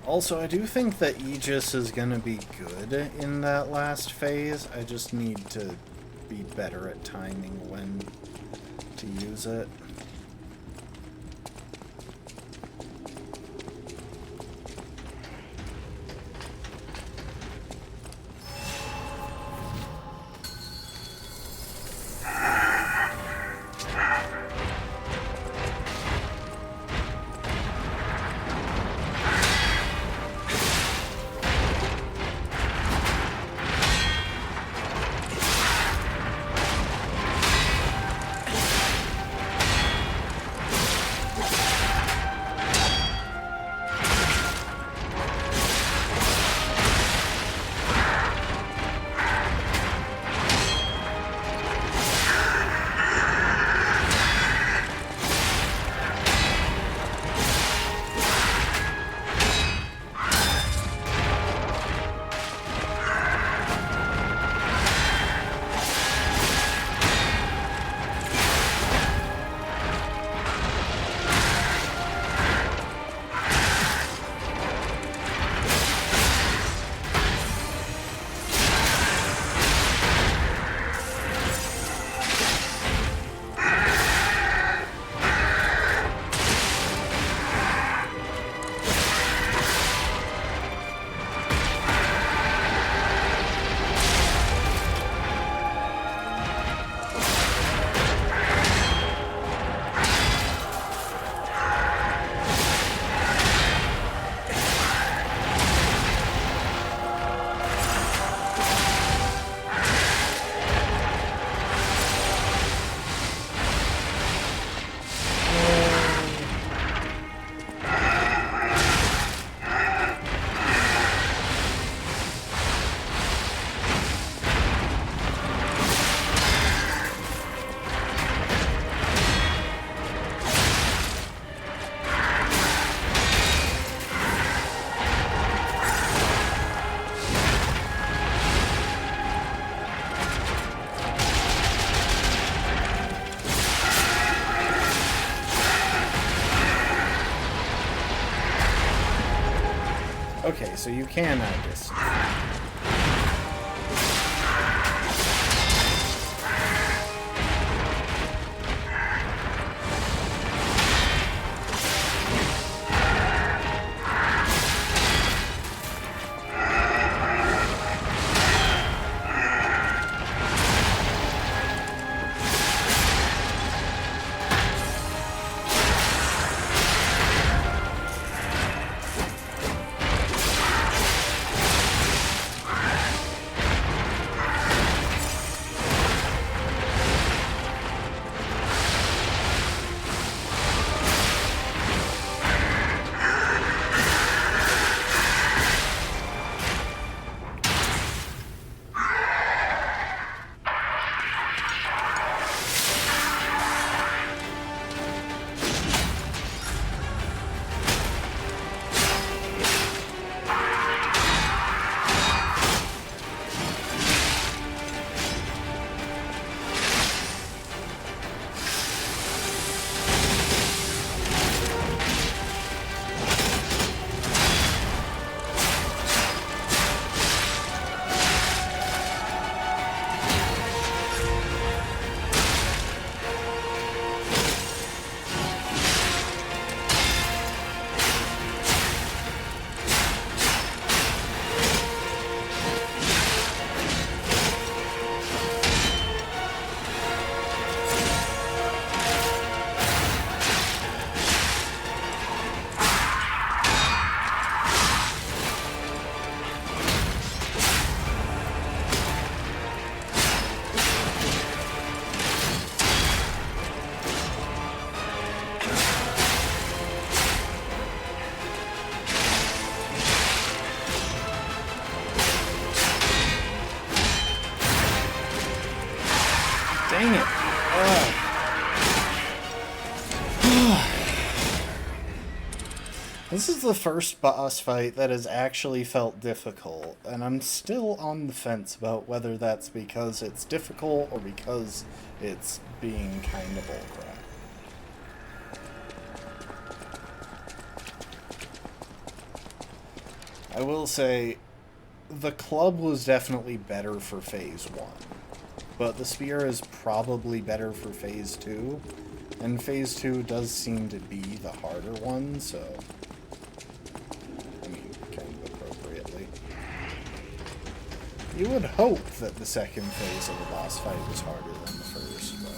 [SPEAKER 1] Also, I do think that Aegis is gonna be good in that last phase. I just need to be better at timing when to use it. Okay, so you can this. This is the first boss fight that has actually felt difficult, and I'm still on the fence about whether that's because it's difficult or because it's being kind of bullcrap. I will say, the club was definitely better for Phase 1, but the spear is probably better for Phase 2, and Phase 2 does seem to be the harder one, so... I mean, kind of appropriately. You would hope that the second phase of the boss fight was harder than the first, but...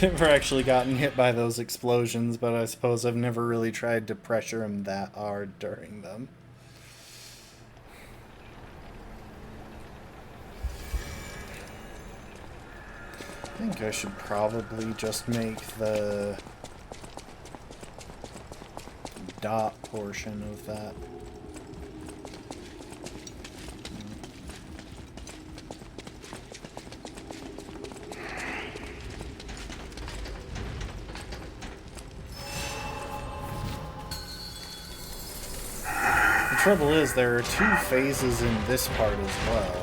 [SPEAKER 1] Never actually gotten hit by those explosions, but I suppose I've never really tried to pressure him that hard during them. I think I should probably just make the dot portion of that. The trouble is, there are 2 phases in this part as well.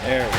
[SPEAKER 1] There we go.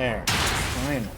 [SPEAKER 1] There, finally.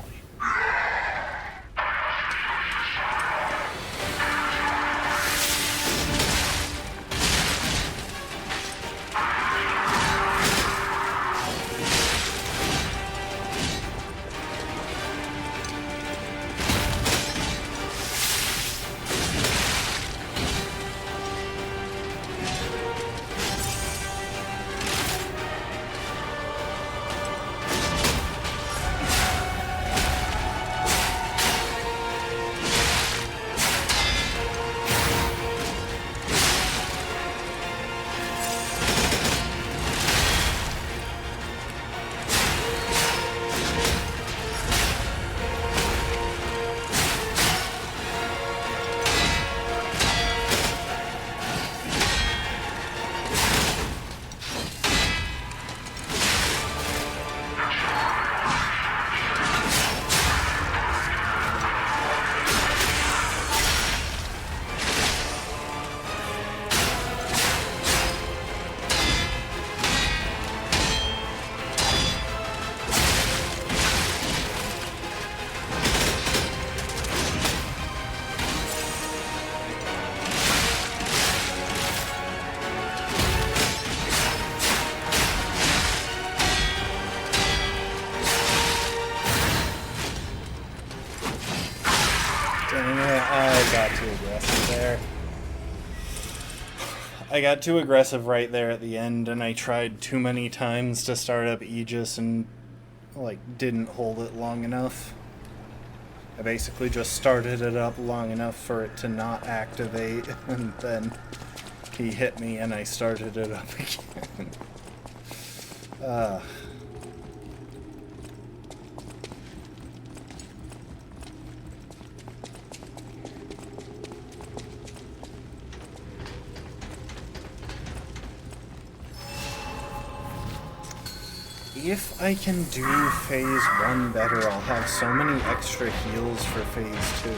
[SPEAKER 1] I got too aggressive right there at the end, and I tried too many times to start up Aegis and, like, didn't hold it long enough. I basically just started it up long enough for it to not activate, and then he hit me and I started it up again. If I can do Phase 1 better, I'll have so many extra heals for Phase 2.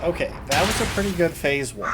[SPEAKER 1] Okay, that was a pretty good Phase 1.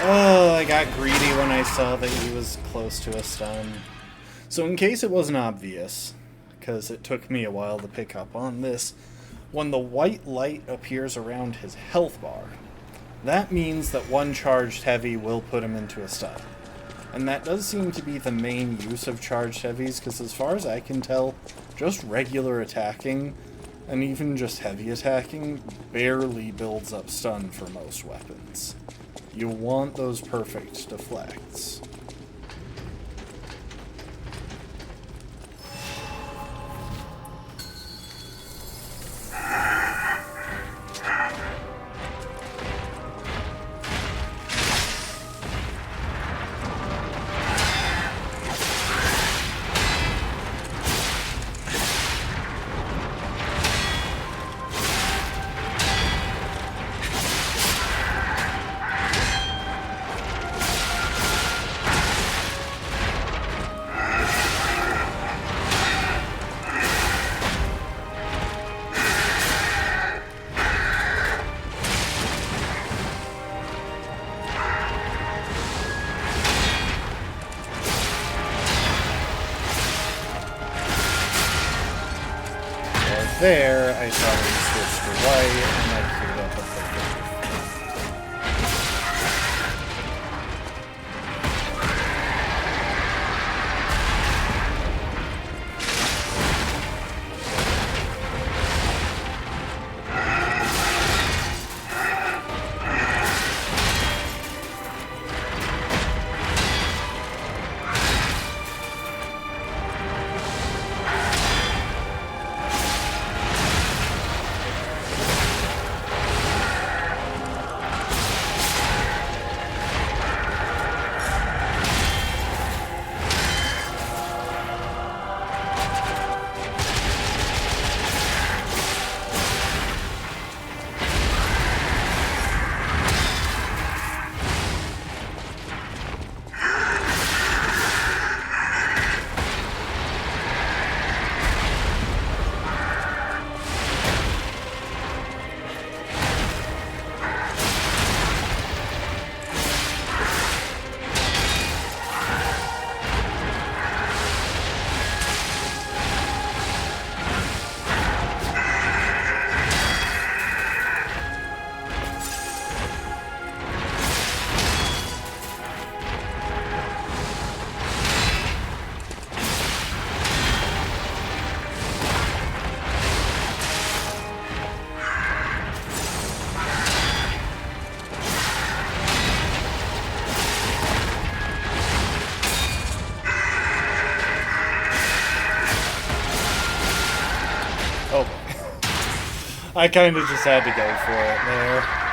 [SPEAKER 1] Oh, I got greedy when I saw that he was close to a stun. So in case it wasn't obvious, because it took me a while to pick up on this, when the white light appears around his health bar, that means that one charged heavy will put him into a stun. And that does seem to be the main use of charged heavies, because as far as I can tell, just regular attacking, and even just heavy attacking, barely builds up stun for most weapons. You want those perfect deflects. There, I saw he switched to white, and I queued up a third. I kind of just had to go for it there.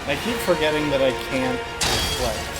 [SPEAKER 1] I keep forgetting that I can't reflect.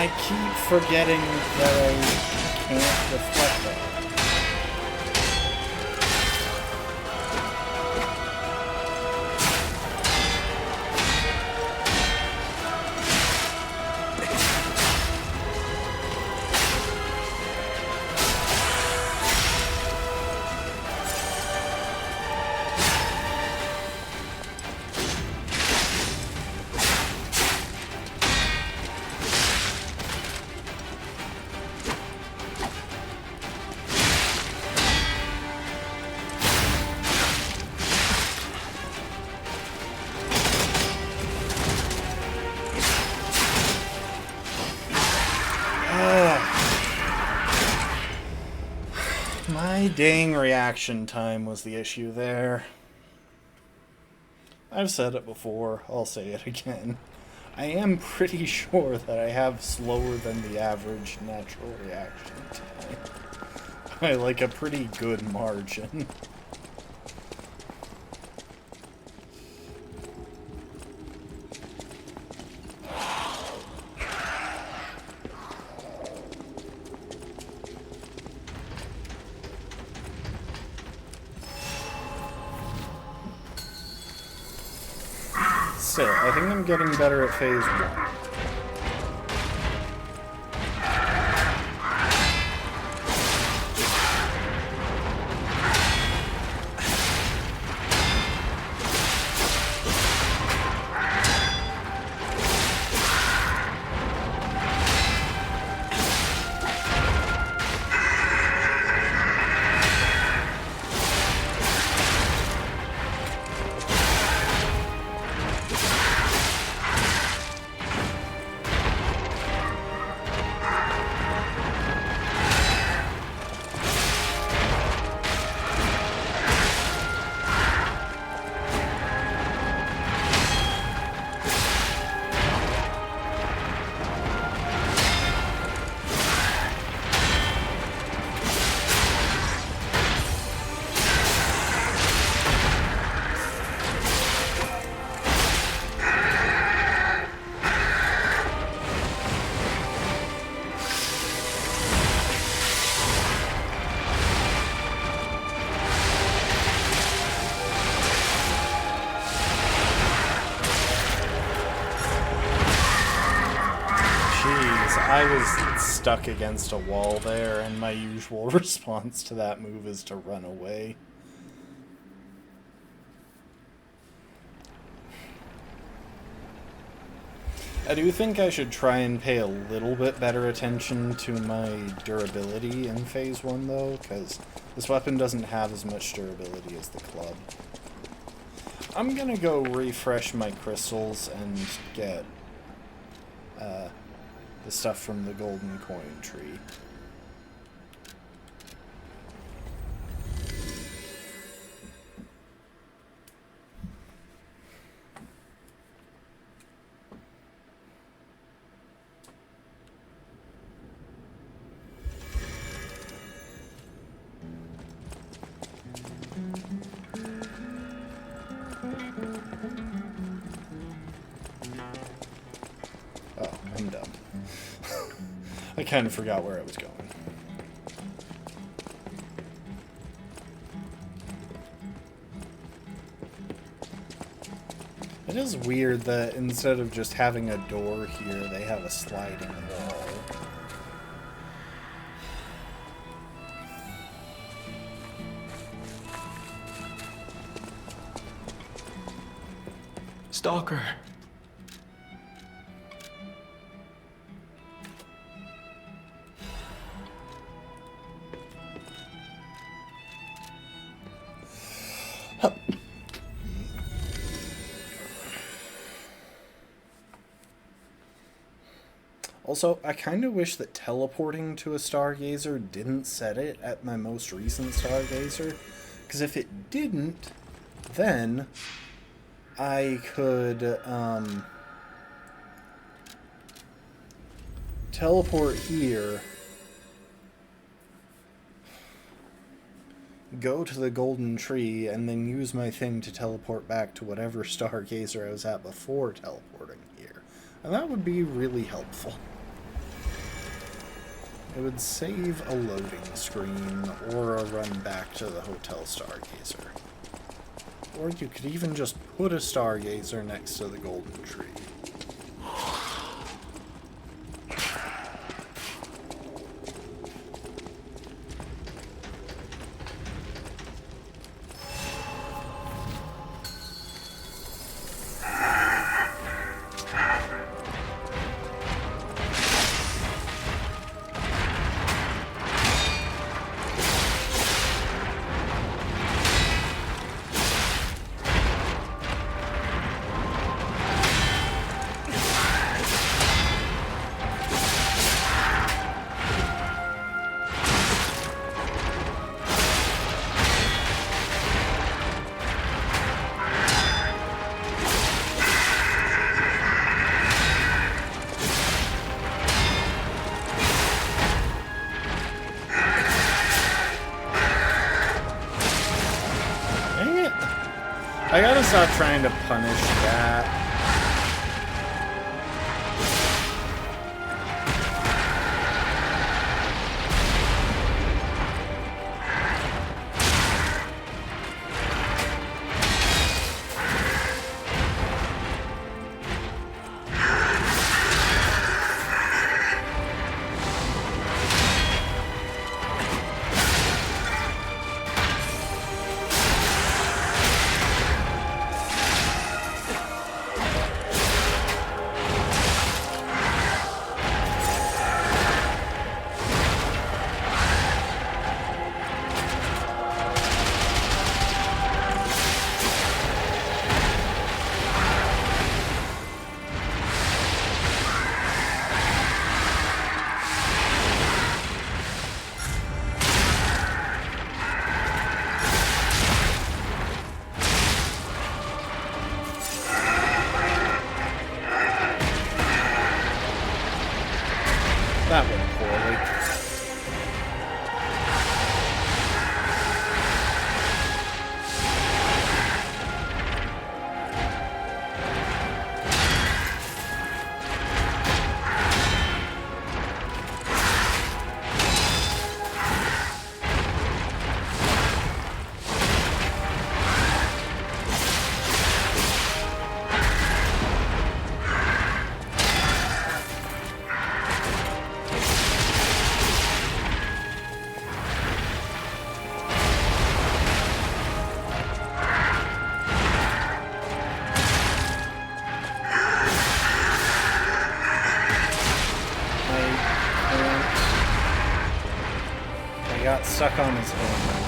[SPEAKER 1] I keep forgetting that I can't deflect that. My dang reaction time was the issue there. I've said it before, I'll say it again. I am pretty sure that I have slower than the average natural reaction time. By like a pretty good margin. Still, I think I'm getting better at phase 1. I was stuck against a wall there, and my usual response to that move is to run away. I do think I should try and pay a little bit better attention to my durability in phase 1, though, because this weapon doesn't have as much durability as the club. I'm gonna go refresh my crystals and get the stuff from the golden coin tree. Oh, I'm dumb. I kind of forgot where I was going. It is weird that instead of just having a door here, they have a sliding wall.
[SPEAKER 4] Stalker.
[SPEAKER 1] Also, I kind of wish that teleporting to a Stargazer didn't set it at my most recent Stargazer, because if it didn't, then I could teleport here, go to the golden tree, and then use my thing to teleport back to whatever Stargazer I was at before teleporting here. And that would be really helpful. it would save a loading screen or a run back to the Hotel Stargazer. Or you could even just put a Stargazer next to the golden tree. I gotta stop trying to punish that. That went poorly. Got stuck on his own.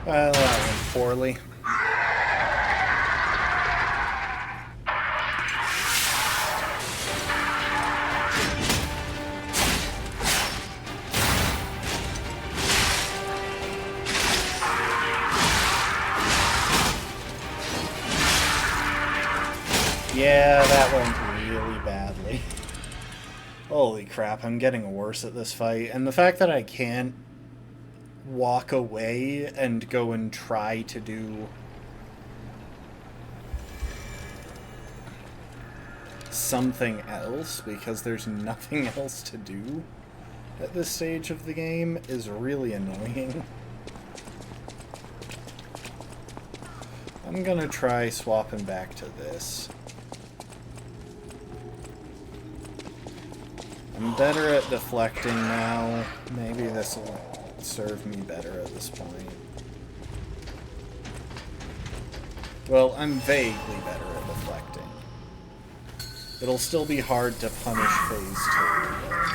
[SPEAKER 1] Well, that went poorly. Yeah, that went really badly. Holy crap, I'm getting worse at this fight. And the fact that I can't walk away and go and try to do something else because there's nothing else to do at this stage of the game is really annoying. I'm gonna try swapping back to this. I'm better at deflecting now. Maybe this will serve me better at this point. Well, I'm vaguely better at deflecting. It'll still be hard to punish phase 2, but...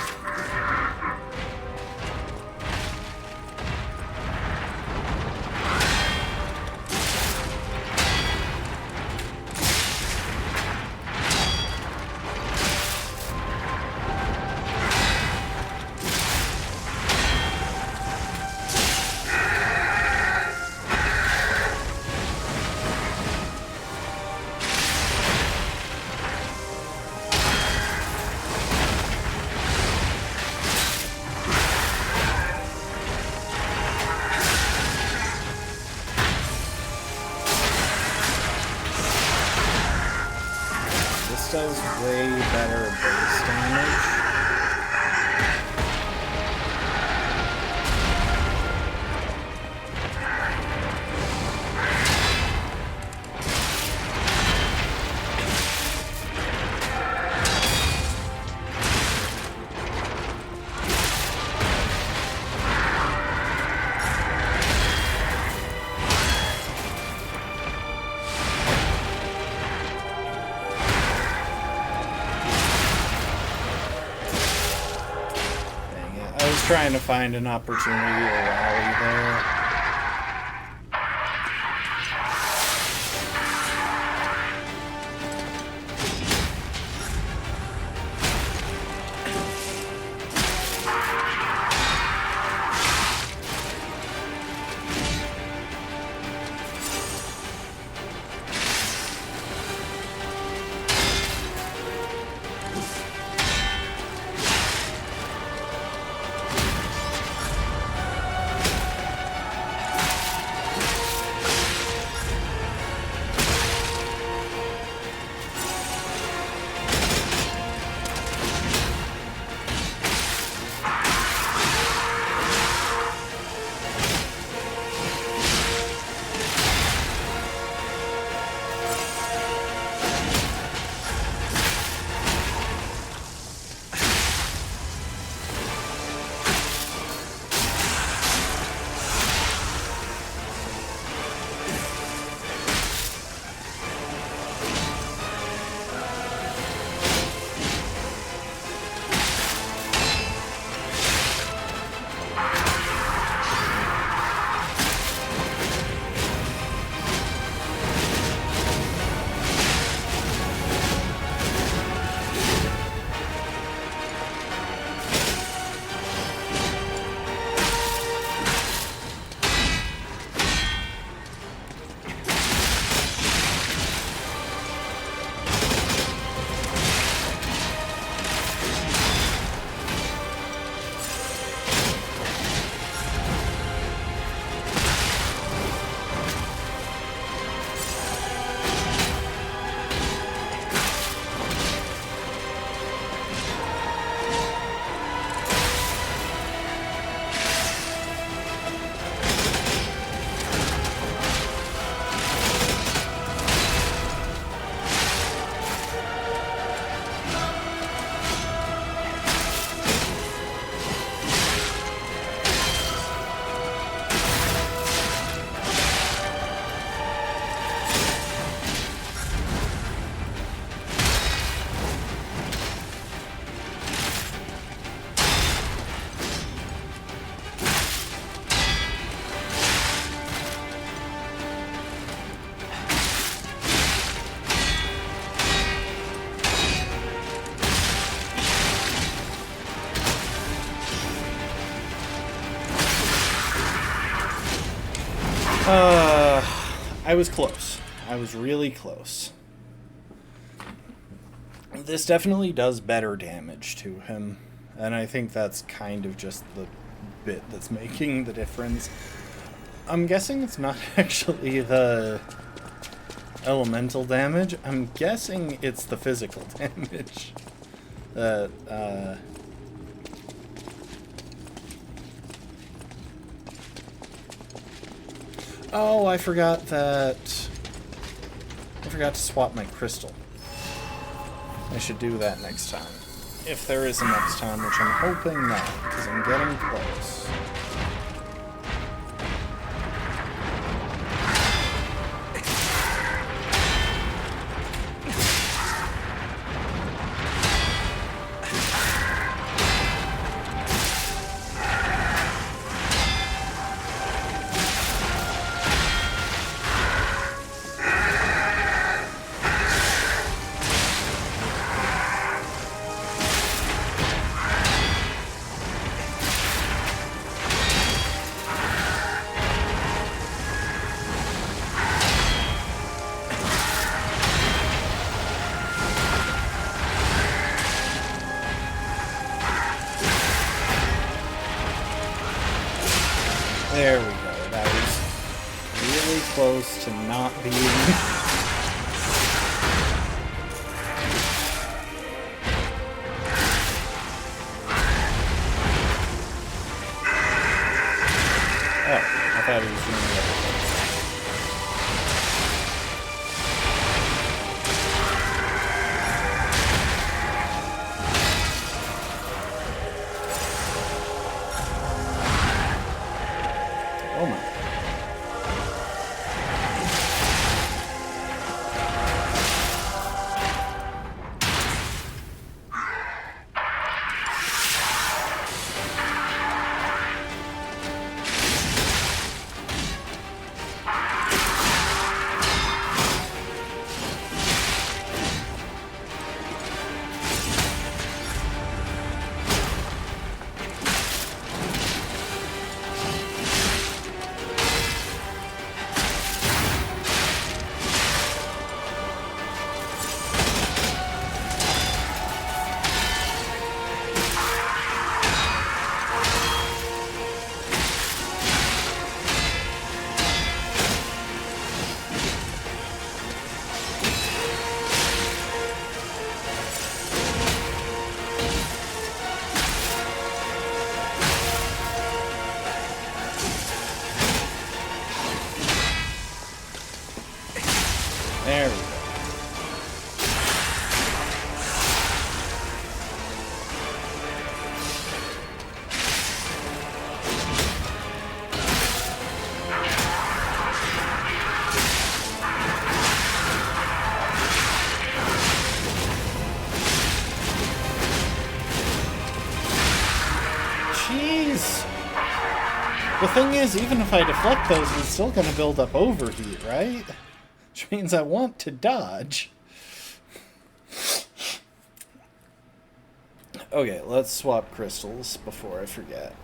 [SPEAKER 1] does way better base damage. Trying to find an opportunity to rally there. I was close. I was really close. This definitely does better damage to him, and I think that's kind of just the bit that's making the difference. I'm guessing it's not actually the elemental damage. I'm guessing it's the physical damage that, Oh, I forgot that... I forgot to swap my crystal. I should do that next time. If there is a next time, which I'm hoping not, because I'm getting close. There we go. That was really close to not being... The thing is, even if I deflect those, it's still going to build up overheat, right? Which means I want to dodge. Okay, let's swap crystals before I forget.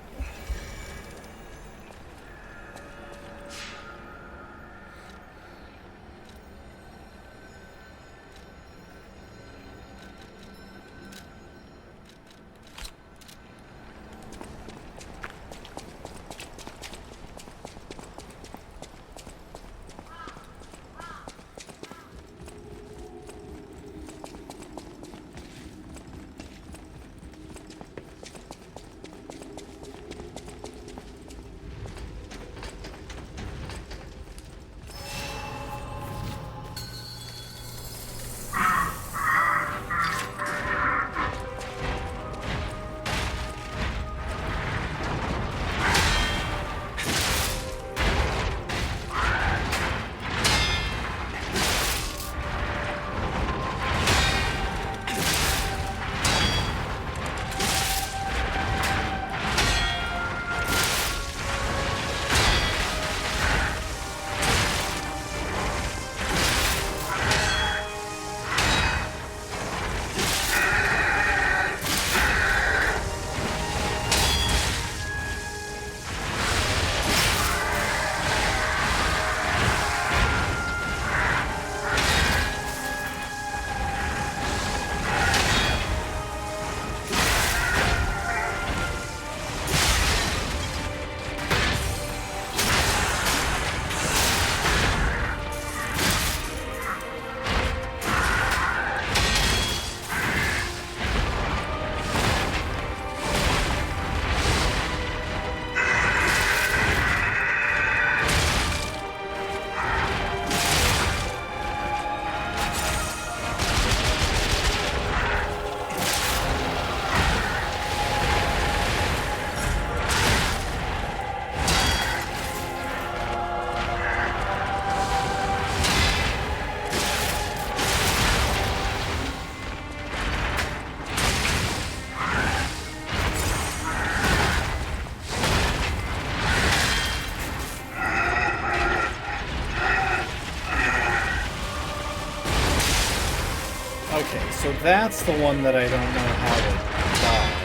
[SPEAKER 1] Okay, so that's the one that I don't know how to dodge.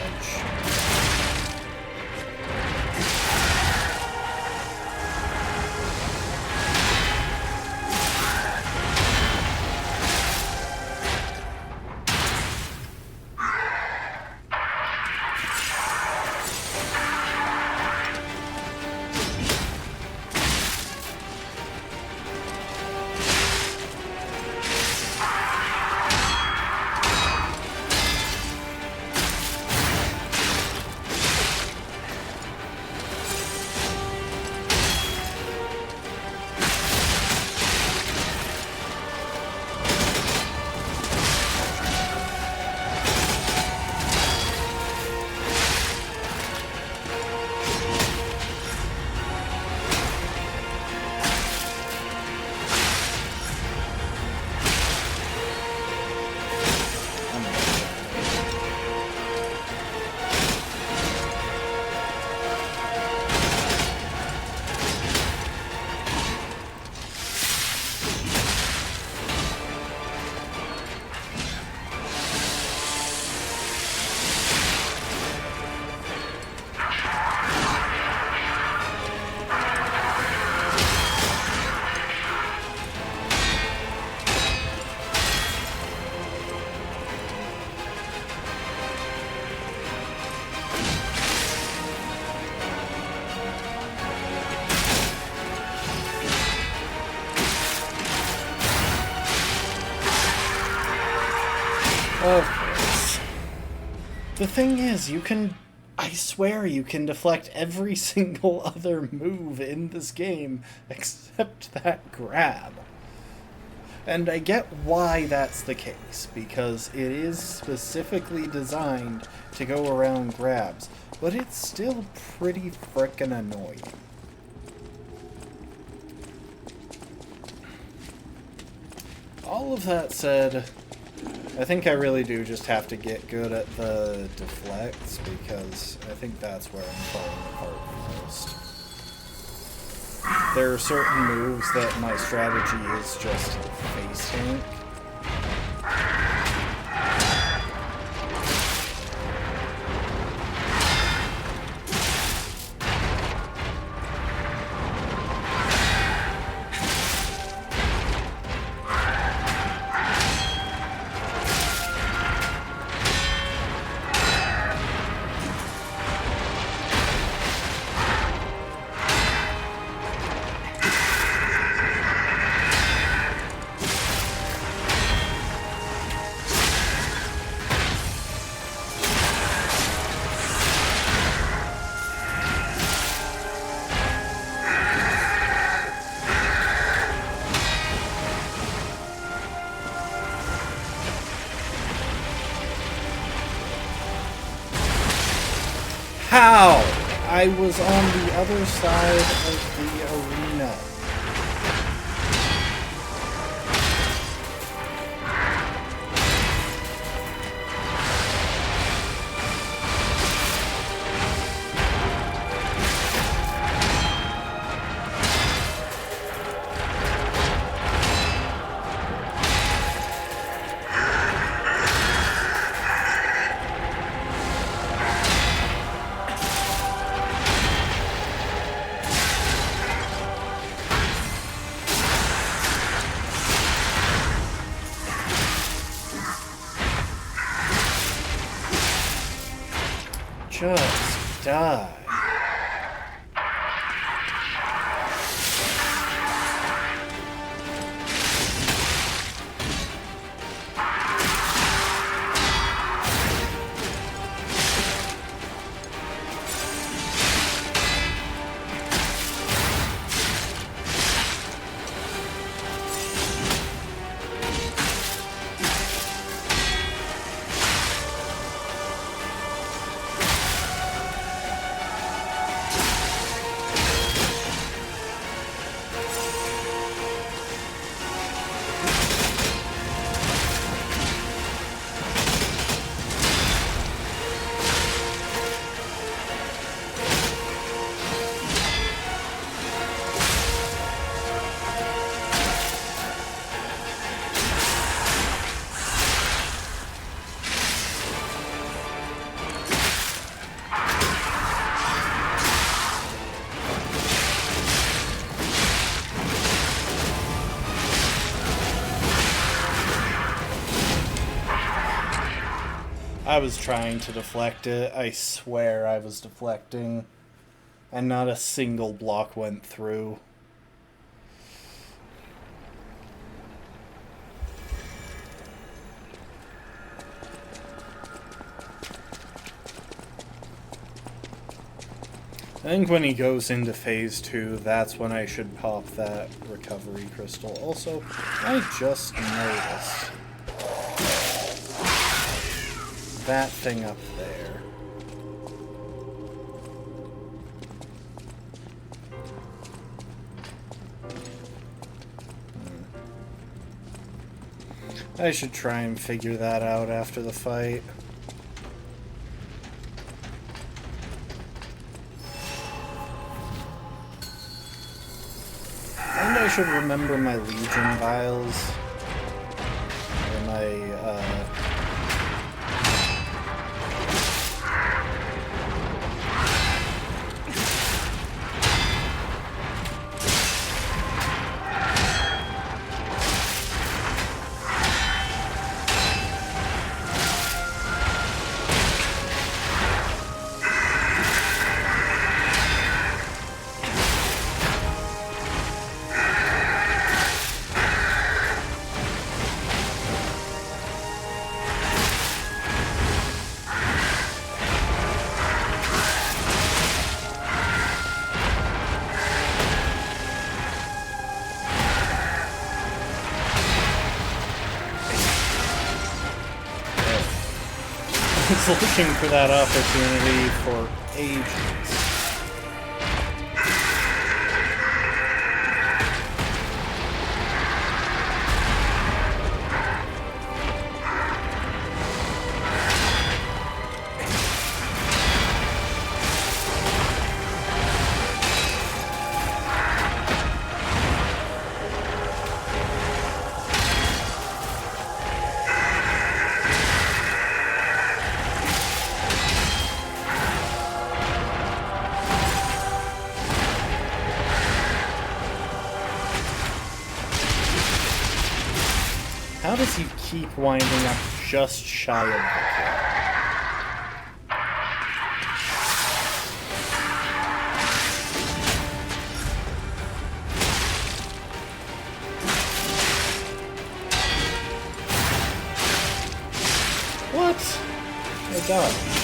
[SPEAKER 1] Of course. The thing is, you can... I swear you can deflect every single other move in this game except that grab. And I get why that's the case, because it is specifically designed to go around grabs, but it's still pretty frickin' annoying. All of that said, I think I really do just have to get good at the deflects, because I think that's where I'm falling apart the most. There are certain moves that my strategy is just face tank. How? I was on the other side of the arena. Just die. I was trying to deflect it. I swear I was deflecting. And not a single block went through. I think when he goes into phase 2, that's when I should pop that recovery crystal. Also, I just noticed that thing up there. I should try and figure that out after the fight. And I should remember my Legion vials. Or my, I was looking for that opportunity for ages. keep winding up just shy of the kill. What? I dodged.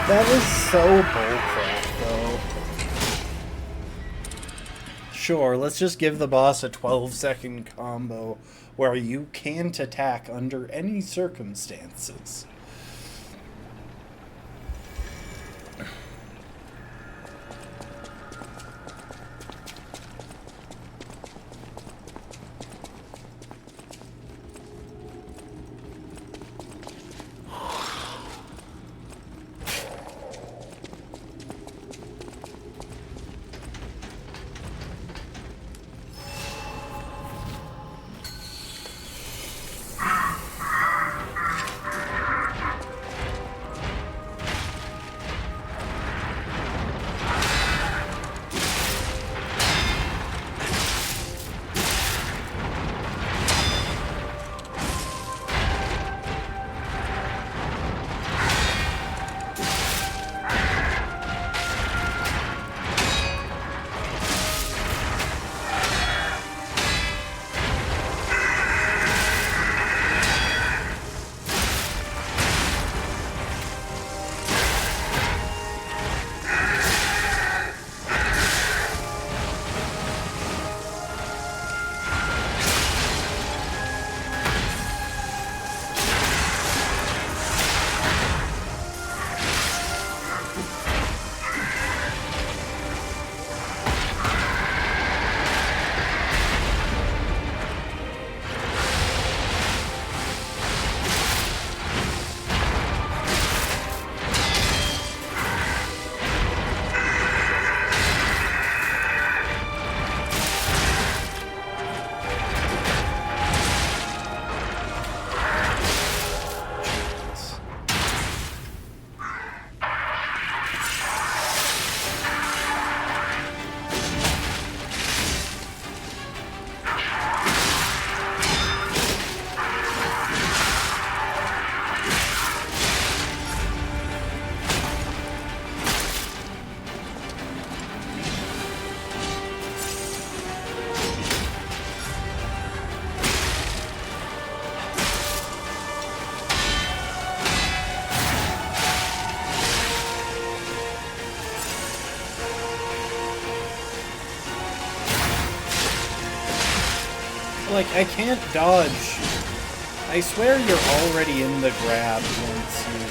[SPEAKER 1] That was so bullcrap, though. Sure, let's just give the boss a 12-second combo where you can't attack under any circumstances. Like, I can't dodge. I swear you're already in the grab once you...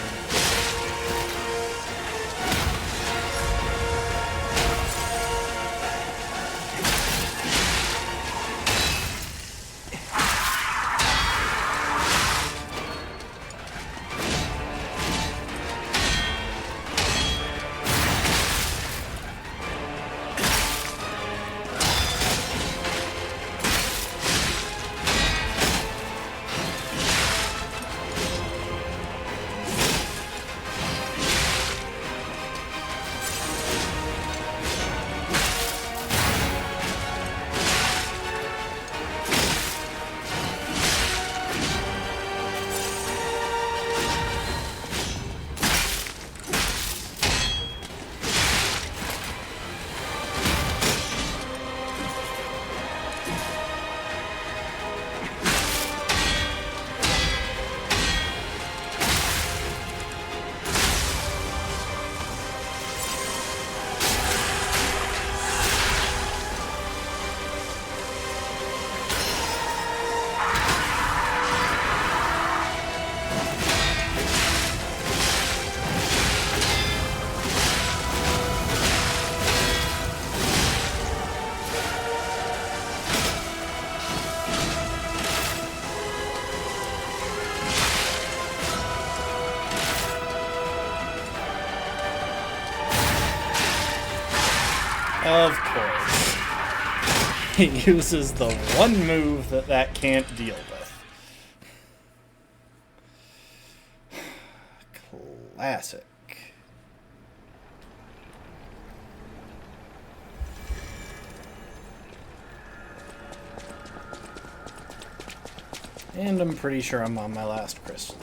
[SPEAKER 1] Of course. He uses the one move that can't deal with. Classic. And I'm pretty sure I'm on my last crystal.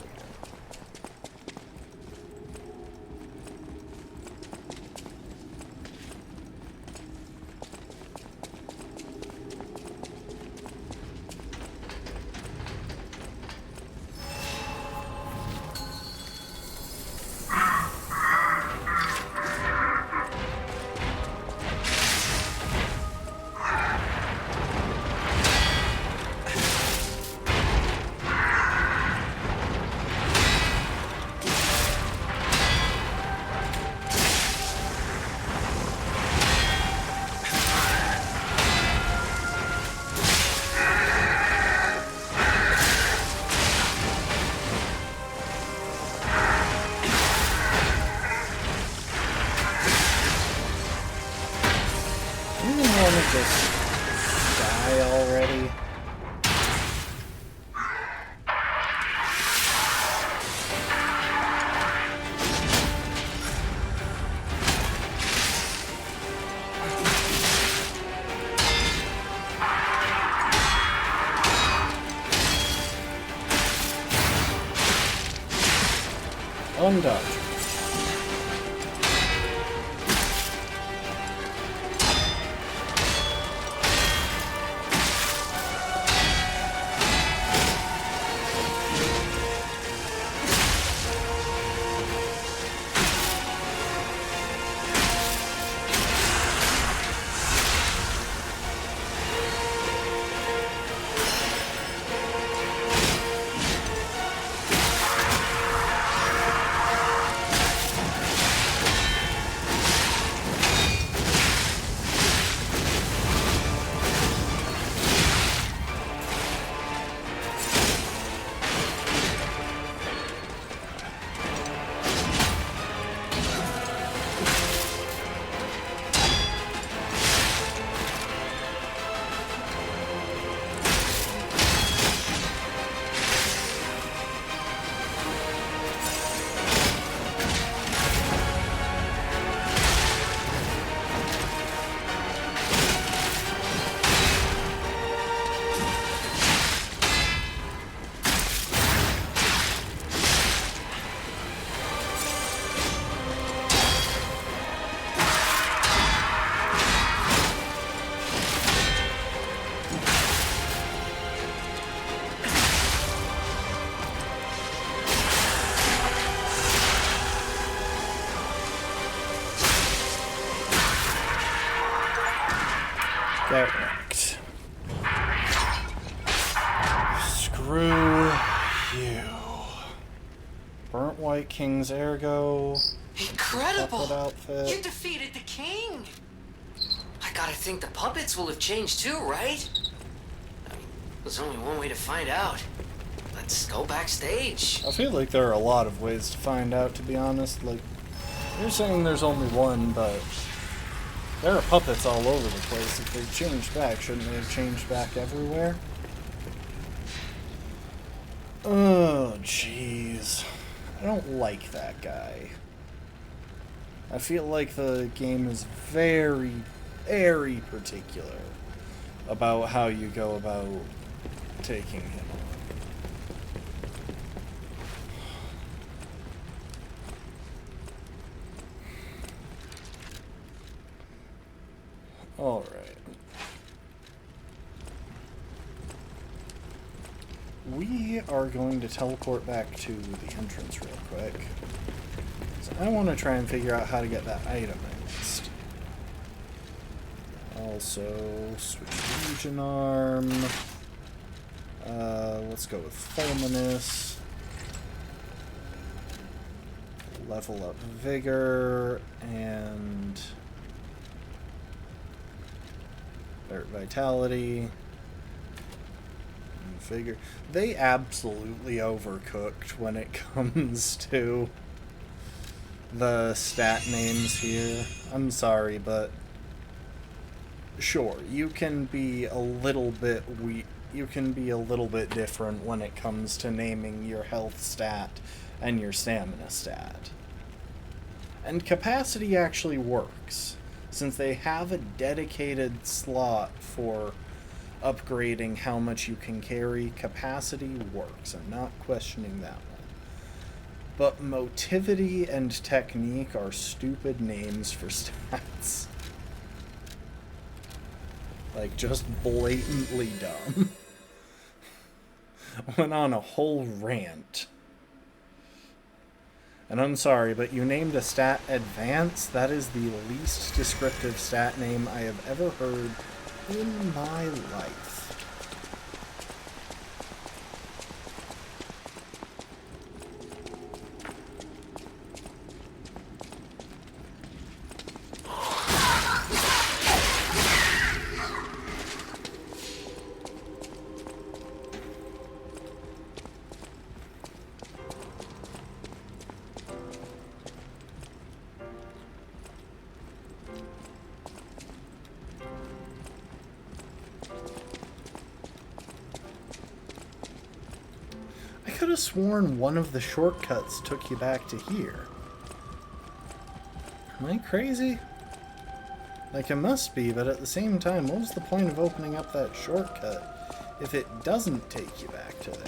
[SPEAKER 1] Just die already. Undodge. Get wrecked. Screw you. Burnt White King's Ergo.
[SPEAKER 3] Incredible!
[SPEAKER 1] Outfit.
[SPEAKER 3] You defeated the king! I gotta think the puppets will have changed too, right? I mean, there's only one way to find out. Let's go backstage.
[SPEAKER 1] I feel like there are a lot of ways to find out, to be honest. Like, you're saying there's only one, but there are puppets all over the place. If they've changed back, shouldn't they have changed back everywhere? Oh, jeez. I don't like that guy. I feel like the game is very, very particular about how you go about taking him on. Alright. We are going to teleport back to the entrance real quick. So I want to try and figure out how to get that item next. Also, switch Legion Arm. Let's go with Fulminous. Level up Vigor and Vitality. And Vigor. They absolutely overcooked when it comes to the stat names here. I'm sorry, but sure, you can be a little bit different when it comes to naming your health stat and your stamina stat. And capacity actually works, since they have a dedicated slot for upgrading how much you can carry. Capacity works. I'm not questioning that one. But motivity and technique are stupid names for stats. Like, just blatantly dumb. Went on a whole rant. And I'm sorry, but you named a stat Advance? That is the least descriptive stat name I have ever heard in my life. I could have sworn one of the shortcuts took you back to here. Am I crazy? Like, it must be, but at the same time, what was the point of opening up that shortcut if it doesn't take you back to there?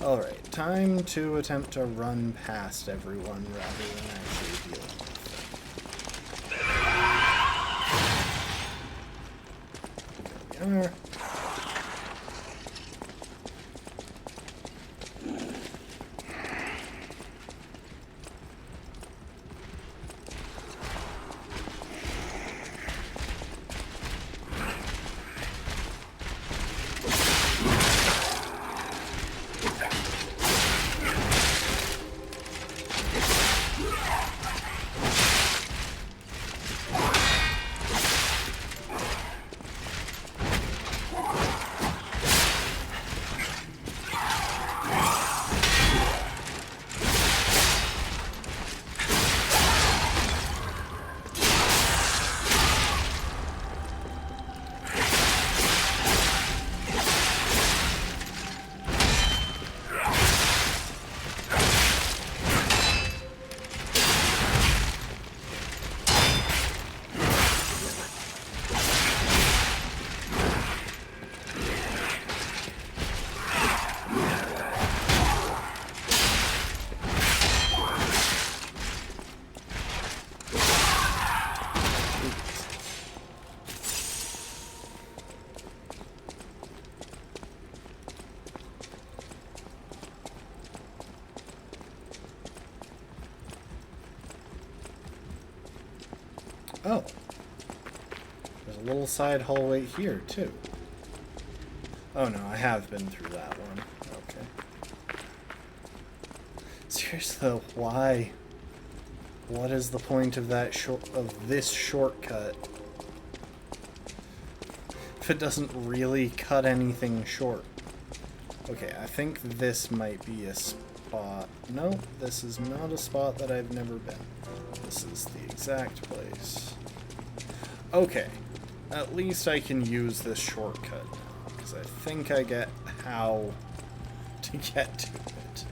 [SPEAKER 1] Alright, time to attempt to run past everyone rather than actually dealing with them. There we are. Oh. There's a little side hallway here, too. Oh no, I have been through that one. Okay. Seriously though, why? What is the point of that this shortcut? If it doesn't really cut anything short. Okay, I think this might be a spot. No, this is not a spot that I've never been. This is the exact place. Okay, at least I can use this shortcut now, because I think I get how to get to it.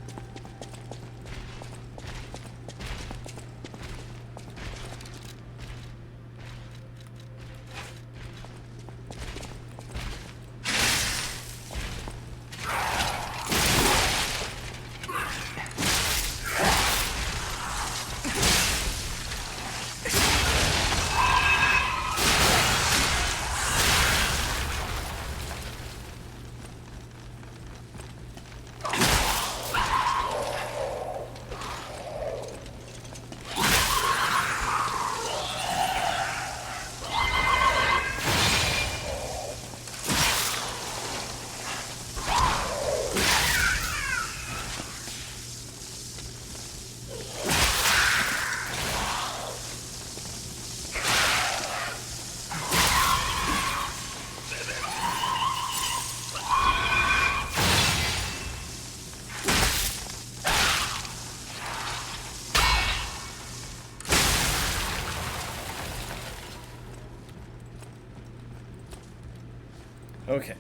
[SPEAKER 1] Okay.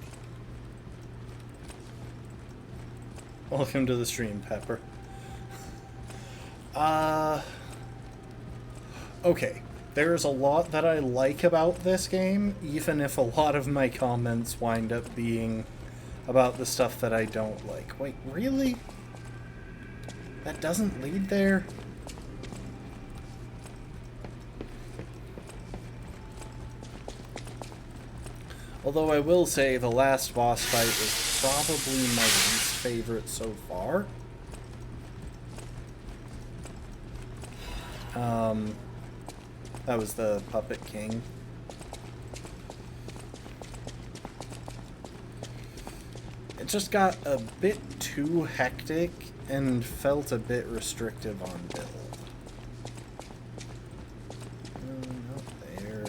[SPEAKER 1] Welcome to the stream, Pepper. Okay. There's a lot that I like about this game, even if a lot of my comments wind up being about the stuff that I don't like. Wait, really? That doesn't lead there? Although I will say the last boss fight was probably my least favorite so far. That was the Puppet King. It just got a bit too hectic and felt a bit restrictive on build. Not there.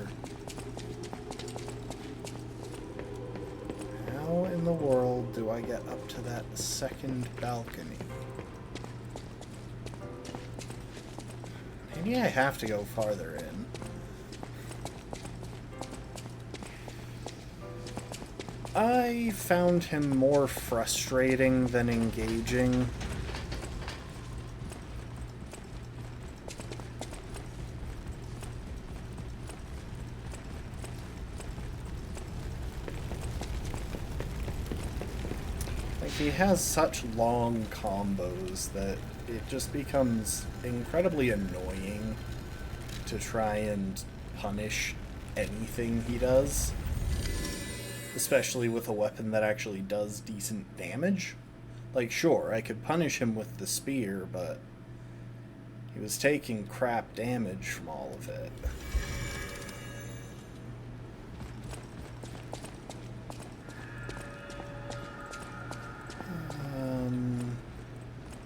[SPEAKER 1] How in the world do I get up to that second balcony? Maybe I have to go farther in. I found him more frustrating than engaging. Like, he has such long combos that it just becomes incredibly annoying to try and punish anything he does. Especially with a weapon that actually does decent damage. Like, sure, I could punish him with the spear, but he was taking crap damage from all of it.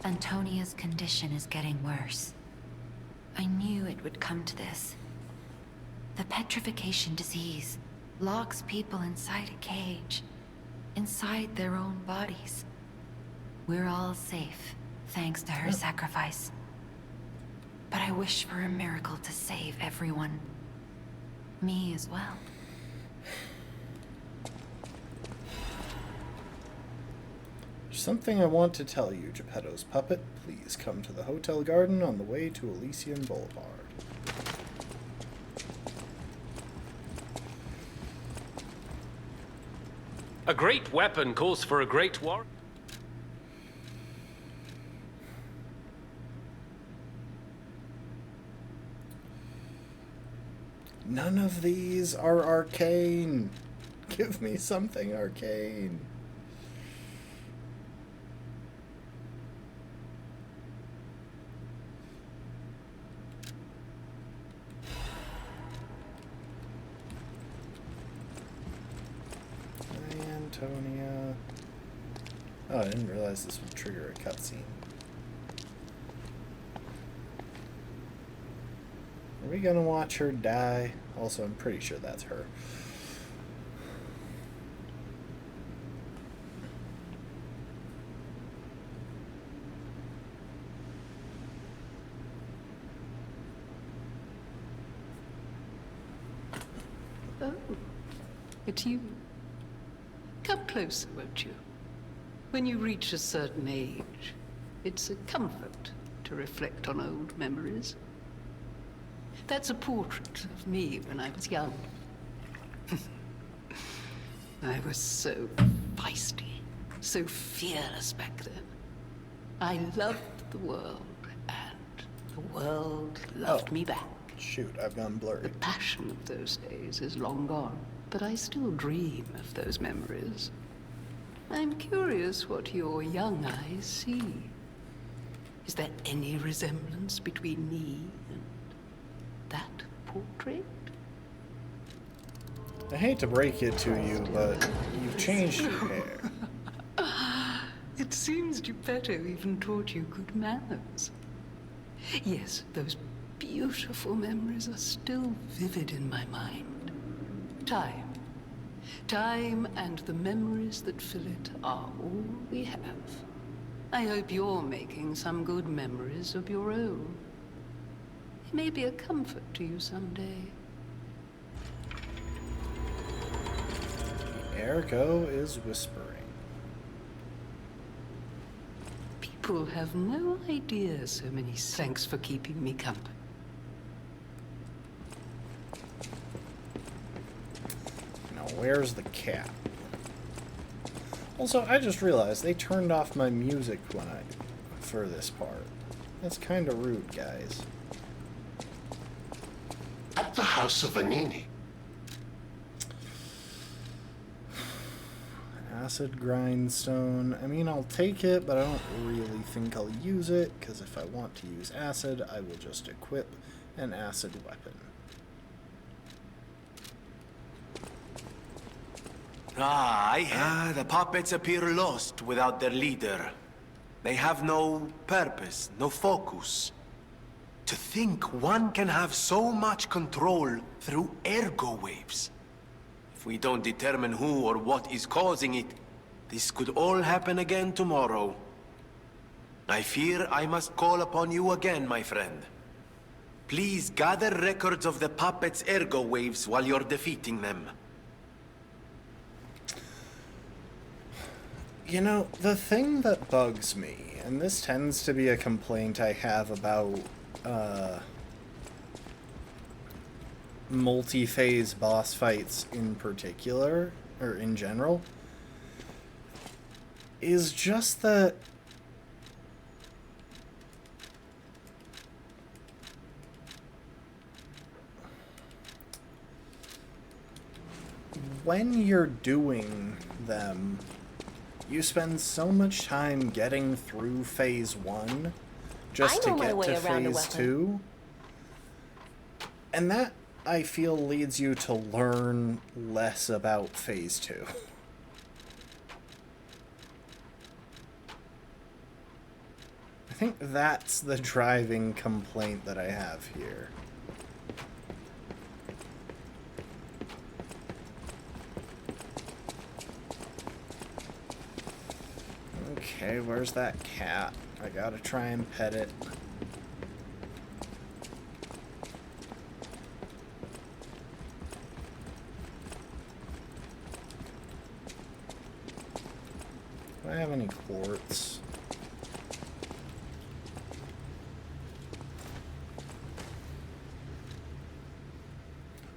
[SPEAKER 14] Antonia's condition is getting worse. I knew it would come to this. The petrification disease locks people inside a cage, inside their own bodies. We're all safe, thanks to her sacrifice. But I wish for a miracle to save everyone. Me as well.
[SPEAKER 1] There's something I want to tell you, Geppetto's puppet. Please come to the Hotel Garden on the way to Elysian Boulevard.
[SPEAKER 5] A great weapon calls for a great war.
[SPEAKER 1] None of these are arcane. Give me something arcane. Antonia. Oh, I didn't realize this would trigger a cutscene. Are we gonna watch her die? Also, I'm pretty sure that's her.
[SPEAKER 11] Oh, it's you. Come closer, won't you? When you reach a certain age, it's a comfort to reflect on old memories. That's a portrait of me when I was young. I was so feisty, so fearless back then. I loved the world, and the world loved me back.
[SPEAKER 1] Shoot, I've gone blurry.
[SPEAKER 11] The passion of those days is long gone, but I still dream of those memories. I'm curious what your young eyes see. Is there any resemblance between me and that portrait?
[SPEAKER 1] I hate to break it to you, but you've changed your hair.
[SPEAKER 11] It seems Geppetto even taught you good manners. Yes, those beautiful memories are still vivid in my mind. Time and the memories that fill it are all we have. I hope you're making some good memories of your own. It may be a comfort to you someday.
[SPEAKER 1] Ergo is whispering.
[SPEAKER 11] People have no idea so many thanks for keeping me company.
[SPEAKER 1] Now, where's the cat? Also, I just realized they turned off my music for this part. That's kind of rude, guys.
[SPEAKER 8] At the House of Vanini.
[SPEAKER 1] Acid grindstone. I mean, I'll take it, but I don't really think I'll use it, because if I want to use acid, I will just equip an acid weapon.
[SPEAKER 15] The puppets appear lost without their leader. They have no purpose, no focus. To think one can have so much control through ergo waves. If we don't determine who or what is causing it, this could all happen again tomorrow. I fear I must call upon you again, my friend. Please gather records of the puppets' ergo waves while you're defeating them.
[SPEAKER 1] You know, the thing that bugs me, and this tends to be a complaint I have about multi-phase boss fights in particular, or in general, is just that when you're doing them, you spend so much time getting through phase 1 just to get to phase 2. And that, I feel, leads you to learn less about phase 2. I think that's the driving complaint that I have here. Okay, where's that cat? I gotta try and pet it. Do I have any quartz?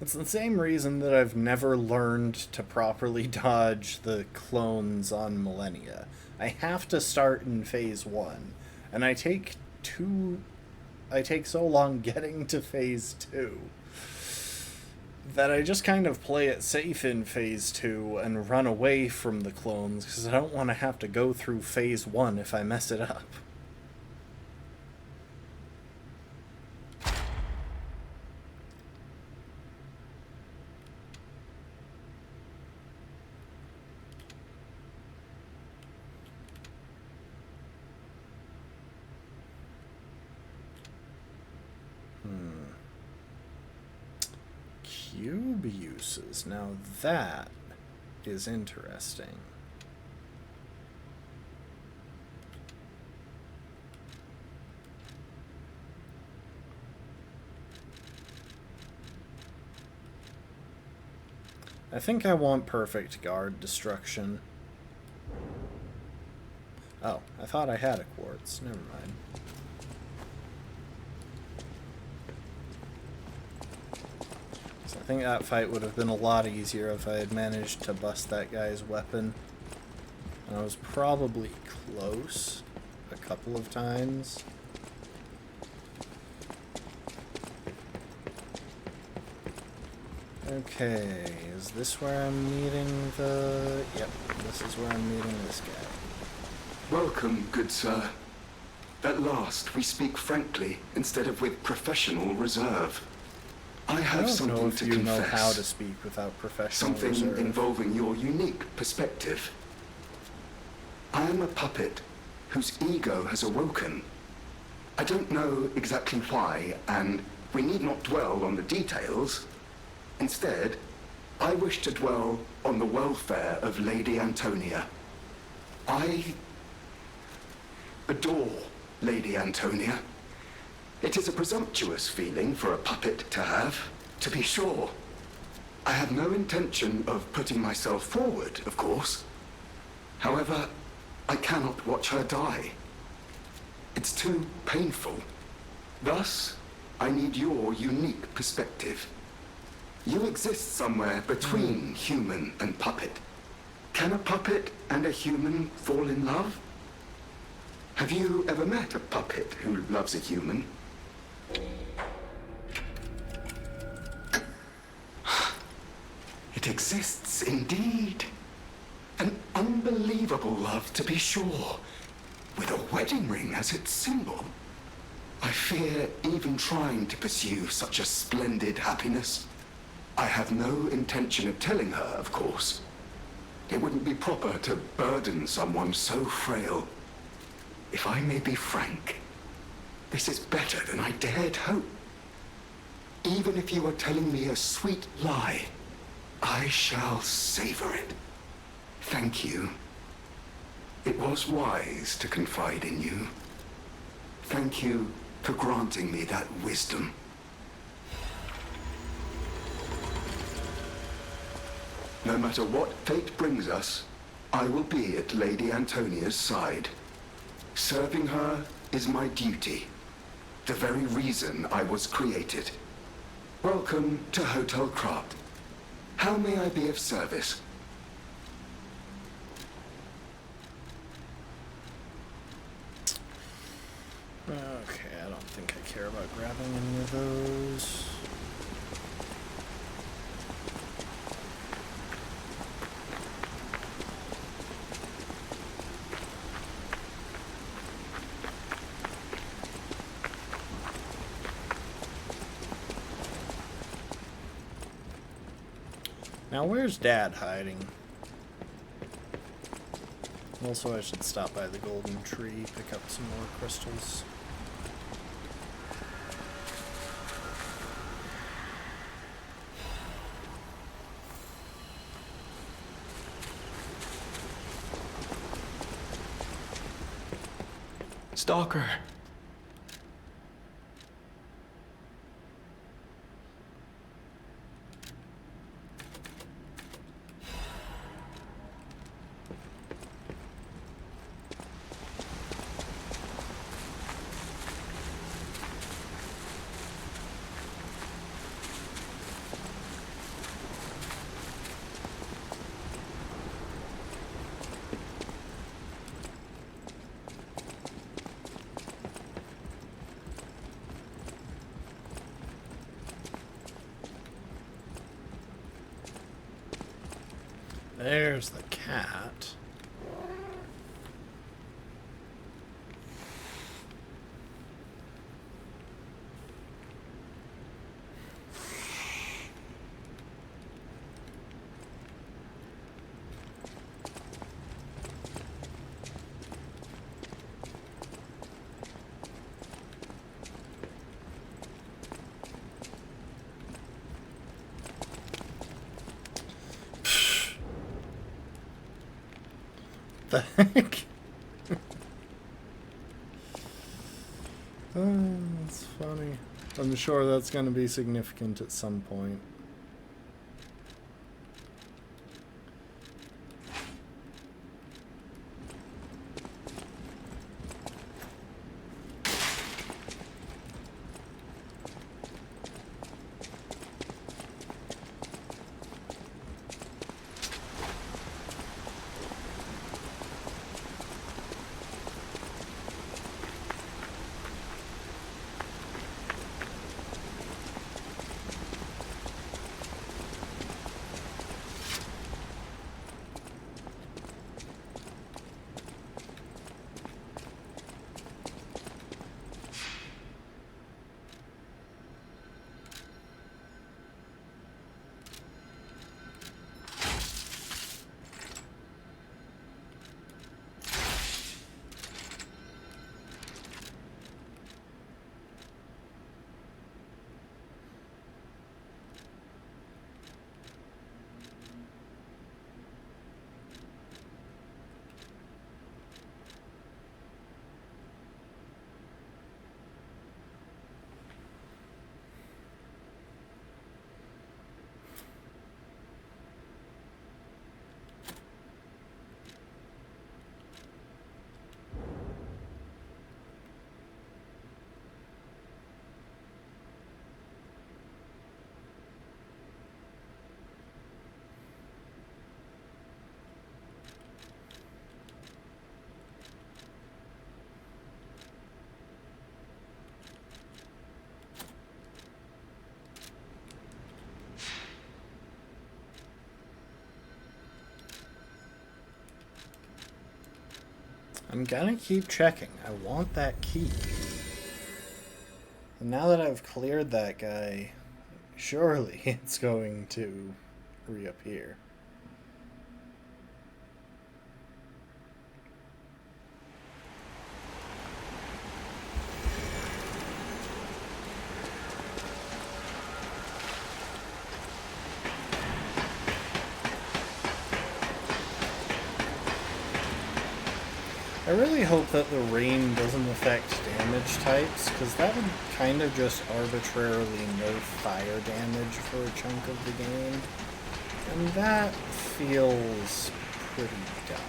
[SPEAKER 1] It's the same reason that I've never learned to properly dodge the clones on Millennia. I have to start in phase 1, and I take so long getting to phase 2 that I just kind of play it safe in phase 2 and run away from the clones because I don't want to have to go through phase 1 if I mess it up. Cube uses. Now that is interesting. I think I want perfect guard destruction. Oh, I thought I had a quartz. Never mind. I think that fight would have been a lot easier if I had managed to bust that guy's weapon. And I was probably close a couple of times. Okay, is this where I'm meeting the... Yep, this is where I'm meeting this guy.
[SPEAKER 16] Welcome, good sir. At last, we speak frankly instead of with professional reserve. I have something to confess. I don't know if you know how to speak without professional reserve. Something involving your unique perspective. I am a puppet whose ego has awoken. I don't know exactly why, and we need not dwell on the details. Instead, I wish to dwell on the welfare of Lady Antonia. I adore Lady Antonia. It is a presumptuous feeling for a puppet to have, to be sure. I have no intention of putting myself forward, of course. However, I cannot watch her die. It's too painful. Thus, I need your unique perspective. You exist somewhere between human and puppet. Can a puppet and a human fall in love? Have you ever met a puppet who loves a human? It exists indeed. An unbelievable love, to be sure, with a wedding ring as its symbol. I fear even trying to pursue such a splendid happiness. I have no intention of telling her, of course. It wouldn't be proper to burden someone so frail. If I may be frank, this is better than I dared hope. Even if you are telling me a sweet lie, I shall savor it. Thank you. It was wise to confide in you. Thank you for granting me that wisdom. No matter what fate brings us, I will be at Lady Antonia's side. Serving her is my duty, the very reason I was created. Welcome to Hotel Krat. How may I be of service?
[SPEAKER 1] Okay, I don't think I care about grabbing any of those. Now, where's Dad hiding? Also, I should stop by the golden tree, pick up some more crystals.
[SPEAKER 4] Stalker.
[SPEAKER 1] There's the cat. The heck? Oh, that's funny. I'm sure that's going to be significant at some point. I'm gonna keep checking. I want that key. And now that I've cleared that guy, surely it's going to reappear. I really hope that the rain doesn't affect damage types, because that would kind of just arbitrarily nerf fire damage for a chunk of the game, and that feels pretty dumb.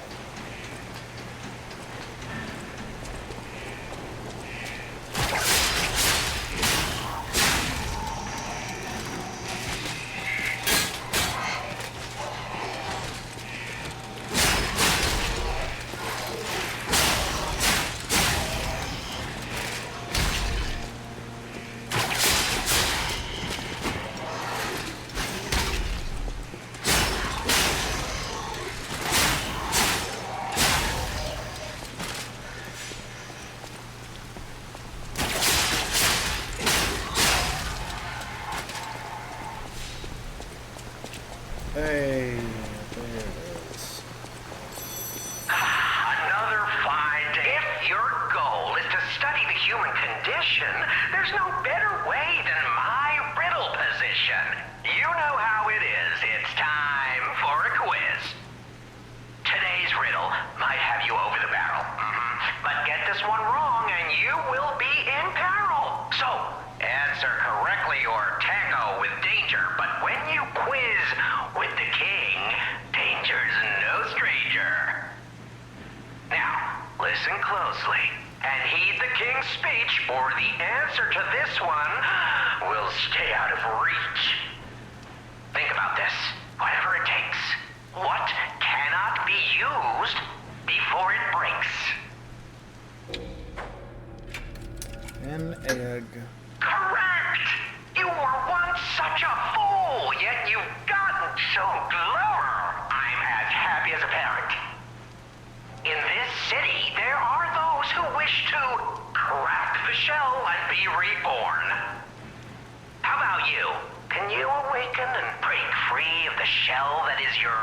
[SPEAKER 1] Hey, there it is.
[SPEAKER 17] Another fine day. If your goal is to study the human condition, there's no better way than my riddle position. You know how it is. It's time for a quiz. Today's riddle might have you over the barrel. But get this one wrong and you will be in peril. So, answer correctly or tango with danger. But when you quiz with the king, danger's no stranger. Now, listen closely and heed the king's speech, or the answer to this one will stay out of reach. Think about this, whatever it takes. What cannot be used before it breaks?
[SPEAKER 1] An egg.
[SPEAKER 17] Correct! You were once such a fool, yet you've gotten so clever. I'm as happy as a parent. In this city, there are those who wish to crack the shell and be reborn. How about you? Can you awaken and break free of the shell that is your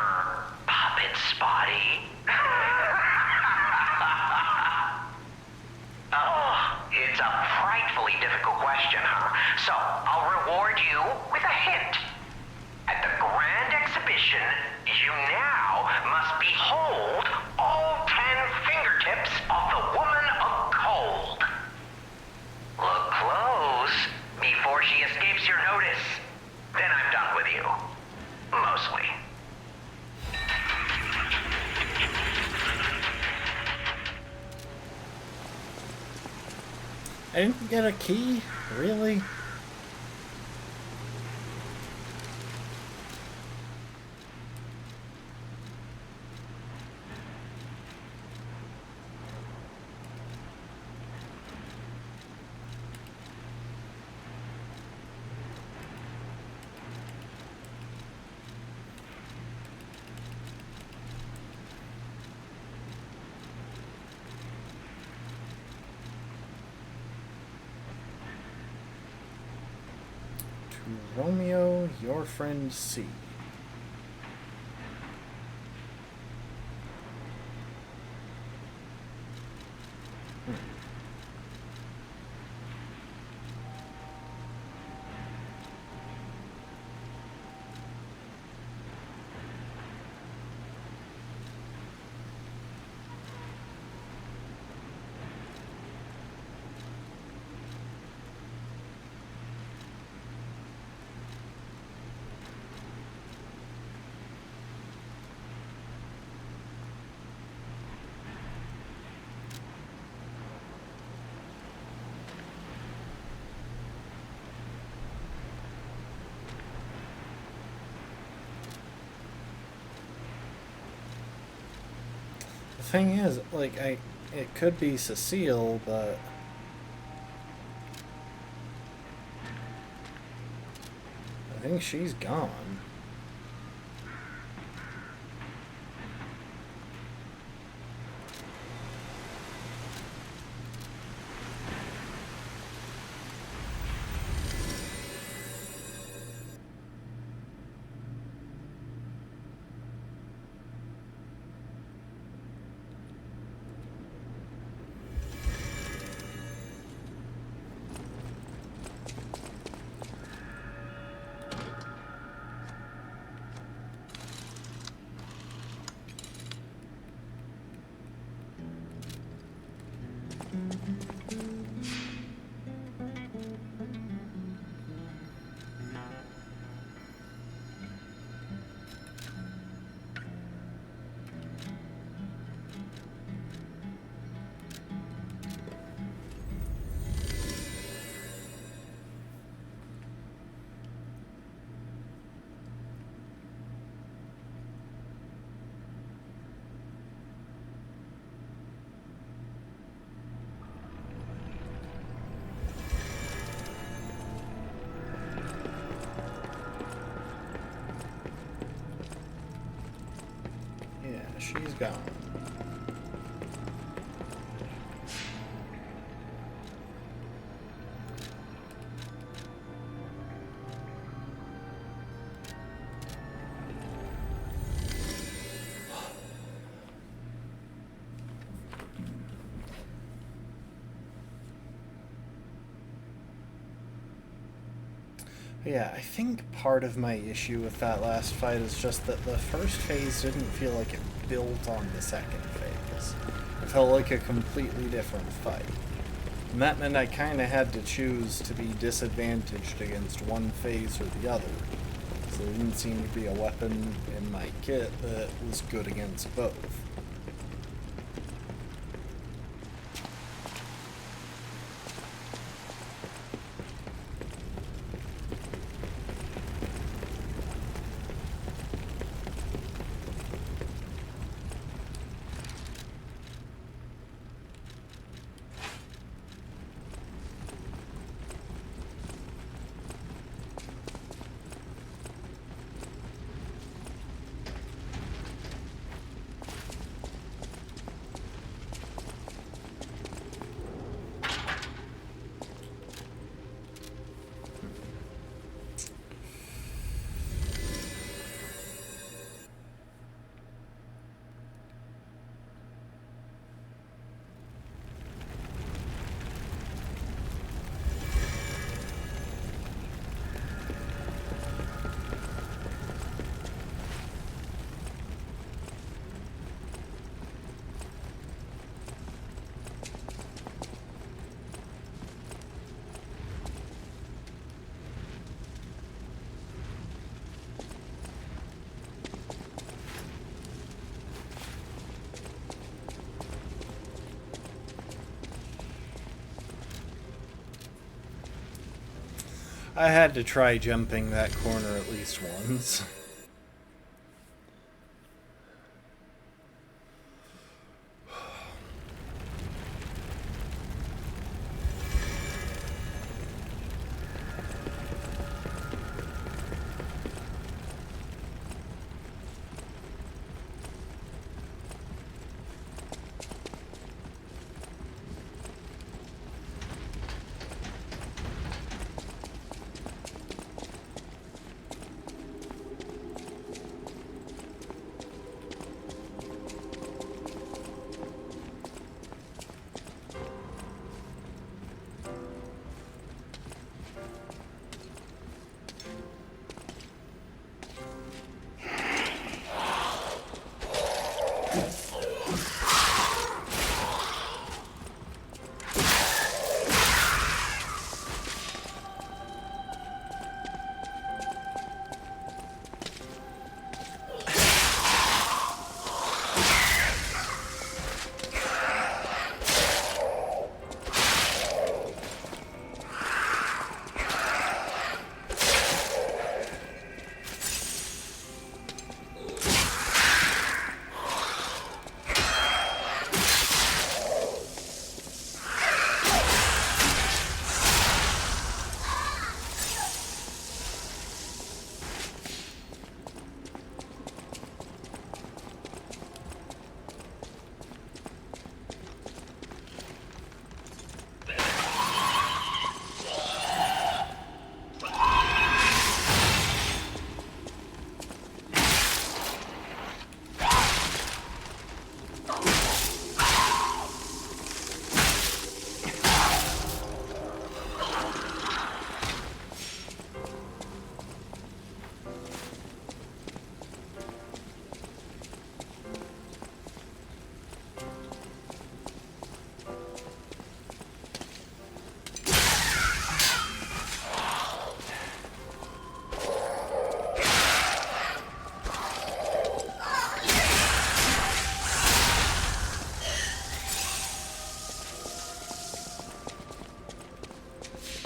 [SPEAKER 17] puppet's body? Oh, it's a frightfully difficult question, huh? So, I'll reward you with a hint. At the grand exhibition, you now must behold all 10 fingertips of the woman of cold. Look close before she escapes your notice. Then I'm done with you. Mostly.
[SPEAKER 1] I didn't get a key? Really? Romeo, your friend C. The thing is, like, it could be Cecile, but I think she's gone. she's gone. Yeah, I think part of my issue with that last fight is just that the first phase didn't feel like it built on the second phase. It felt like a completely different fight. And that meant I kind of had to choose to be disadvantaged against one phase or the other. So there didn't seem to be a weapon in my kit that was good against both. I had to try jumping that corner at least once.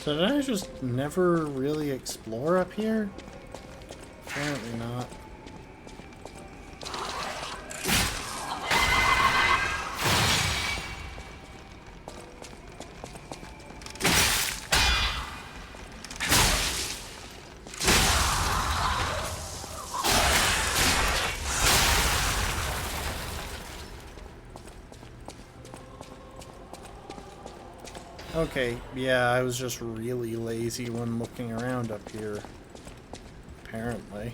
[SPEAKER 1] So did I just never really explore up here? Apparently not. Okay, yeah, I was just really lazy when looking around up here. Apparently.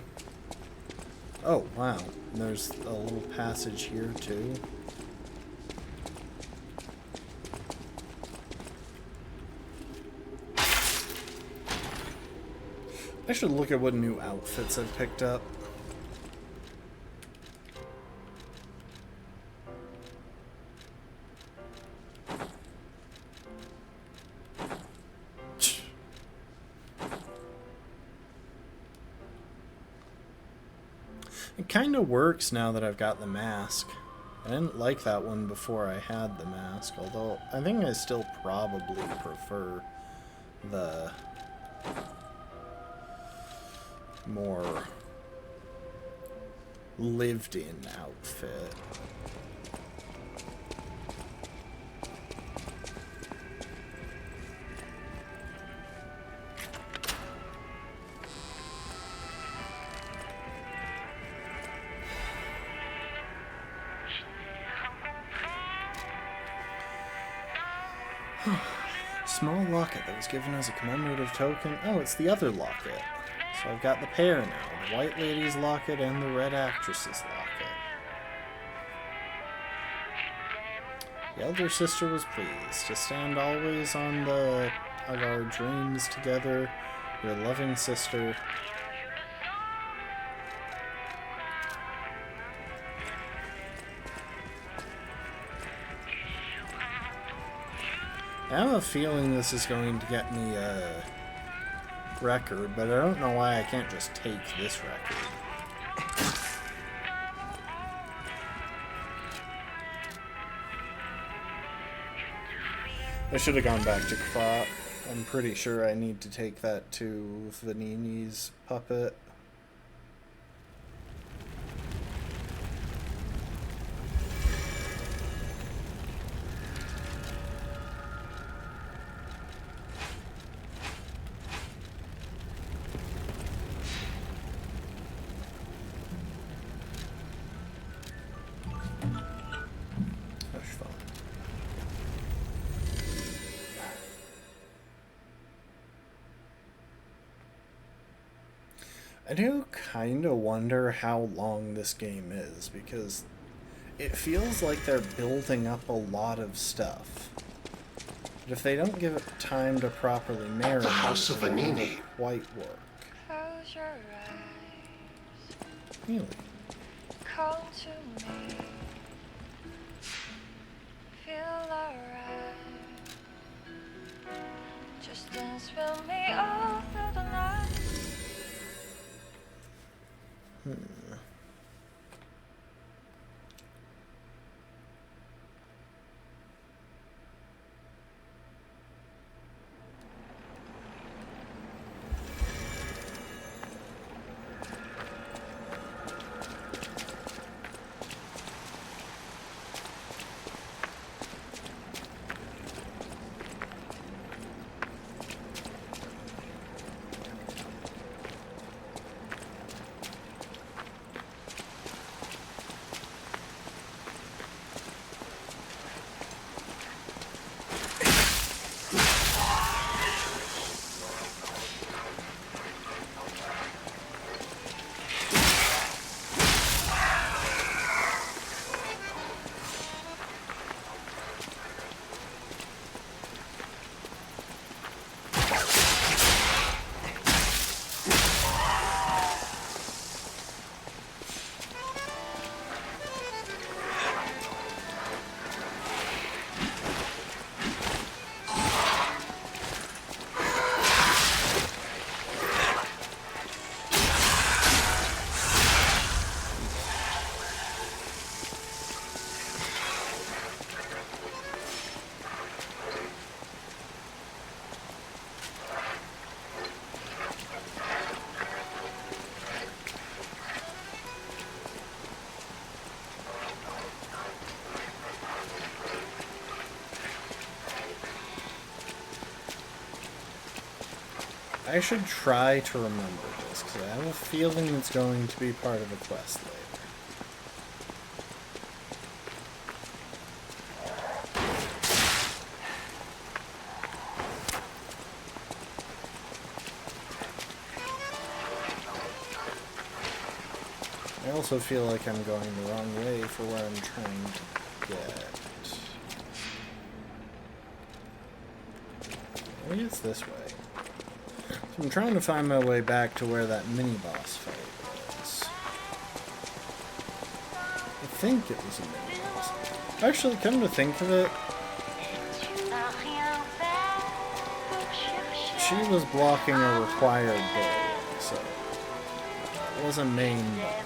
[SPEAKER 1] Oh, wow. There's a little passage here, too. I should look at what new outfits I've picked up. It kind of works now that I've got the mask. I didn't like that one before I had the mask, although I think I still probably prefer the more lived-in outfit. Small locket that was given as a commemorative token. Oh, it's the other locket. So I've got the pair now. The White Lady's locket and the Red Actress's locket. The elder sister was pleased to stand always on the of our dreams together, your loving sister. I have a feeling this is going to get me a record, but I don't know why I can't just take this record. I should have gone back to Kvot. I'm pretty sure I need to take that to Vanini's puppet. I do kind of wonder how long this game is, because it feels like they're building up a lot of stuff. But if they don't give it time to properly marinate,
[SPEAKER 8] the House of Vanini
[SPEAKER 1] it won't quite work.
[SPEAKER 9] Close your eyes.
[SPEAKER 1] Really?
[SPEAKER 9] Come to me. Feel alright. Just dance with me all through the night.
[SPEAKER 1] I should try to remember this, because I have a feeling it's going to be part of a quest later. I also feel like I'm going the wrong way for where I'm trying to get. Maybe it's this way. So I'm trying to find my way back to where that mini-boss fight was. I think it was a mini-boss. Actually, come to think of it, she was blocking a required goal, so it was a main boss.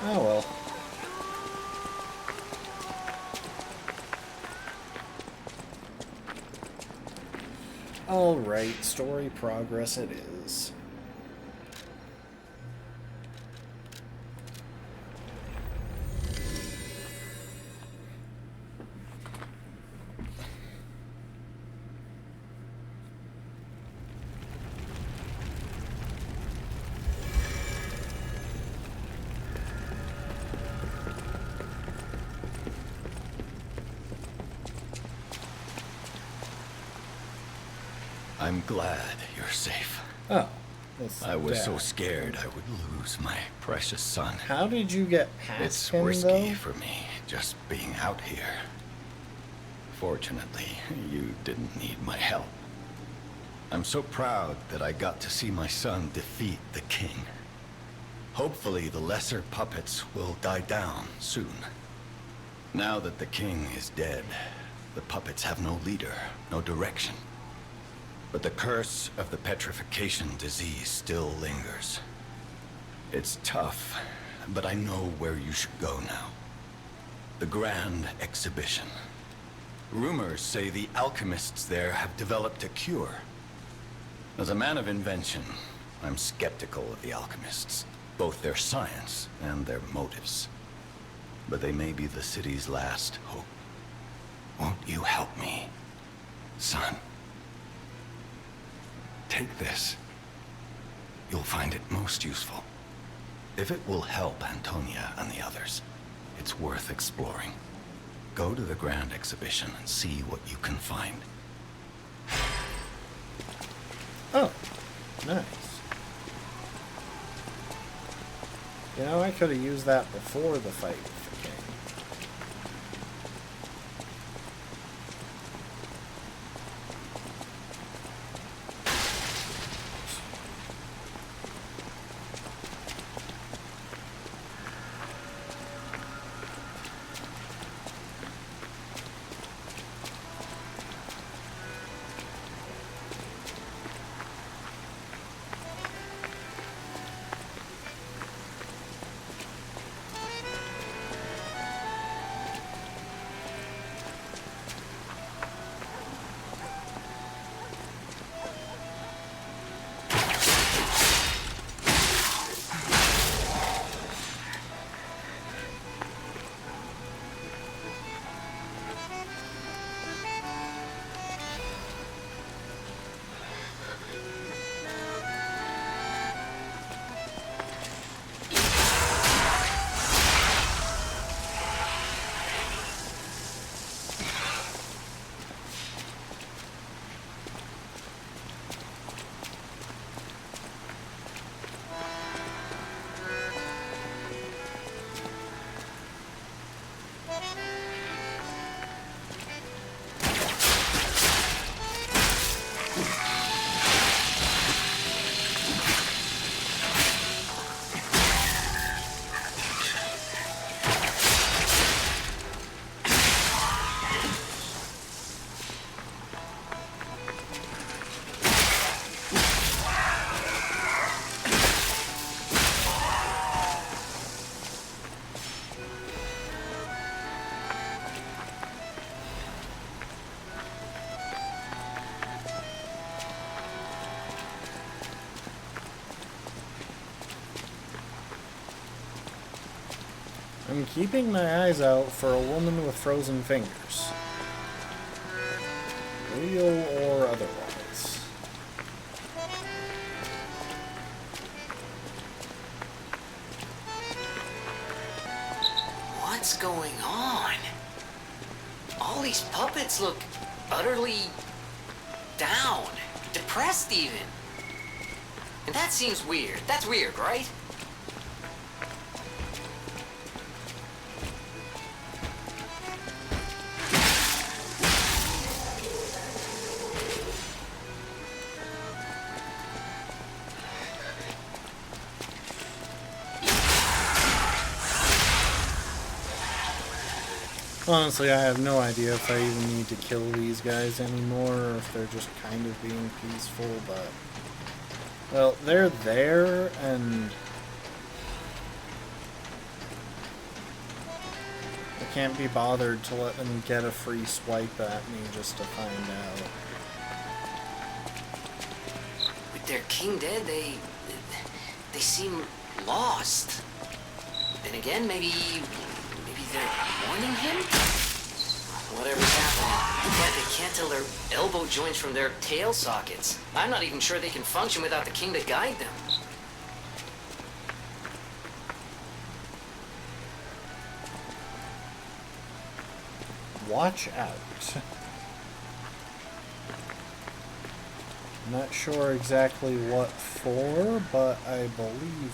[SPEAKER 1] Oh well. Alright, story progress it is.
[SPEAKER 10] I'm glad you're safe.
[SPEAKER 1] Oh.
[SPEAKER 10] I was so scared I would lose my precious son.
[SPEAKER 1] How did you get past
[SPEAKER 10] It's
[SPEAKER 1] him,
[SPEAKER 10] risky
[SPEAKER 1] though?
[SPEAKER 10] for me, just being out here. Fortunately, you didn't need my help. I'm so proud that I got to see my son defeat the king. Hopefully the lesser puppets will die down soon. Now that the king is dead, the puppets have no leader, no direction. But the curse of the petrification disease still lingers. It's tough, but I know where you should go now. The Grand Exhibition. Rumors say the alchemists there have developed a cure. As a man of invention, I'm skeptical of the alchemists, both their science and their motives. But they may be the city's last hope. Won't you help me, son? Take this. You'll find it most useful. If it will help Antonia and the others, it's worth exploring. Go to the Grand Exhibition and see what you can find.
[SPEAKER 1] Oh, nice. You know, I could have used that before the fight with the king. I'm keeping my eyes out for a woman with frozen fingers. Real or otherwise.
[SPEAKER 3] What's going on? All these puppets look utterly down, depressed even. And that seems weird. That's weird, right?
[SPEAKER 1] Honestly, I have no idea if I even need to kill these guys anymore, or if they're just kind of being peaceful, but... Well, they're there, and... I can't be bothered to let them get a free swipe at me just to find out.
[SPEAKER 3] With their king dead, they seem lost. Then again, maybe they're warning him? Whatever's happening, they can't tell their elbow joints from their tail sockets. I'm not even sure they can function without the king to guide them.
[SPEAKER 1] Watch out. Not sure exactly what for, but I believe you.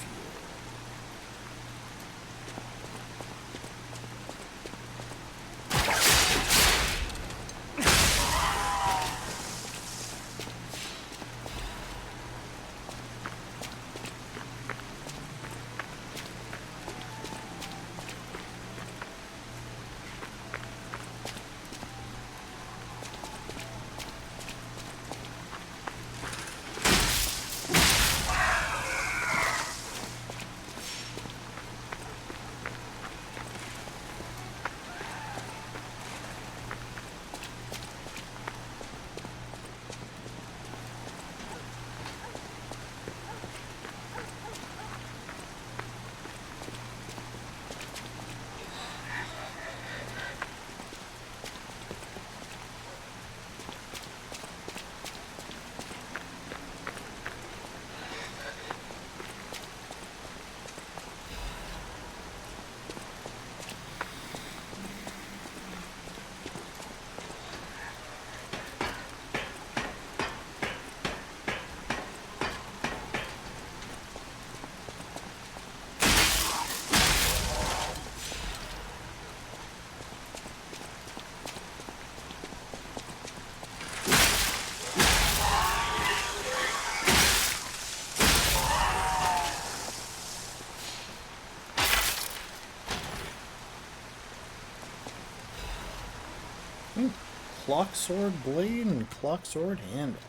[SPEAKER 1] Clock sword blade and clock sword handle.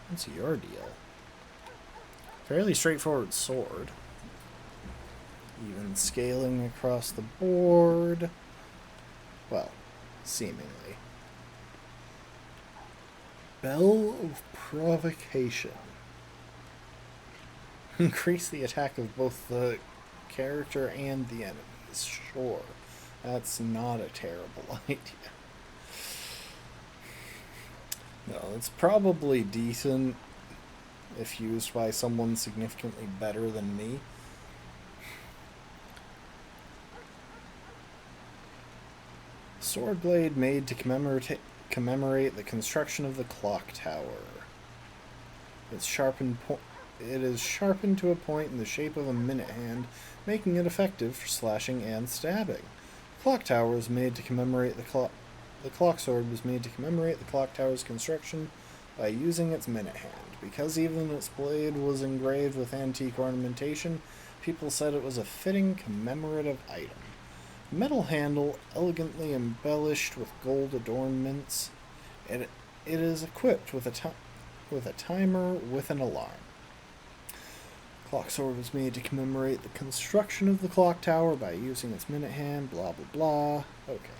[SPEAKER 1] What's your deal? Fairly straightforward sword. Even scaling across the board. Well, seemingly. Bell of Provocation. Increase the attack of both the character and the enemies. Sure. That's not a terrible idea. No, it's probably decent if used by someone significantly better than me. Sword blade made to commemorate the construction of the clock tower. It is sharpened to a point in the shape of a minute hand, making it effective for slashing and stabbing. The clock tower was made to commemorate the clock sword was made to commemorate the clock tower's construction by using its minute hand. Because even its blade was engraved with antique ornamentation, people said it was a fitting commemorative item. Metal handle, elegantly embellished with gold adornments. It is equipped with a timer with an alarm. Clock sword was made to commemorate the construction of the clock tower by using its minute hand, blah blah blah. Okay.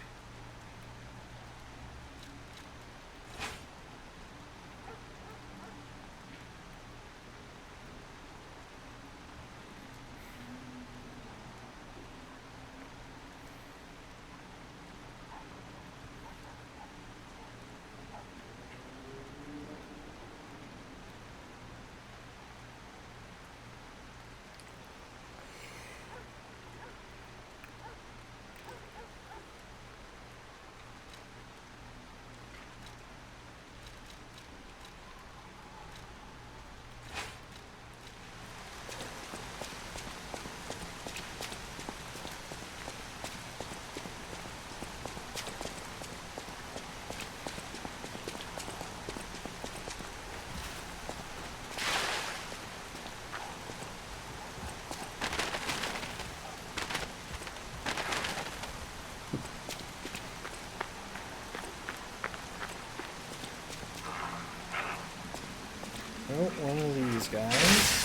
[SPEAKER 1] guys.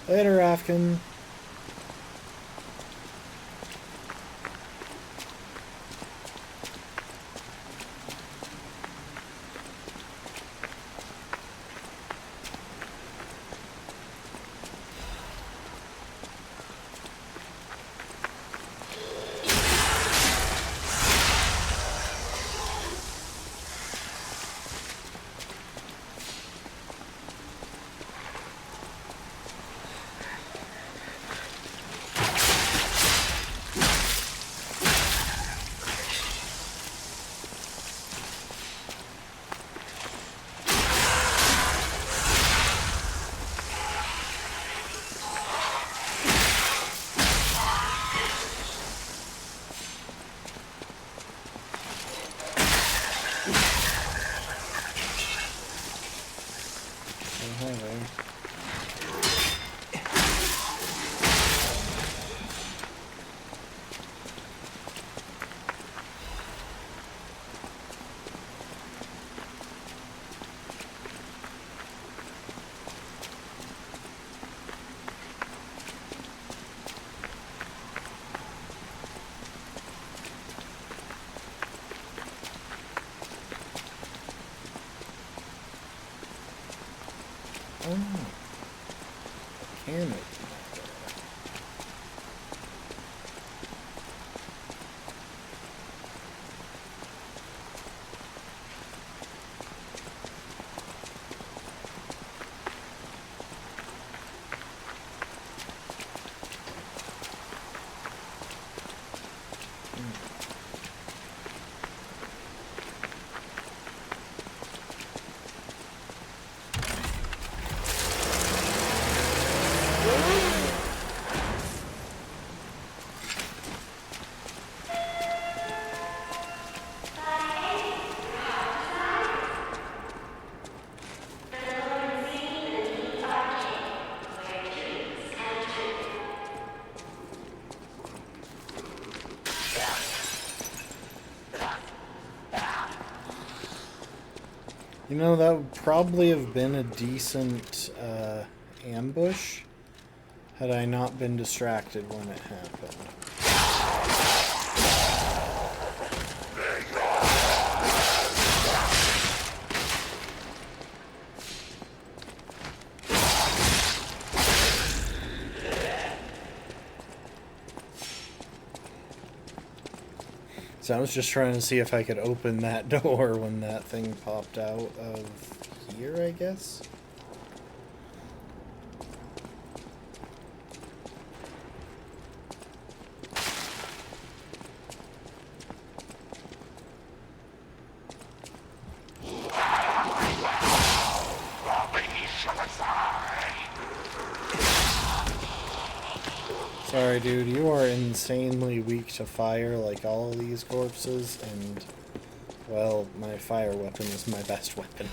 [SPEAKER 1] Later, Afkin. Oh, can it? You know, that would probably have been a decent ambush had I not been distracted when it happened. So I was just trying to see if I could open that door when that thing popped out of here, I guess. Sorry, dude, you are insanely weak to fire like all of these corpses, and, well, my fire weapon is my best weapon.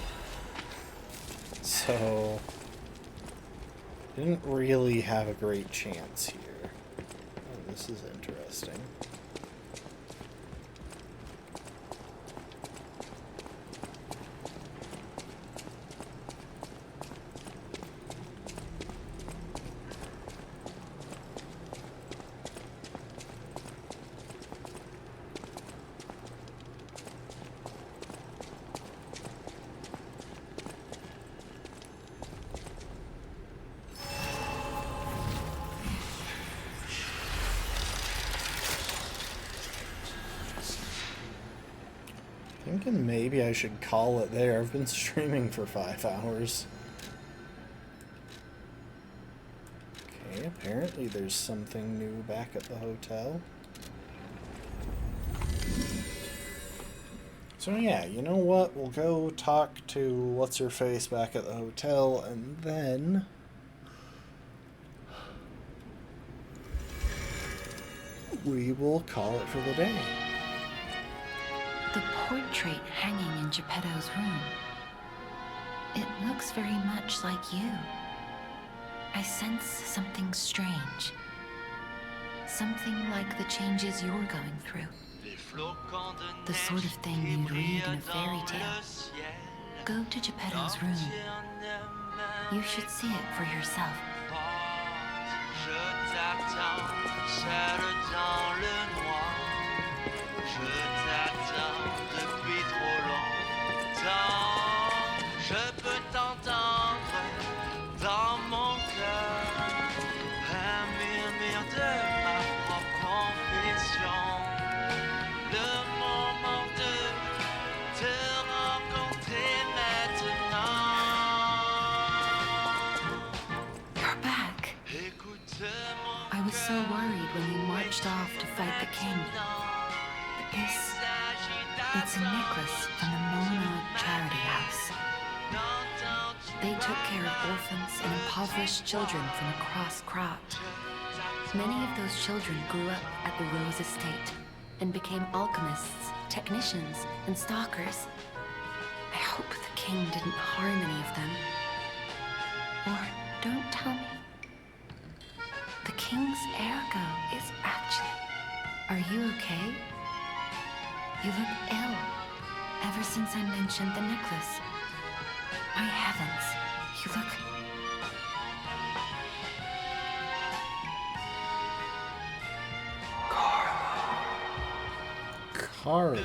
[SPEAKER 1] So, didn't really have a great chance here. Oh, this is interesting. Thinking maybe I should call it there. I've been streaming for 5 hours. Okay, apparently there's something new back at the hotel. So yeah, you know what? We'll go talk to what's-her-face back at the hotel, and then we will call it for the day.
[SPEAKER 14] The portrait hanging in Geppetto's room. It looks very much like you. I sense something strange. Something like the changes you're going through. The sort of thing you'd read in a fairy tale. Go to Geppetto's room. You should see it for yourself. I was so worried when you marched off to fight the king. But it's a necklace from the Mona Charity House. They took care of orphans and impoverished children from across Krat. Many of those children grew up at the Rose Estate and became alchemists, technicians, and stalkers. I hope the king didn't harm any of them. Or don't tell me. The king's ergo is actually... Are you okay? You look ill. Ever since I mentioned the necklace. My heavens, you look...
[SPEAKER 1] Carla.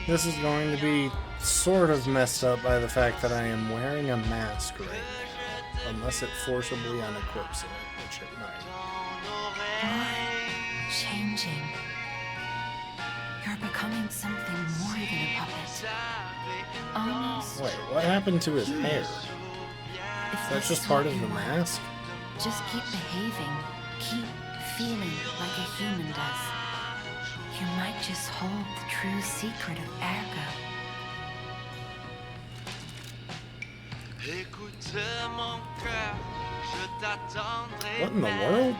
[SPEAKER 1] This is going to be sort of messed up by the fact that I am wearing a mask right now. Unless it forcibly unequips it, which it might.
[SPEAKER 14] You're changing. You're becoming something more than a puppet. Almost...
[SPEAKER 1] Wait, what happened to his hair? That's just part of the mask?
[SPEAKER 14] Just keep behaving. Keep feeling like a human does. You might just hold the true secret of Ergo.
[SPEAKER 1] What in the world?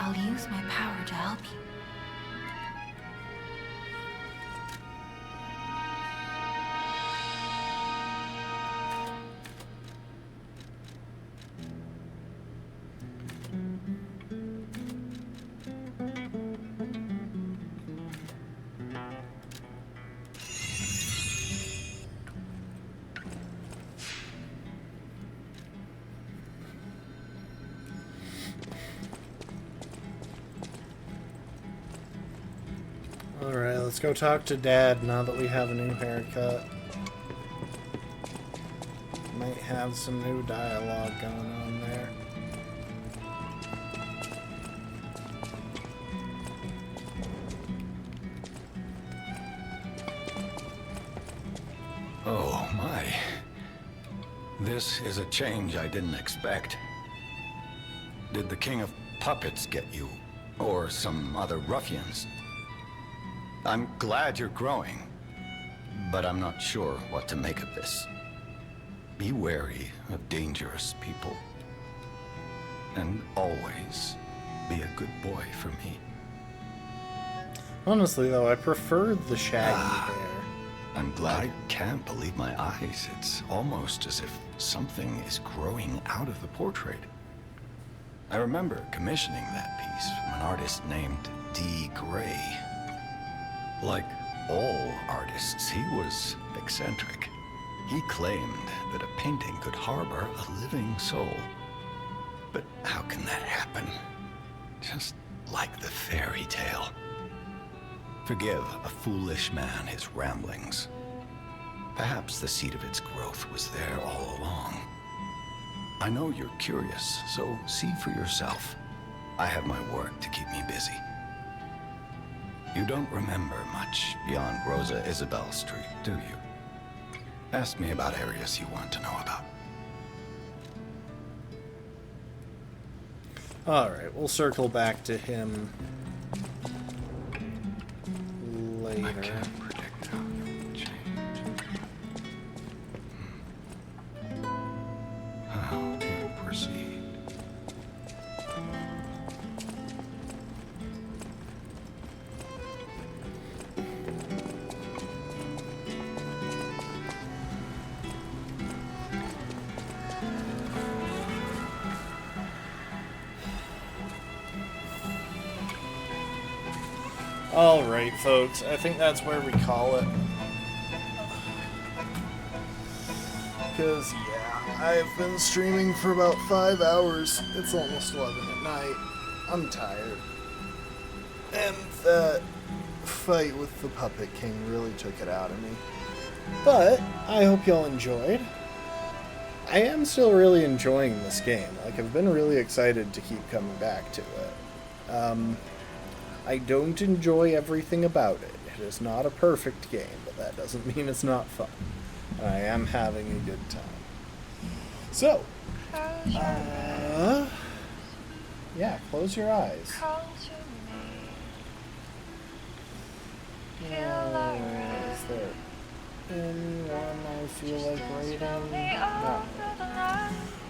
[SPEAKER 14] I'll use my power to help you.
[SPEAKER 1] Alright, let's go talk to Dad now that we have a new haircut. Might have some new dialogue going on there.
[SPEAKER 10] Oh my. This is a change I didn't expect. Did the King of Puppets get you? Or some other ruffians? I'm glad you're growing, but I'm not sure what to make of this. Be wary of dangerous people. And always be a good boy for me.
[SPEAKER 1] Honestly, though, I prefer the shaggy hair.
[SPEAKER 10] I'm glad. I can't believe my eyes. It's almost as if something is growing out of the portrait. I remember commissioning that piece from an artist named D. Gray. Like all artists, he was eccentric. He claimed that a painting could harbor a living soul. But how can that happen? Just like the fairy tale. Forgive a foolish man his ramblings. Perhaps the seed of its growth was there all along. I know you're curious, so see for yourself. I have my work to keep me busy. You don't remember much beyond Rosa Isabelle Street, do you? Ask me about areas you want to know about.
[SPEAKER 1] Alright, we'll circle back to him later.
[SPEAKER 10] I can't predict how you will change. How to proceed?
[SPEAKER 1] Alright, folks, I think that's where we call it. Because, yeah, I've been streaming for about 5 hours. It's almost 11 at night. I'm tired. And that fight with the Puppet King really took it out of me. But, I hope y'all enjoyed. I am still really enjoying this game. Like, I've been really excited to keep coming back to it. I don't enjoy everything about it. It is not a perfect game, but that doesn't mean it's not fun. And I am having a good time. So, yeah, close your eyes. Is there anyone I feel like rating? No.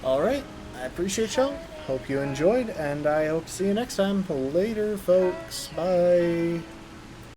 [SPEAKER 1] Alright, I appreciate y'all. Hope you enjoyed, and I hope to see you next time. Later, folks. Bye.